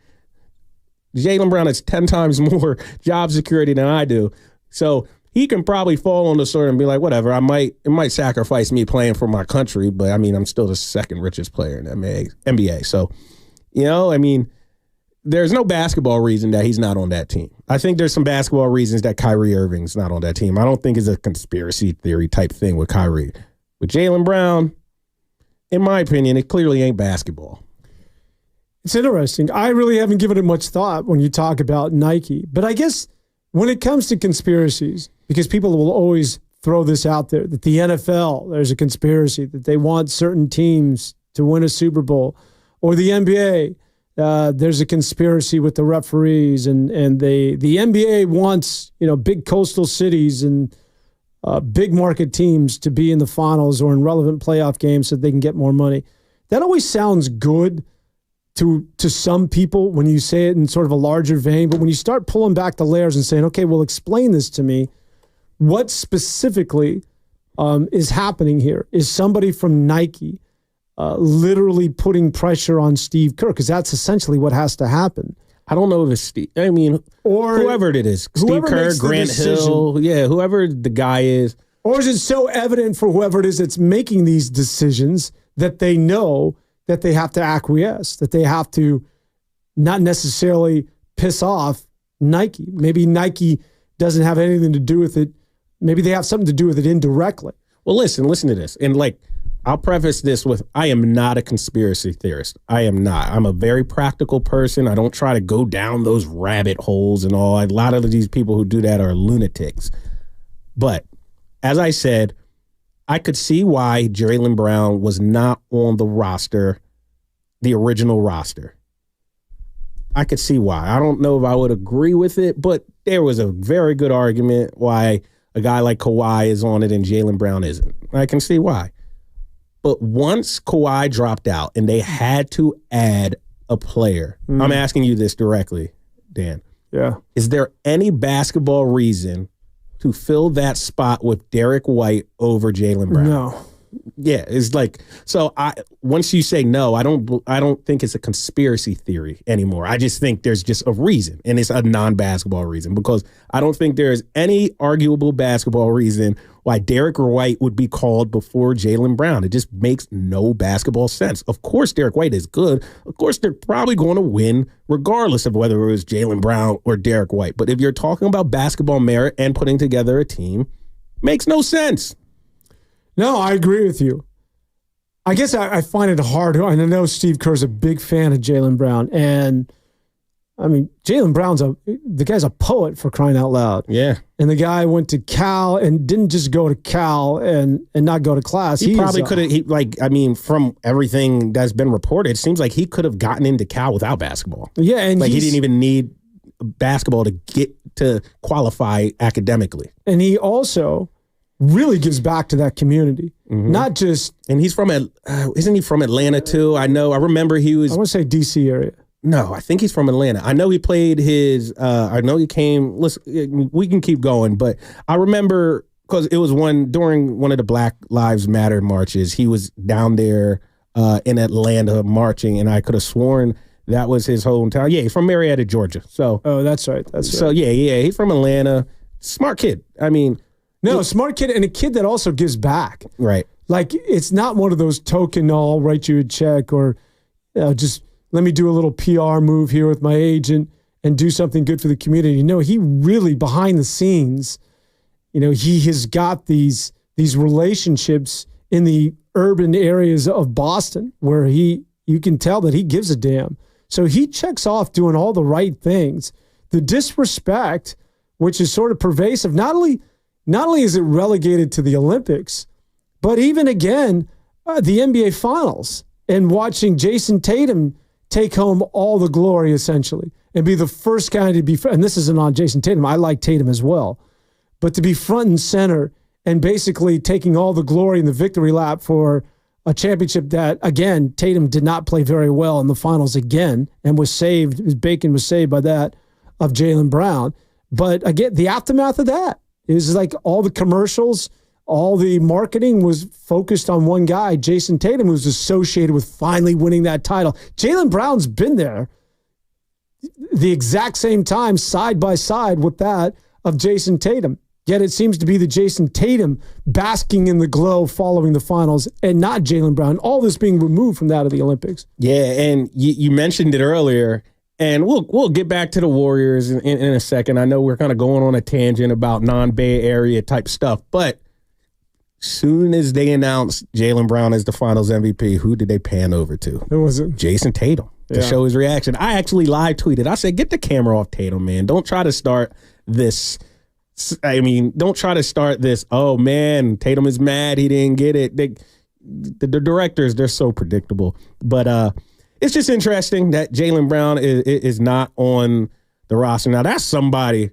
B: Jaylen Brown has 10 times more job security than I do. So he can probably fall on the sword and be like, whatever, it might sacrifice me playing for my country, but I mean, I'm still the second richest player in the NBA. So, you know, I mean, there's no basketball reason that he's not on that team. I think there's some basketball reasons that Kyrie Irving's not on that team. I don't think it's a conspiracy theory type thing with Kyrie. With Jaylen Brown, in my opinion, it clearly ain't basketball.
D: It's interesting. I really haven't given it much thought when you talk about Nike. But I guess when it comes to conspiracies, because people will always throw this out there, that the NFL, there's a conspiracy, that they want certain teams to win a Super Bowl, or the NBA, there's a conspiracy with the referees, and the NBA wants, you know, big coastal cities and big market teams to be in the finals or in relevant playoff games so they can get more money. That always sounds good to some people when you say it in sort of a larger vein, but when you start pulling back the layers and saying, okay, well, explain this to me, what specifically is happening here? Is somebody from Nike literally putting pressure on Steve Kerr? Because that's essentially what has to happen.
B: I don't know if it's Steve. I mean, or whoever it is, Steve Kerr, Grant Hill, whoever the guy is,
D: Or is it so evident for whoever it is that's making these decisions that they know that they have to acquiesce, that they have to not necessarily piss off Nike? Maybe Nike doesn't have anything to do with it. Maybe they have something to do with it indirectly.
B: Well, listen to this. And I'll preface this with, I am not a conspiracy theorist. I am not. I'm a very practical person. I don't try to go down those rabbit holes and all. A lot of these people who do that are lunatics. But as I said, I could see why Jaylen Brown was not on the roster, the original roster. I could see why. I don't know if I would agree with it, but there was a very good argument why a guy like Kawhi is on it and Jaylen Brown isn't. I can see why. But once Kawhi dropped out and they had to add a player, I'm asking you this directly, Dan.
D: Yeah.
B: Is there any basketball reason to fill that spot with Derek White over Jaylen Brown?
D: No.
B: Yeah, it's once you say no, I don't think it's a conspiracy theory anymore. I just think there's just a reason, and it's a non-basketball reason, because I don't think there's any arguable basketball reason why Derek White would be called before Jaylen Brown. It just makes no basketball sense. Of course, Derek White is good. Of course, they're probably going to win regardless of whether it was Jaylen Brown or Derek White. But if you're talking about basketball merit and putting together a team, makes no sense.
D: No, I agree with you. I guess I find it hard. And I know Steve Kerr's a big fan of Jaylen Brown. And, I mean, Jaylen Brown's the guy's a poet, for crying out loud.
B: Yeah.
D: And the guy went to Cal and didn't just go to Cal and not go to class.
B: He probably could have, from everything that's been reported, it seems like he could have gotten into Cal without basketball.
D: Yeah. And
B: he didn't even need basketball to get to qualify academically.
D: And he also really gives back to that community. Not just...
B: And he's from, isn't he from Atlanta too? I remember he was...
D: I want to say D.C. area.
B: No, I think he's from Atlanta. I know he played I know he came... Listen, we can keep going, but I remember, because it was during one of the Black Lives Matter marches, he was down there in Atlanta marching, and I could have sworn that was his hometown. Yeah, he's from Marietta, Georgia. So...
D: Oh, that's right.
B: So, yeah, he's from Atlanta. Smart kid. I mean...
D: No, smart kid, and a kid that also gives back.
B: Right.
D: Like, it's not one of those token, I'll write you a check, or just let me do a little PR move here with my agent and do something good for the community. No, he really, behind the scenes, he has got these relationships in the urban areas of Boston where you can tell that he gives a damn. So he checks off doing all the right things. The disrespect, which is sort of pervasive, not only is it relegated to the Olympics, but even again, the NBA Finals, and watching Jason Tatum take home all the glory, essentially, and be the first guy to be, and this isn't on Jason Tatum, I like Tatum as well, but to be front and center and basically taking all the glory in the victory lap for a championship that, again, Tatum did not play very well in the finals again, and was saved, his bacon was saved by that of Jaylen Brown. But again, the aftermath of that, it was like all the commercials, all the marketing was focused on one guy, Jason Tatum, who's associated with finally winning that title. Jaylen Brown's been there the exact same time, side by side with that of Jason Tatum. Yet it seems to be the Jason Tatum basking in the glow following the finals and not Jaylen Brown. All this being removed from that of the Olympics.
B: Yeah, and you mentioned it earlier. And we'll get back to the Warriors in a second. I know we're kind of going on a tangent about non-Bay Area type stuff, but soon as they announced Jaylen Brown as the Finals MVP, who did they pan over to?
D: Who was it?
B: Jason Tatum to show his reaction. I actually live tweeted. I said, get the camera off Tatum, man. Don't try to start this. Don't try to start this. Oh man, Tatum is mad he didn't get it. The directors, they're so predictable, but it's just interesting that Jaylen Brown is not on the roster. Now, that's somebody.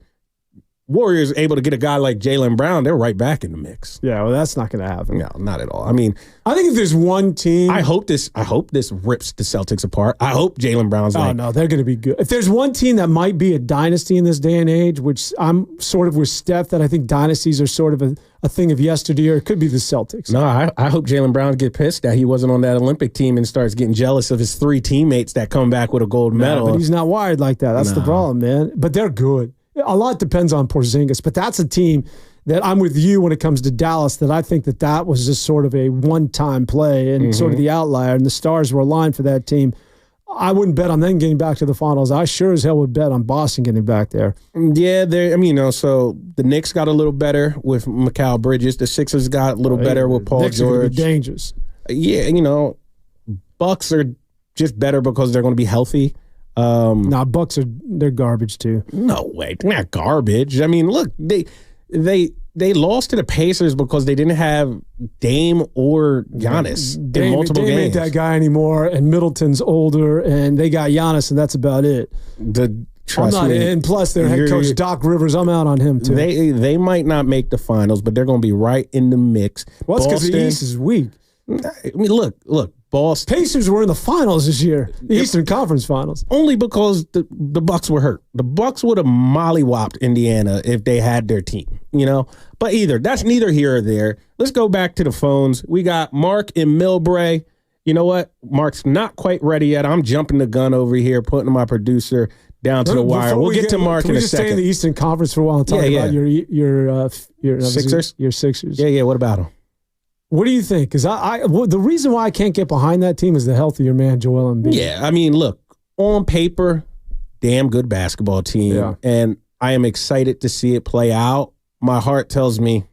B: Warriors able to get a guy like Jaylen Brown, they're right back in the mix.
D: Yeah, well, that's not going to happen.
B: No, not at all. I
D: think if there's one team,
B: I hope this rips the Celtics apart. I hope Jaylen Brown's
D: no, they're going to be good. If there's one team that might be a dynasty in this day and age, which I'm sort of with Steph, that I think dynasties are sort of a thing of yesteryear, it could be the Celtics.
B: No, I hope Jaylen Brown get pissed that he wasn't on that Olympic team and starts getting jealous of his 3 teammates that come back with a gold medal.
D: But he's not wired like that. That's the problem, man. But they're good. A lot depends on Porzingis, but that's a team that I'm with you when it comes to Dallas, that I think that was just sort of a one-time play and sort of the outlier, and the stars were aligned for that team. I wouldn't bet on them getting back to the finals. I sure as hell would bet on Boston getting back there.
B: Yeah, so the Knicks got a little better with Mikal Bridges. The Sixers got a little better with Paul
D: Knicks
B: George.
D: Are gonna be dangerous.
B: Yeah, Bucks are just better because they're going to be healthy.
D: Bucks they're garbage too.
B: No way, they're not garbage. I mean, look, they lost to the Pacers because they didn't have Dame or Giannis in multiple
D: Dame
B: games.
D: Ain't that guy anymore, and Middleton's older, and they got Giannis, and that's about it.
B: Trust me.
D: And plus, their head coach Doc Rivers, I'm out on him too.
B: They might not make the finals, but they're going to be right in the mix.
D: Well, that's because the East is weak.
B: I mean, look, Boston.
D: Pacers were in the finals this year, the Eastern Conference Finals.
B: Only because the Bucks were hurt. The Bucks would have mollywopped Indiana if they had their team, But that's neither here or there. Let's go back to the phones. We got Mark in Millbrae. You know what? Mark's not quite ready yet. I'm jumping the gun over here, putting my producer down to the wire. We'll get to Mark in a second.
D: Can we just stay in the Eastern Conference for a while and talk about your
B: Sixers?
D: Your Sixers.
B: Yeah. What about them?
D: What do you think? Because the reason why I can't get behind that team is the healthier man, Joel Embiid.
B: Yeah, I mean, look, on paper, damn good basketball team, and I am excited to see it play out. My heart tells me,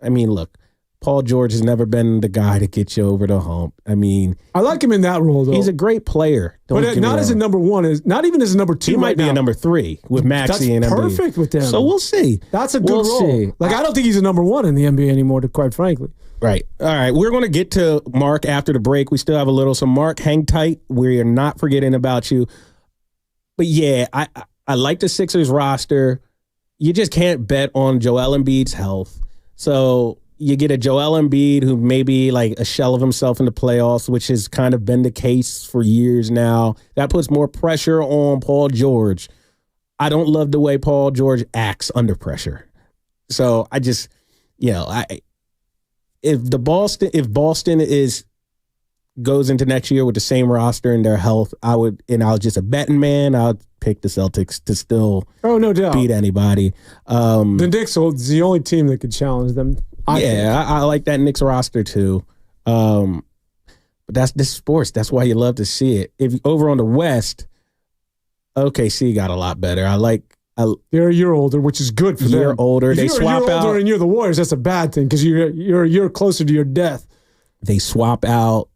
B: look, Paul George has never been the guy to get you over the hump. I
D: like him in that role, though.
B: He's a great player.
D: But not as a number one, not even as a number two.
B: He might be a number three with Maxey and Embiid.
D: That's perfect with them.
B: So we'll see.
D: That's a good role. See. I don't think he's a number one in the NBA anymore, quite frankly.
B: Right. All right. We're going to get to Mark after the break. We still have a little. So, Mark, hang tight. We are not forgetting about you. But, yeah, I like the Sixers roster. You just can't bet on Joel Embiid's health. So you get a Joel Embiid who may be like a shell of himself in the playoffs, which has kind of been the case for years now. That puts more pressure on Paul George. I don't love the way Paul George acts under pressure. So I just, if Boston goes into next year with the same roster and their health, I was just a betting man. I would pick the Celtics to still
D: no doubt
B: beat anybody.
D: The Knicks are the only team that could challenge them.
B: I like that Knicks roster too. But this sports. That's why you love to see it. If over on the West, OKC got a lot better.
D: They're a year older, which is good for them.
B: They're older.
D: If
B: they swap
D: older
B: out,
D: and you're the Warriors. That's a bad thing because you're closer to your death.
B: They swap out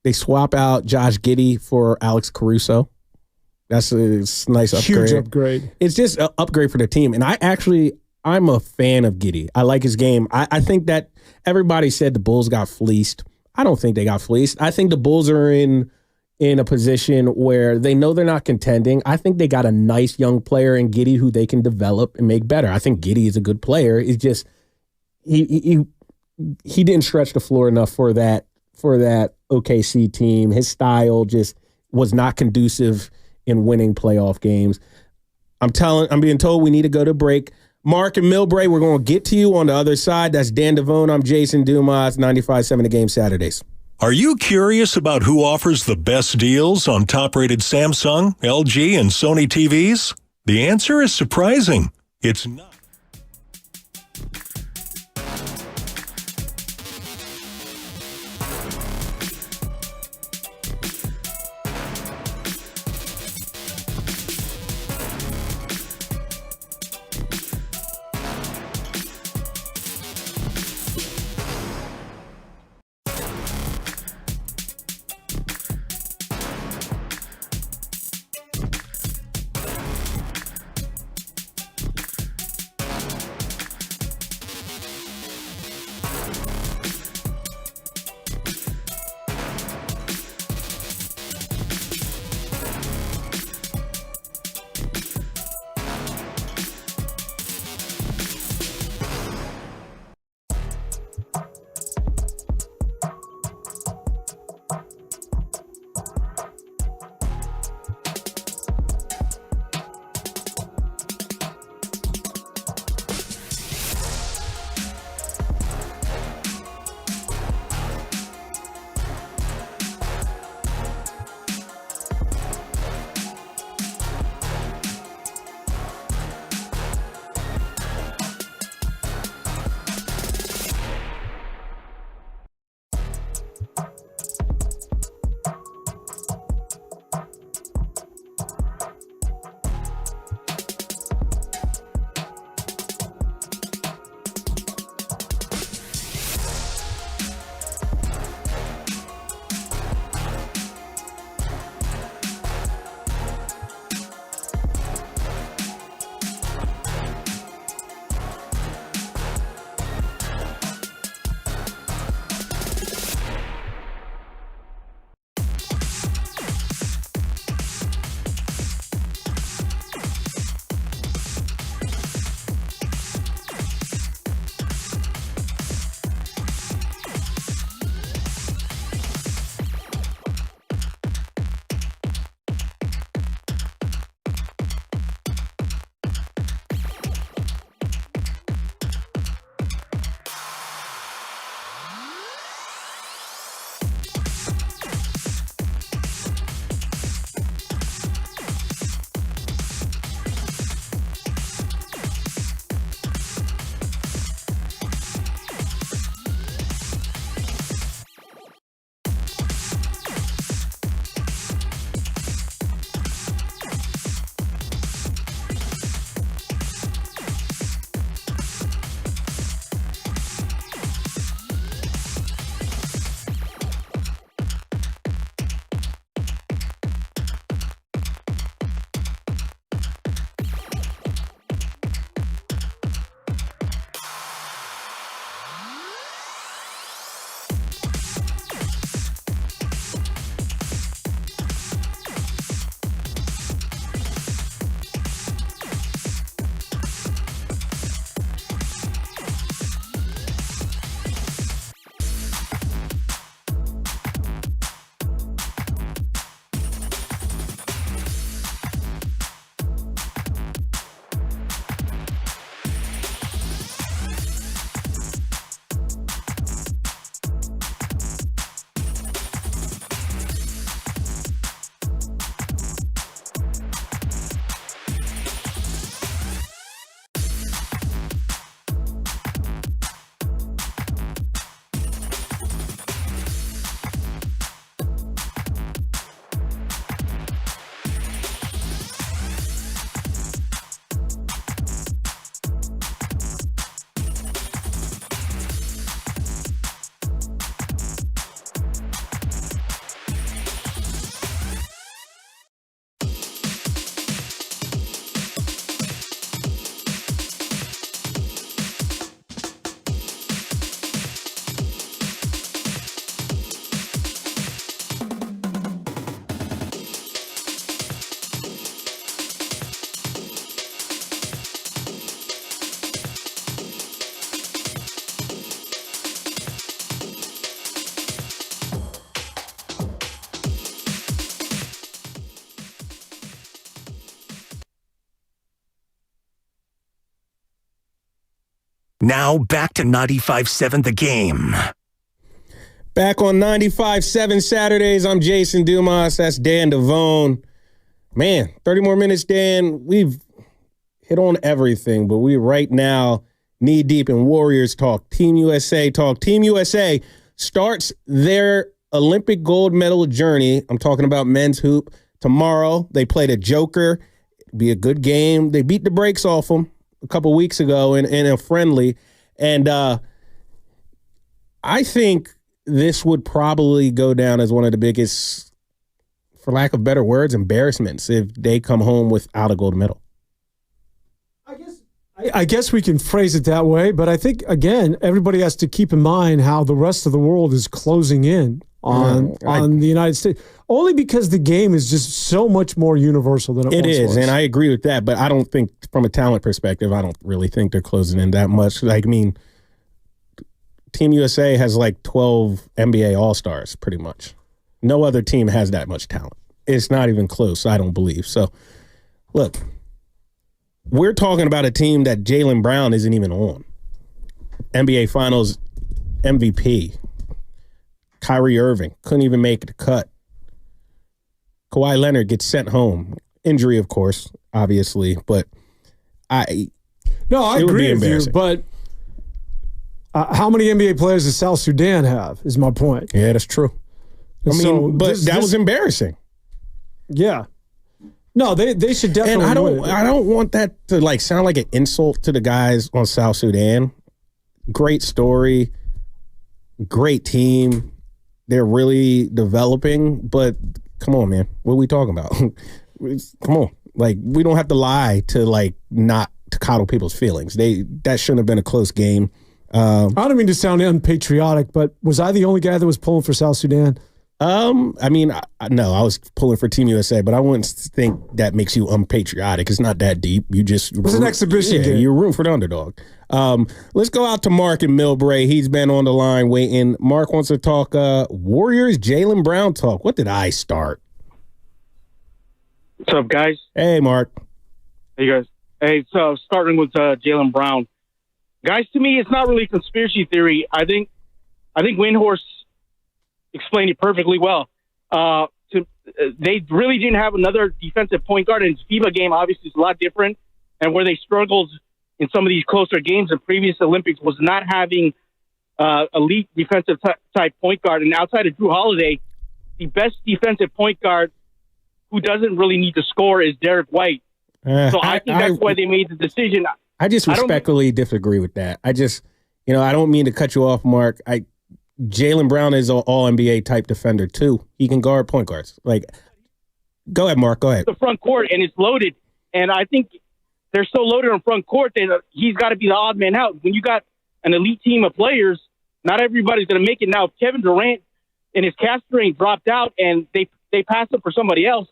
B: Josh Giddey for Alex Caruso. That's a nice upgrade.
D: Huge upgrade.
B: It's just an upgrade for the team. And I'm a fan of Giddey. I like his game. I think that everybody said the Bulls got fleeced. I don't think they got fleeced. I think the Bulls are in a position where they know they're not contending. I think they got a nice young player in Giddey who they can develop and make better. I think Giddey is a good player. It's just he didn't stretch the floor enough for that OKC team. His style just was not conducive in winning playoff games. I'm being told we need to go to break. Mark and Millbrae, we're going to get to you on the other side. That's Dan Devone. I'm Jason Dumas, 95.7 The Game Saturdays.
J: Are you curious about who offers the best deals on top-rated Samsung, LG, and Sony TVs? The answer is surprising. It's not.
A: Now back to 95.7 The Game.
B: Back on 95.7 Saturdays, I'm Jason Dumas. That's Dan Devone. Man, 30 more minutes, Dan. We've hit on everything, but we right now knee-deep in Warriors talk, Team USA talk. Team USA starts their Olympic gold medal journey. I'm talking about men's hoop. Tomorrow, they played a joker. It'll be a good game. They beat the brakes off them a couple weeks ago in a friendly. And I think this would probably go down as one of the biggest, for lack of better words, embarrassments if they come home without a gold medal.
D: I guess we can phrase it that way, but I think, again, everybody has to keep in mind how the rest of the world is closing in on the United States, only because the game is just so much more universal than it once was.
B: And I agree with that, but I don't think, from a talent perspective, I don't really think they're closing in that much. Like, I mean, Team USA has like 12 NBA All-Stars, pretty much. No other team has that much talent. It's not even close, I don't believe. So, look, we're talking about a team that Jaylen Brown isn't even on. NBA Finals MVP. Kyrie Irving couldn't even make the cut. Kawhi Leonard gets sent home. Injury, of course, obviously, but I agree with you, but how many NBA players does South Sudan have is my point. Yeah, that's true. I mean, that was embarrassing.
D: Yeah. No, they should definitely.
B: And I don't want that to like sound like an insult to the guys on South Sudan. Great story, great team. They're really developing, but come on, man, what are we talking about? Come on, like we don't have to lie to like not to coddle people's feelings. That shouldn't have been a close game.
D: I don't mean to sound unpatriotic, but was I the only guy that was pulling for South Sudan?
B: I mean, no, I was pulling for Team USA, but I wouldn't think that makes you unpatriotic. It's not that deep. You just
D: it was an exhibition game.
B: You're rooting for the underdog. Let's go out to Mark in Millbrae. He's been on the line waiting. Mark wants to talk Warriors, Jaylen Brown talk. What did I start?
M: What's up, guys?
B: Hey, Mark.
M: Hey, guys. Hey, so starting with Jaylen Brown. Guys, to me, it's not really a conspiracy theory. I think Windhorst explained it perfectly well. They really didn't have another defensive point guard, and FIBA game obviously is a lot different. And where they struggled in some of these closer games in previous Olympics was not having elite defensive type point guard. And outside of Drew Holiday, the best defensive point guard who doesn't really need to score is Derek White. So I think that's why they made the decision.
B: I just respectfully disagree with that. I don't mean to cut you off, Mark. Jaylen Brown is an all-NBA type defender, too. He can guard point guards. Like, go ahead, Mark. Go ahead.
M: The front court, and it's loaded. And I think they're so loaded on front court that he's got to be the odd man out. When you got an elite team of players, not everybody's going to make it. Now, if Kevin Durant and his calf strain dropped out and they passed it for somebody else,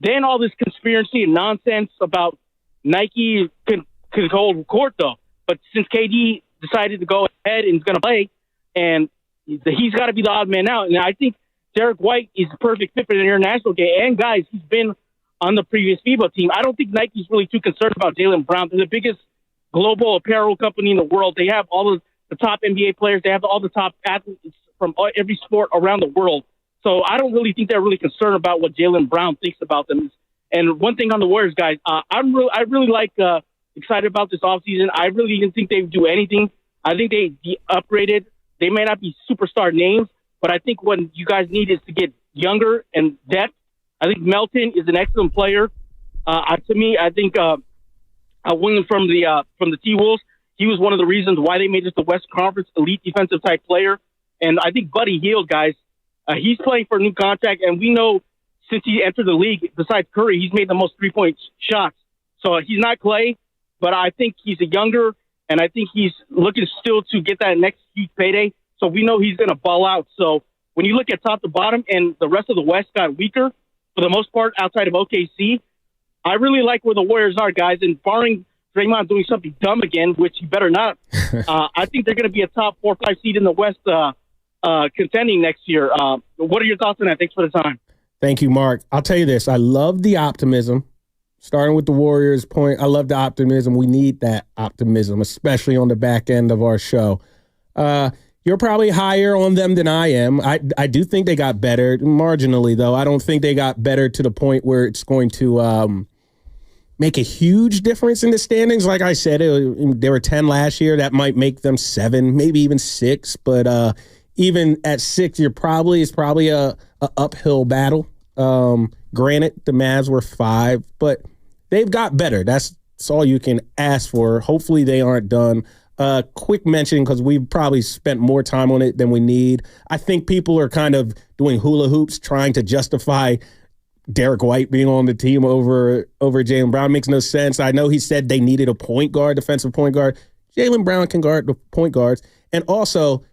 M: then all this conspiracy and nonsense about Nike could hold court, though. But since KD decided to go ahead and is going to play, and he's got to be the odd man out. And I think Derek White is the perfect fit for the international game. And, guys, he's been on the previous FIBA team. I don't think Nike's really too concerned about Jaylen Brown. They're the biggest global apparel company in the world. They have all the top NBA players. They have all the top athletes from every sport around the world. So I don't really think they're really concerned about what Jaylen Brown thinks about them. And one thing on the Warriors, guys, I really excited about this offseason. I really didn't think they would do anything. I think they upgraded. They may not be superstar names, but I think what you guys need is to get younger and depth. I think Melton is an excellent player. To me, I think William from the T-Wolves, he was one of the reasons why they made this the West Conference elite defensive type player. And I think Buddy Hield, guys, he's playing for a new contract, and we know since he entered the league, besides Curry, he's made the most three-point shots. So he's not Clay, but I think he's a younger, and I think he's looking still to get that next huge payday. So we know he's going to ball out. So when you look at top to bottom and the rest of the West got weaker, for the most part, outside of OKC, I really like where the Warriors are, guys. And barring Draymond doing something dumb again, which he better not, I think they're going to be a top 4 or 5 seed in the West contending next year. What are your thoughts on that? Thanks for the time.
B: Thank you, Mark. I'll tell you this. I love the optimism. starting with the Warriors point, I love the optimism. We need that optimism, especially on the back end of our show. You're probably higher on them than I am. I do think they got better, marginally, though. I don't think they got better to the point where it's going to make a huge difference in the standings. Like I said, they were 10 last year. That might make them 7, maybe even 6. But even at 6, it's probably a uphill battle. Granted, the Mavs were 5, but they've got better. That's all you can ask for. Hopefully they aren't done. Quick mention, because we've probably spent more time on it than we need. I think people are kind of doing hula hoops trying to justify Derek White being on the team over Jaylen Brown. Makes no sense. I know he said they needed a point guard, defensive point guard. Jaylen Brown can guard the point guards. And also,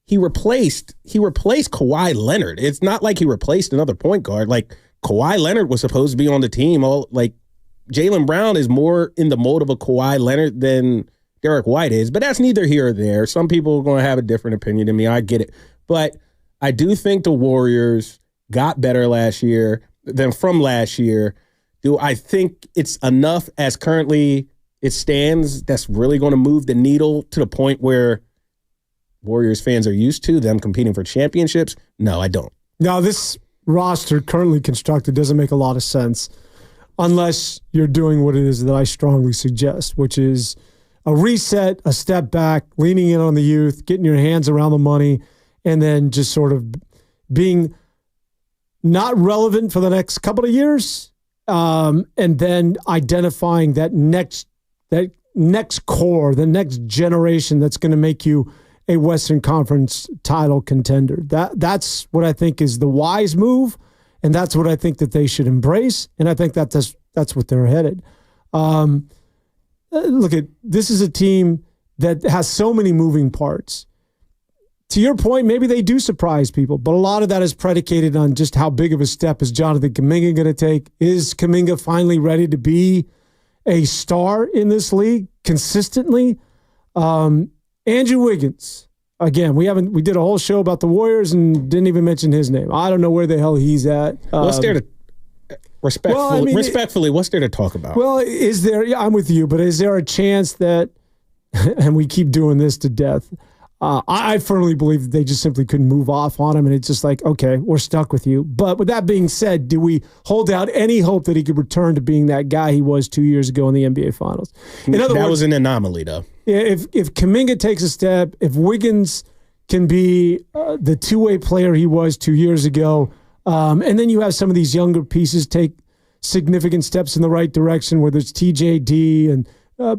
B: he replaced Kawhi Leonard. It's not like he replaced another point guard. Like, Kawhi Leonard was supposed to be on the team. Jaylen Brown is more in the mold of a Kawhi Leonard than Derek White is, but that's neither here or there. Some people are going to have a different opinion than me. I get it. But I do think the Warriors got better last year than from last year. Do I think it's enough as currently it stands that's really going to move the needle to the point where Warriors fans are used to them competing for championships? No, I don't.
D: Now, this roster currently constructed doesn't make a lot of sense unless you're doing what it is that I strongly suggest, which is a reset, a step back, leaning in on the youth, getting your hands around the money, and then just sort of being not relevant for the next couple of years, and then identifying that next core, the next generation that's going to make you a Western Conference title contender. That's what I think is the wise move, and that's what I think that they should embrace, and I think that's what they're headed. Look, this is a team that has so many moving parts. To your point, maybe they do surprise people, but a lot of that is predicated on just how big of a step is Jonathan Kuminga going to take. Is Kuminga finally ready to be a star in this league consistently? Andrew Wiggins, again, we did a whole show about the Warriors and didn't even mention his name. I don't know where the hell he's at.
B: What's there to respectfully, what's there to talk about?
D: Well, I'm with you, but is there a chance that, and we keep doing this to death, I firmly believe that they just simply couldn't move off on him, and it's just like, okay, we're stuck with you. But with that being said, do we hold out any hope that he could return to being that guy he was 2 years ago in the NBA Finals? In other words,
B: was an anomaly, though.
D: Yeah, if Kuminga takes a step, if Wiggins can be the two-way player he was 2 years ago, and then you have some of these younger pieces take significant steps in the right direction, whether it's TJD and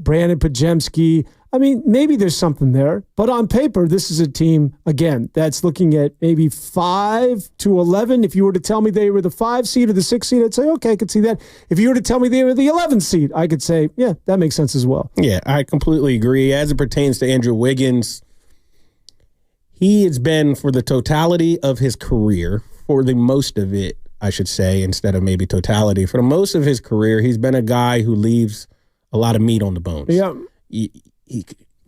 D: Brandon Pajemski. I mean, maybe there's something there. But on paper, this is a team, again, that's looking at maybe 5 to 11. If you were to tell me they were the 5 seed or the 6 seed, I'd say, okay, I could see that. If you were to tell me they were the 11 seed, I could say, yeah, that makes sense as well.
B: Yeah, I completely agree. As it pertains to Andrew Wiggins, he has been, for the totality of his career, for the most of it, I should say, instead of maybe totality, for the most of his career, he's been a guy who leaves a lot of meat on the bones.
D: Yeah.
B: He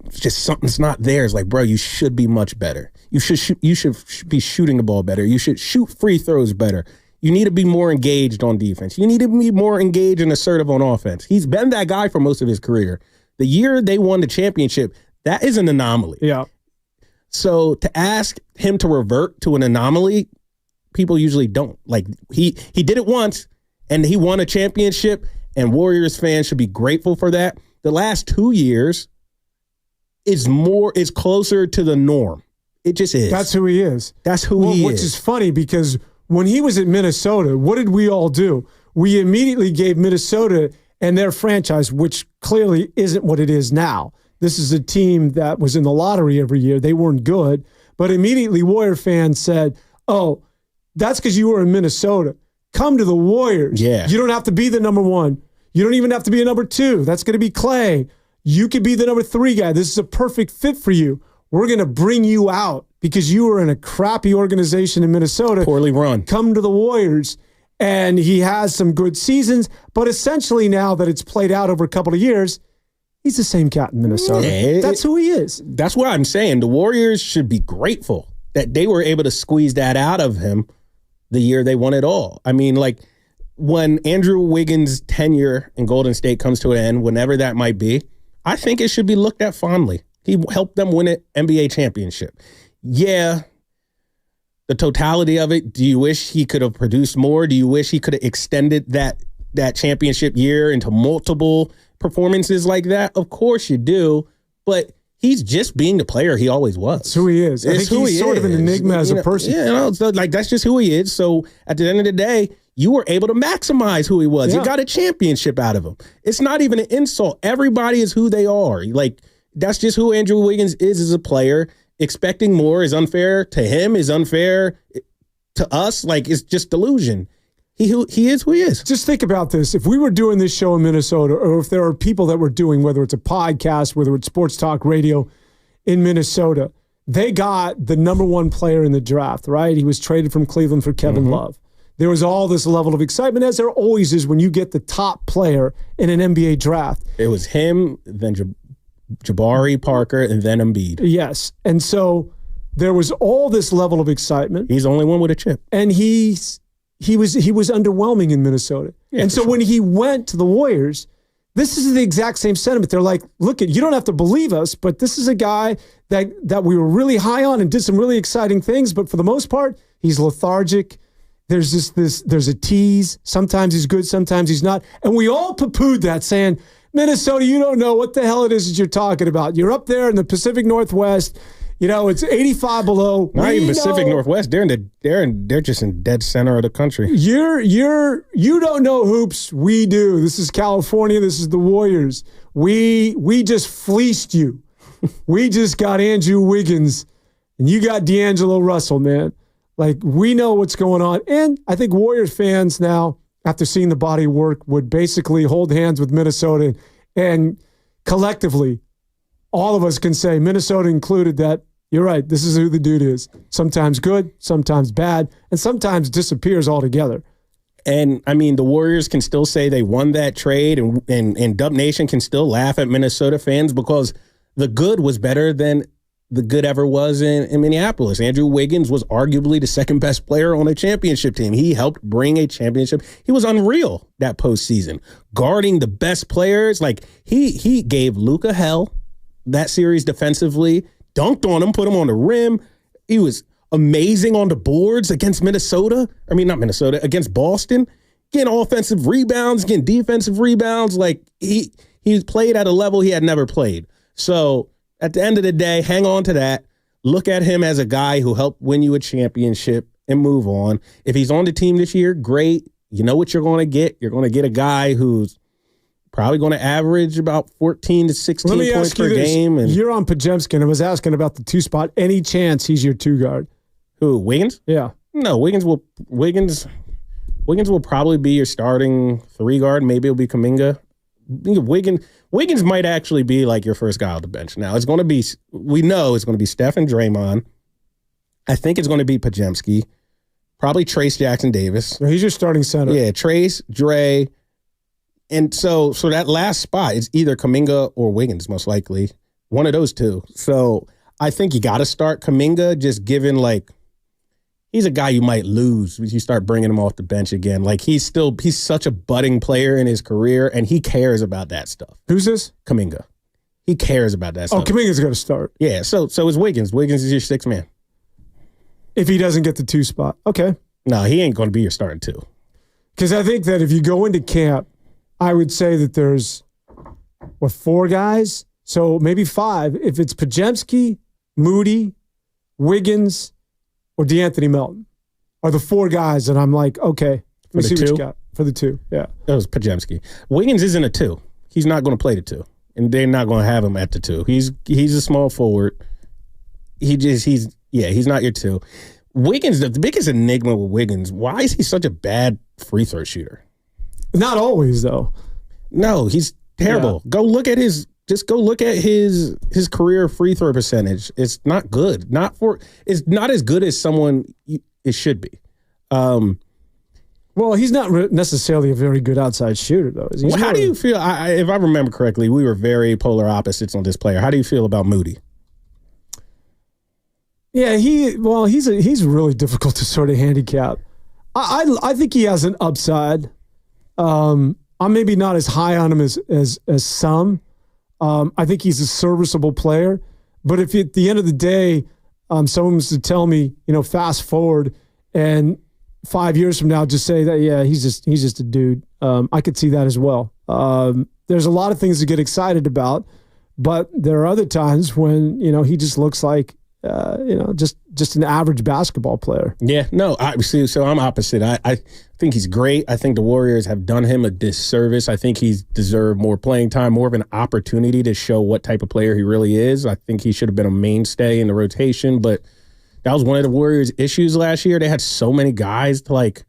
B: just something's not there. It's like, bro, you should be much better. You should be shooting the ball better. You should shoot free throws better. You need to be more engaged on defense. You need to be more engaged and assertive on offense. He's been that guy for most of his career. The year they won the championship, that is an anomaly.
D: Yeah.
B: So to ask him to revert to an anomaly, people usually don't. Like, he did it once, and he won a championship, and Warriors fans should be grateful for that. The last 2 years is closer to the norm. It just is.
D: That's who he is.
B: That's who he is.
D: Which is funny, because when he was at Minnesota, what did we all do? We immediately gave Minnesota and their franchise, which clearly isn't what it is now. This is a team that was in the lottery every year. They weren't good. But immediately Warrior fans said, oh, that's because you were in Minnesota. Come to the Warriors.
B: Yeah.
D: You don't have to be the number 1. You don't even have to be a number 2. That's going to be Clay. You could be the number 3 guy. This is a perfect fit for you. We're going to bring you out because you were in a crappy organization in Minnesota.
B: Poorly run.
D: Come to the Warriors. And he has some good seasons. But essentially now that it's played out over a couple of years, he's the same cat in Minnesota.
B: Yeah,
D: that's who he is.
B: That's what I'm saying. The Warriors should be grateful that they were able to squeeze that out of him the year they won it all. I mean, like, when Andrew Wiggins' tenure in Golden State comes to an end, whenever that might be, I think it should be looked at fondly. He helped them win an NBA championship. Yeah, the totality of it, do you wish he could have produced more? Do you wish he could have extended that championship year into multiple performances like that? Of course you do, but he's just being the player he always was.
D: It's who he is. I think he's sort of an enigma as a person.
B: So like that's just who he is. So at the end of the day, you were able to maximize who he was. You got a championship out of him. It's not even an insult. Everybody is who they are. Like, that's just who Andrew Wiggins is as a player. Expecting more is unfair to him, is unfair to us. Like, it's just delusion. He is who he is.
D: Just think about this. If we were doing this show in Minnesota, or if there are people that were doing, whether it's a podcast, whether it's sports talk radio in Minnesota, they got the number one player in the draft, right? He was traded from Cleveland for Kevin Love. There was all this level of excitement, as there always is when you get the top player in an NBA draft.
B: It was him, then Jabari Parker, and then Embiid.
D: Yes. And so there was all this level of excitement.
B: He's the only one with a chip.
D: And he was underwhelming in Minnesota. Yeah, and so when he went to the Warriors, this is the exact same sentiment. They're like, look, you don't have to believe us, but this is a guy that we were really high on and did some really exciting things. But for the most part, he's lethargic. There's there's a tease. Sometimes he's good, sometimes he's not. And we all poo-pooed that, saying, Minnesota, you don't know what the hell it is that you're talking about. You're up there in the Pacific Northwest. You know, it's 85 below.
B: Not even Pacific Northwest. They're just in dead center of the country.
D: You don't know hoops. We do. This is California. This is the Warriors. We just fleeced you. We just got Andrew Wiggins, and you got D'Angelo Russell, man. Like, we know what's going on. And I think Warriors fans now, after seeing the body of work, would basically hold hands with Minnesota and collectively, all of us can say, Minnesota included, that you're right, this is who the dude is. Sometimes good, sometimes bad, and sometimes disappears altogether.
B: And, I mean, the Warriors can still say they won that trade, and Dub Nation can still laugh at Minnesota fans because the good was better than the good ever was in Minneapolis. Andrew Wiggins was arguably the second best player on a championship team. He helped bring a championship. He was unreal that postseason, guarding the best players. Like, he gave Luka hell that series defensively, dunked on him, put him on the rim. He was amazing on the boards against Minnesota. I mean, not Minnesota, against Boston, getting offensive rebounds, getting defensive rebounds. Like, he played at a level he had never played. So at the end of the day, hang on to that. Look at him as a guy who helped win you a championship and move on. If he's on the team this year, great. You know what you're going to get. You're going to get a guy who's probably going to average about 14 to 16 points per game. And
D: you're on Pajemski, and I was asking about the two spot. Any chance he's your two guard?
B: Who, Wiggins?
D: Yeah.
B: No, Wiggins will probably be your starting three guard. Maybe it'll be Kuminga. Wiggins might actually be like your first guy on the bench. Now, it's going to be, we know it's going to be Steph and Draymond. I think it's going to be Pajemski. Probably Trace Jackson-Davis.
D: He's your starting center.
B: Yeah, Trace, Dre. And so that last spot is either Kuminga or Wiggins, most likely. One of those two. So I think you got to start Kuminga, just given, like, he's a guy you might lose when you start bringing him off the bench again. Like, he's such a budding player in his career, and he cares about that stuff.
D: Who's this?
B: Kuminga. He cares about that stuff.
D: Oh, Kuminga's got to start.
B: Yeah, so is Wiggins. Wiggins is your sixth man.
D: If he doesn't get the two spot. Okay.
B: No, he ain't going to be your starting two.
D: Because I think that if you go into camp, I would say that there's, four guys? So maybe five. If it's Pajemski, Moody, Wiggins, or DeAnthony Melton are the four guys that I'm like, okay, let me see what you got for the two. Yeah.
B: That was Pajemski. Wiggins isn't a two. He's not going to play the two. And they're not going to have him at the two. He's a small forward. He's not your two. Wiggins, the biggest enigma with Wiggins, why is he such a bad free throw shooter?
D: Not always, though.
B: No, he's terrible. Yeah. Go look at his career free throw percentage. It's not good. It's not as good as someone it should be.
D: Well, he's not necessarily a very good outside shooter, though.
B: How do you feel? If I remember correctly, we were very polar opposites on this player. How do you feel about Moody?
D: Yeah, he's really difficult to sort of handicap. I think he has an upside. I'm maybe not as high on him as some. I think he's a serviceable player. But if at the end of the day, someone was to tell me, fast forward and 5 years from now, just say that, yeah, he's just a dude. I could see that as well. There's a lot of things to get excited about, but there are other times when, he just looks like, just an average basketball player.
B: Yeah, no, I see. So I'm opposite. I think he's great. I think the Warriors have done him a disservice. I think he's deserved more playing time, more of an opportunity to show what type of player he really is. I think he should have been a mainstay in the rotation, but that was one of the Warriors' issues last year. They had so many guys to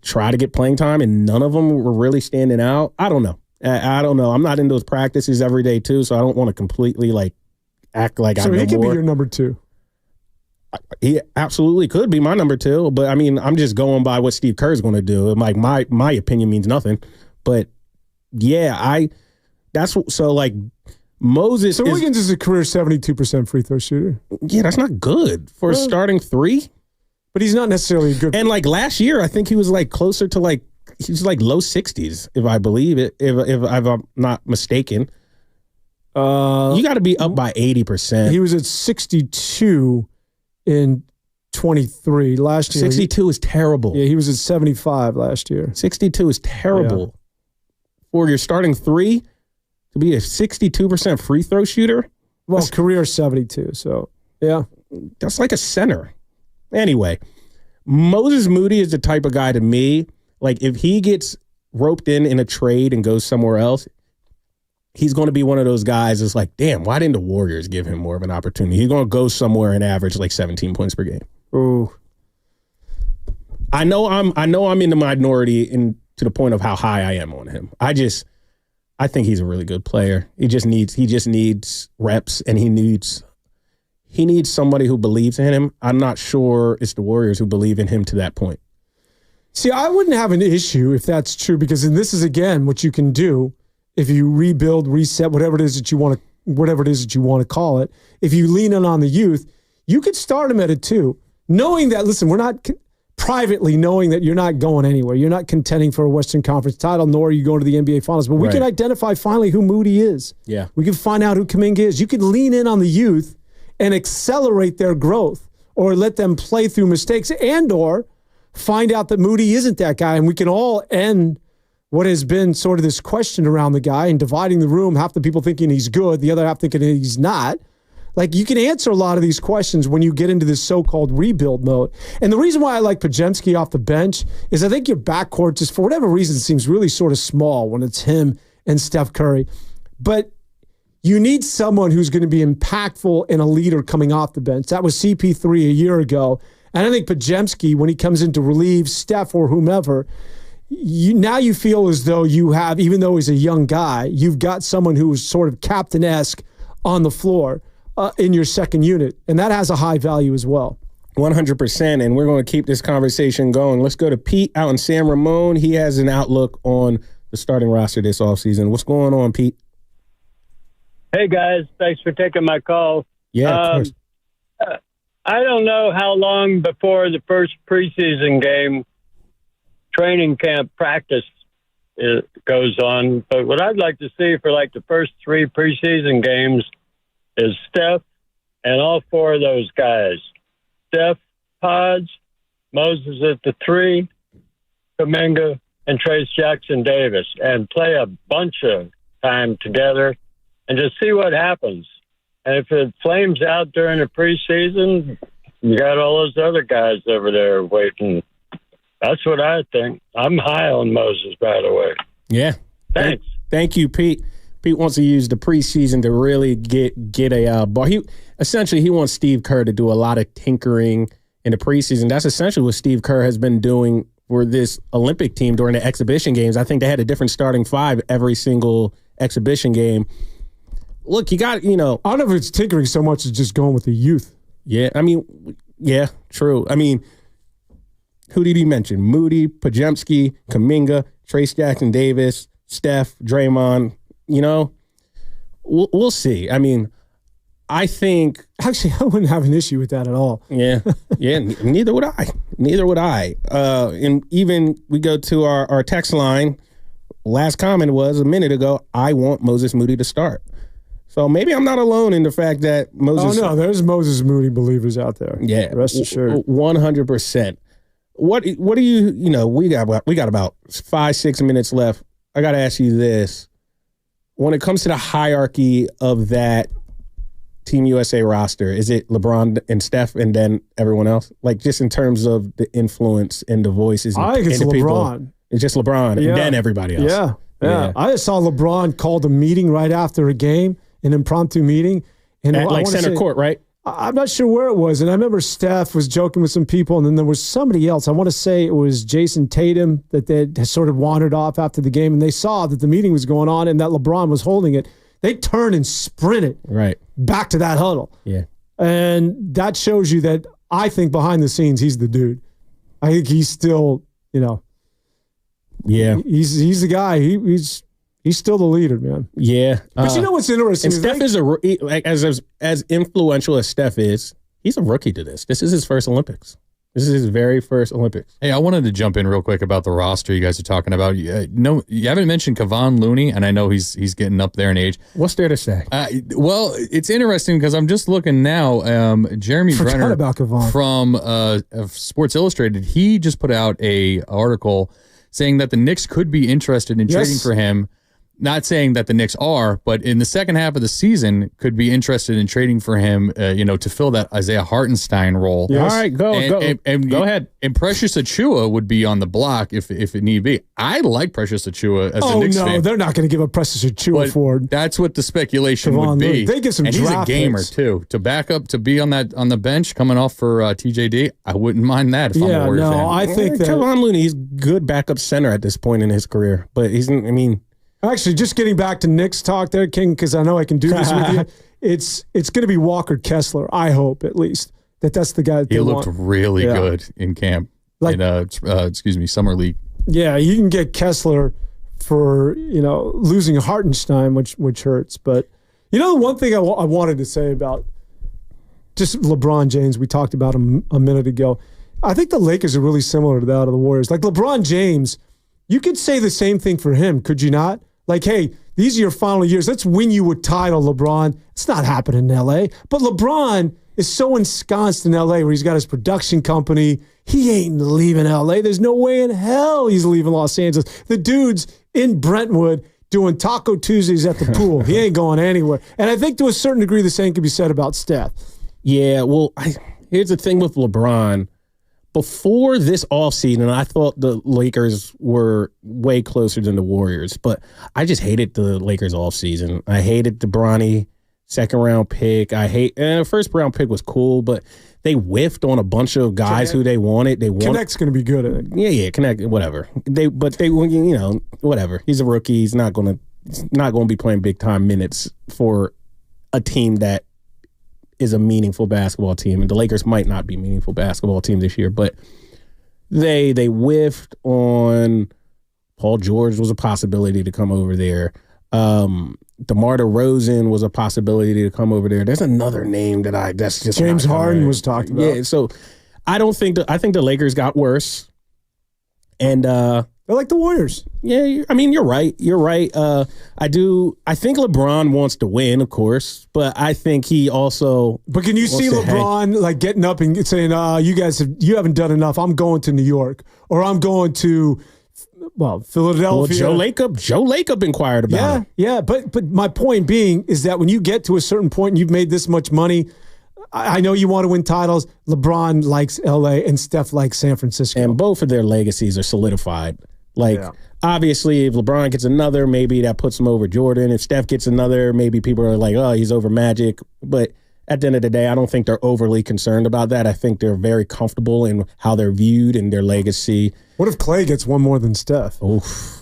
B: try to get playing time, and none of them were really standing out. I don't know. I don't know. I'm not in those practices every day too, so I don't want to completely act like I know more.
D: So he could be your number 2.
B: He absolutely could be my number 2, but I mean, I'm just going by what Steve Kerr's going to do. And my opinion means nothing, but yeah, Moses.
D: So Wiggins is a career 72% free throw shooter.
B: Yeah, that's not good for a starting 3.
D: But he's not necessarily a good.
B: And last year, I think he was closer to he was low 60s, if I believe it, if I'm not mistaken. You got to be up by 80%.
D: He was at 62 in 23 last year.
B: 62 is terrible.
D: Yeah, he was at 75 last year.
B: 62 is terrible. Yeah. For your starting 3 to be a 62% free throw shooter?
D: Well, career 72, so yeah.
B: That's like a center. Anyway, Moses Moody is the type of guy to me, if he gets roped in a trade and goes somewhere else, he's going to be one of those guys that's damn, why didn't the Warriors give him more of an opportunity? He's going to go somewhere and average 17 points per game.
D: Ooh.
B: I know I'm in the minority to the point of how high I am on him. I think he's a really good player. He just needs reps, and he needs somebody who believes in him. I'm not sure it's the Warriors who believe in him to that point.
D: See, I wouldn't have an issue if that's true, because this is again what you can do if you rebuild, reset, whatever it is that you want to call it. If you lean in on the youth, you could start him at a 2, knowing that. Listen, we're not privately knowing that you're not going anywhere. You're not contending for a Western Conference title, nor are you going to the NBA Finals. But we can identify finally who Moody is.
B: Yeah,
D: we can find out who Kuminga is. You can lean in on the youth and accelerate their growth, or let them play through mistakes, or find out that Moody isn't that guy, and we can all end what has been sort of this question around the guy and dividing the room, half the people thinking he's good, the other half thinking he's not. You can answer a lot of these questions when you get into this so-called rebuild mode. And the reason why I like Podziemski off the bench is I think your backcourt just, for whatever reason, seems really sort of small when it's him and Steph Curry. But you need someone who's going to be impactful and a leader coming off the bench. That was CP3 a year ago. And I think Podziemski, when he comes in to relieve Steph or whomever, now you feel as though you have, even though he's a young guy, you've got someone who is sort of captain-esque on the floor in your second unit. And that has a high value as well.
B: 100%. And we're going to keep this conversation going. Let's go to Pete out in San Ramon. He has an outlook on the starting roster this offseason. What's going on, Pete?
N: Hey, guys. Thanks for taking my call.
B: Yeah, of course.
N: I don't know how long before the first preseason game training camp practice goes on, but what I'd like to see for the first 3 preseason games is Steph and all 4 of those guys. Steph, Pods, Moses at the 3, Kuminga, and Trace Jackson Davis, and play a bunch of time together and just see what happens. And if it flames out during the preseason, you got all those other guys over there waiting. That's what I think. I'm high on Moses, by the way.
B: Yeah.
N: Thanks.
B: Thank you, Pete. Pete wants to use the preseason to really get a ball. He wants Steve Kerr to do a lot of tinkering in the preseason. That's essentially what Steve Kerr has been doing for this Olympic team during the exhibition games. I think they had a different starting 5 every single exhibition game. Look, you got, I
D: don't know if it's tinkering so much as just going with the youth.
B: Yeah, yeah, true. Who did he mention? Moody, Podziemski, Kuminga, Trace Jackson Davis, Steph, Draymond. We'll see. I think
D: actually I wouldn't have an issue with that at all.
B: Yeah, neither would I. And even we go to our text line. Last comment was a minute ago. I want Moses Moody to start. So maybe I'm not alone in the fact that Moses.
D: Oh no, there's Moses Moody believers out there.
B: Yeah,
D: rest assured,
B: 100%. What do you? We got about 5-6 minutes left. I got to ask you this: when it comes to the hierarchy of that Team USA roster, is it LeBron and Steph and then everyone else? Like just in terms of the influence and the voices.
D: I think it's LeBron.
B: People, it's just LeBron and then everybody else.
D: Yeah. I just saw LeBron called a meeting right after a game, an impromptu meeting, and
B: at like center court, right?
D: I'm not sure where it was, and I remember Steph was joking with some people, and then there was somebody else. I want to say it was Jason Tatum that they sort of wandered off after the game, and they saw that the meeting was going on and that LeBron was holding it. They turned and sprinted back to that huddle.
B: Yeah.
D: And that shows you that I think behind the scenes, he's the dude. I think he's still,
B: yeah,
D: he's the guy. He's still the leader, man.
B: Yeah.
D: But you know what's interesting?
B: And Steph is as influential as Steph is, he's a rookie to this. This is his first Olympics. This is his very first Olympics.
E: Hey, I wanted to jump in real quick about the roster you guys are talking about. No, you haven't mentioned Kevon Looney, and I know he's getting up there in age.
B: What's there to say?
E: Well, it's interesting because I'm just looking now. Jeremy Brenner
D: about Kevon.
E: From Sports Illustrated, he just put out a article saying that the Knicks could be interested in trading for him. Not saying that the Knicks are, but in the second half of the season could be interested in trading for him, to fill that Isaiah Hartenstein role.
B: Yes. All right, go ahead.
E: And Precious Achiuwa would be on the block if it need be. I like Precious Achiuwa as a Knicks fan.
D: Oh, no, they're not going to give up Precious Achiuwa for.
E: That's what the speculation would be.
D: They get some
E: and
D: draft
E: he's a gamer
D: picks.
E: too. To back up, to be on the bench coming off for TJD, I wouldn't mind that if I'm a Warriors fan.
D: I think that
B: Kevon Looney, he's good backup center at this point in his career, but
D: actually, just getting back to Knicks talk there, King, because I know I can do this with you. It's going to be Walker Kessler. I hope at least that's the guy. That
E: he looked really good in camp. Summer league.
D: Yeah, you can get Kessler for losing Hartenstein, which hurts. But the one thing I wanted to say about just LeBron James, we talked about him a minute ago. I think the Lakers are really similar to that of the Warriors. Like LeBron James, you could say the same thing for him, could you not? Like, hey, these are your final years. Let's win you a title, LeBron. It's not happening in L.A. But LeBron is so ensconced in L.A. where he's got his production company. He ain't leaving L.A. There's no way in hell he's leaving Los Angeles. The dude's in Brentwood doing Taco Tuesdays at the pool. He ain't going anywhere. And I think to a certain degree the same could be said about Steph.
B: Yeah, well, here's the thing with LeBron. Before this offseason, I thought the Lakers were way closer than the Warriors, but I just hated the Lakers offseason. I hated the Bronny second-round pick. First-round pick was cool, but they whiffed on a bunch of guys who they wanted.
D: Connect's going to be good at it.
B: Yeah, Connect, whatever. Whatever. He's a rookie. He's not going to be playing big-time minutes for a team that is a meaningful basketball team, and the Lakers might not be a meaningful basketball team this year, but they whiffed on Paul George was a possibility to come over there. DeMar DeRozan was a possibility to come over there. There's another name that's just
D: James Harden was talked about.
B: Yeah, so I think the Lakers got worse, and
D: they're like the Warriors.
B: Yeah, I mean, you're right. You're right. I think LeBron wants to win, of course, but I think he also.
D: But can you see LeBron like getting up and saying, you haven't done enough. I'm going to New York, or I'm going to, Philadelphia.
B: Well, Joe Lacob inquired about it.
D: Yeah, but my point being is that when you get to a certain point and you've made this much money, I know you want to win titles. LeBron likes L.A. and Steph likes San Francisco.
B: And both of their legacies are solidified. Obviously, if LeBron gets another, maybe that puts him over Jordan. If Steph gets another, maybe people are like, oh, he's over Magic. But at the end of the day, I don't think they're overly concerned about that. I think they're very comfortable in how they're viewed and their legacy.
D: What if Klay gets one more than Steph?
B: Oof.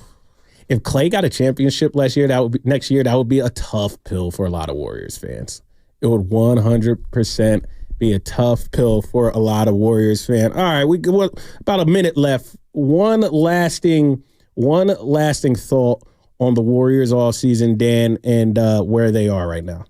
B: If Klay got a championship next year, that would be a tough pill for a lot of Warriors fans. It would 100% be a tough pill for a lot of Warriors fans. All right, we about a minute left. One lasting thought on the Warriors all season, Dan, and where they are right now.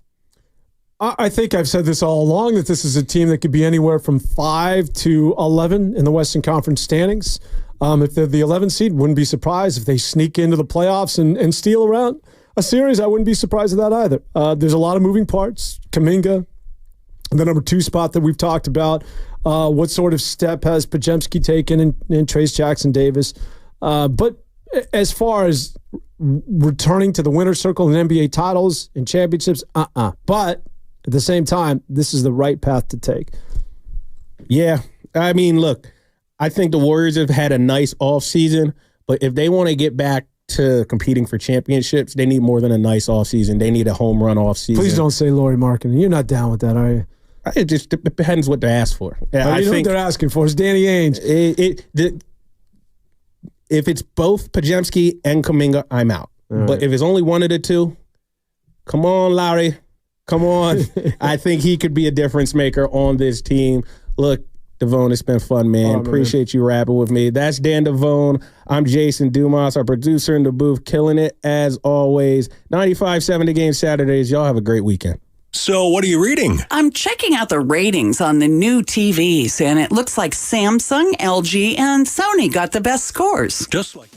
D: I think I've said this all along, that this is a team that could be anywhere from 5 to 11 in the Western Conference standings. If they're the 11th seed, wouldn't be surprised if they sneak into the playoffs and steal around a series. I wouldn't be surprised at that either. There's a lot of moving parts. Kuminga, the number 2 spot that we've talked about. What sort of step has Podziemski taken in Trace Jackson-Davis? But as far as returning to the winner's circle in NBA titles and championships, But at the same time, this is the right path to take.
B: Yeah. I mean, look, I think the Warriors have had a nice offseason, but if they want to get back to competing for championships, they need more than a nice offseason. They need a home run offseason.
D: Please don't say Lauri Markkanen. You're not down with that, are you?
B: It just depends what they're asked for.
D: I think what they're asking for is Danny Ainge.
B: If it's both Podziemski and Kuminga, I'm out.
D: Right.
B: But if it's only one of the two, come on, Lowry. Come on. I think he could be a difference maker on this team. Look, Devone, it's been fun, man. Appreciate you rapping with me. That's Dan Devone. I'm Jason Dumas, our producer in the booth, killing it as always. 95.7 The Game Saturdays. Y'all have a great weekend.
J: So what are you reading?
V: I'm checking out the ratings on the new TVs, and it looks like Samsung, LG, and Sony got the best scores.
J: Just like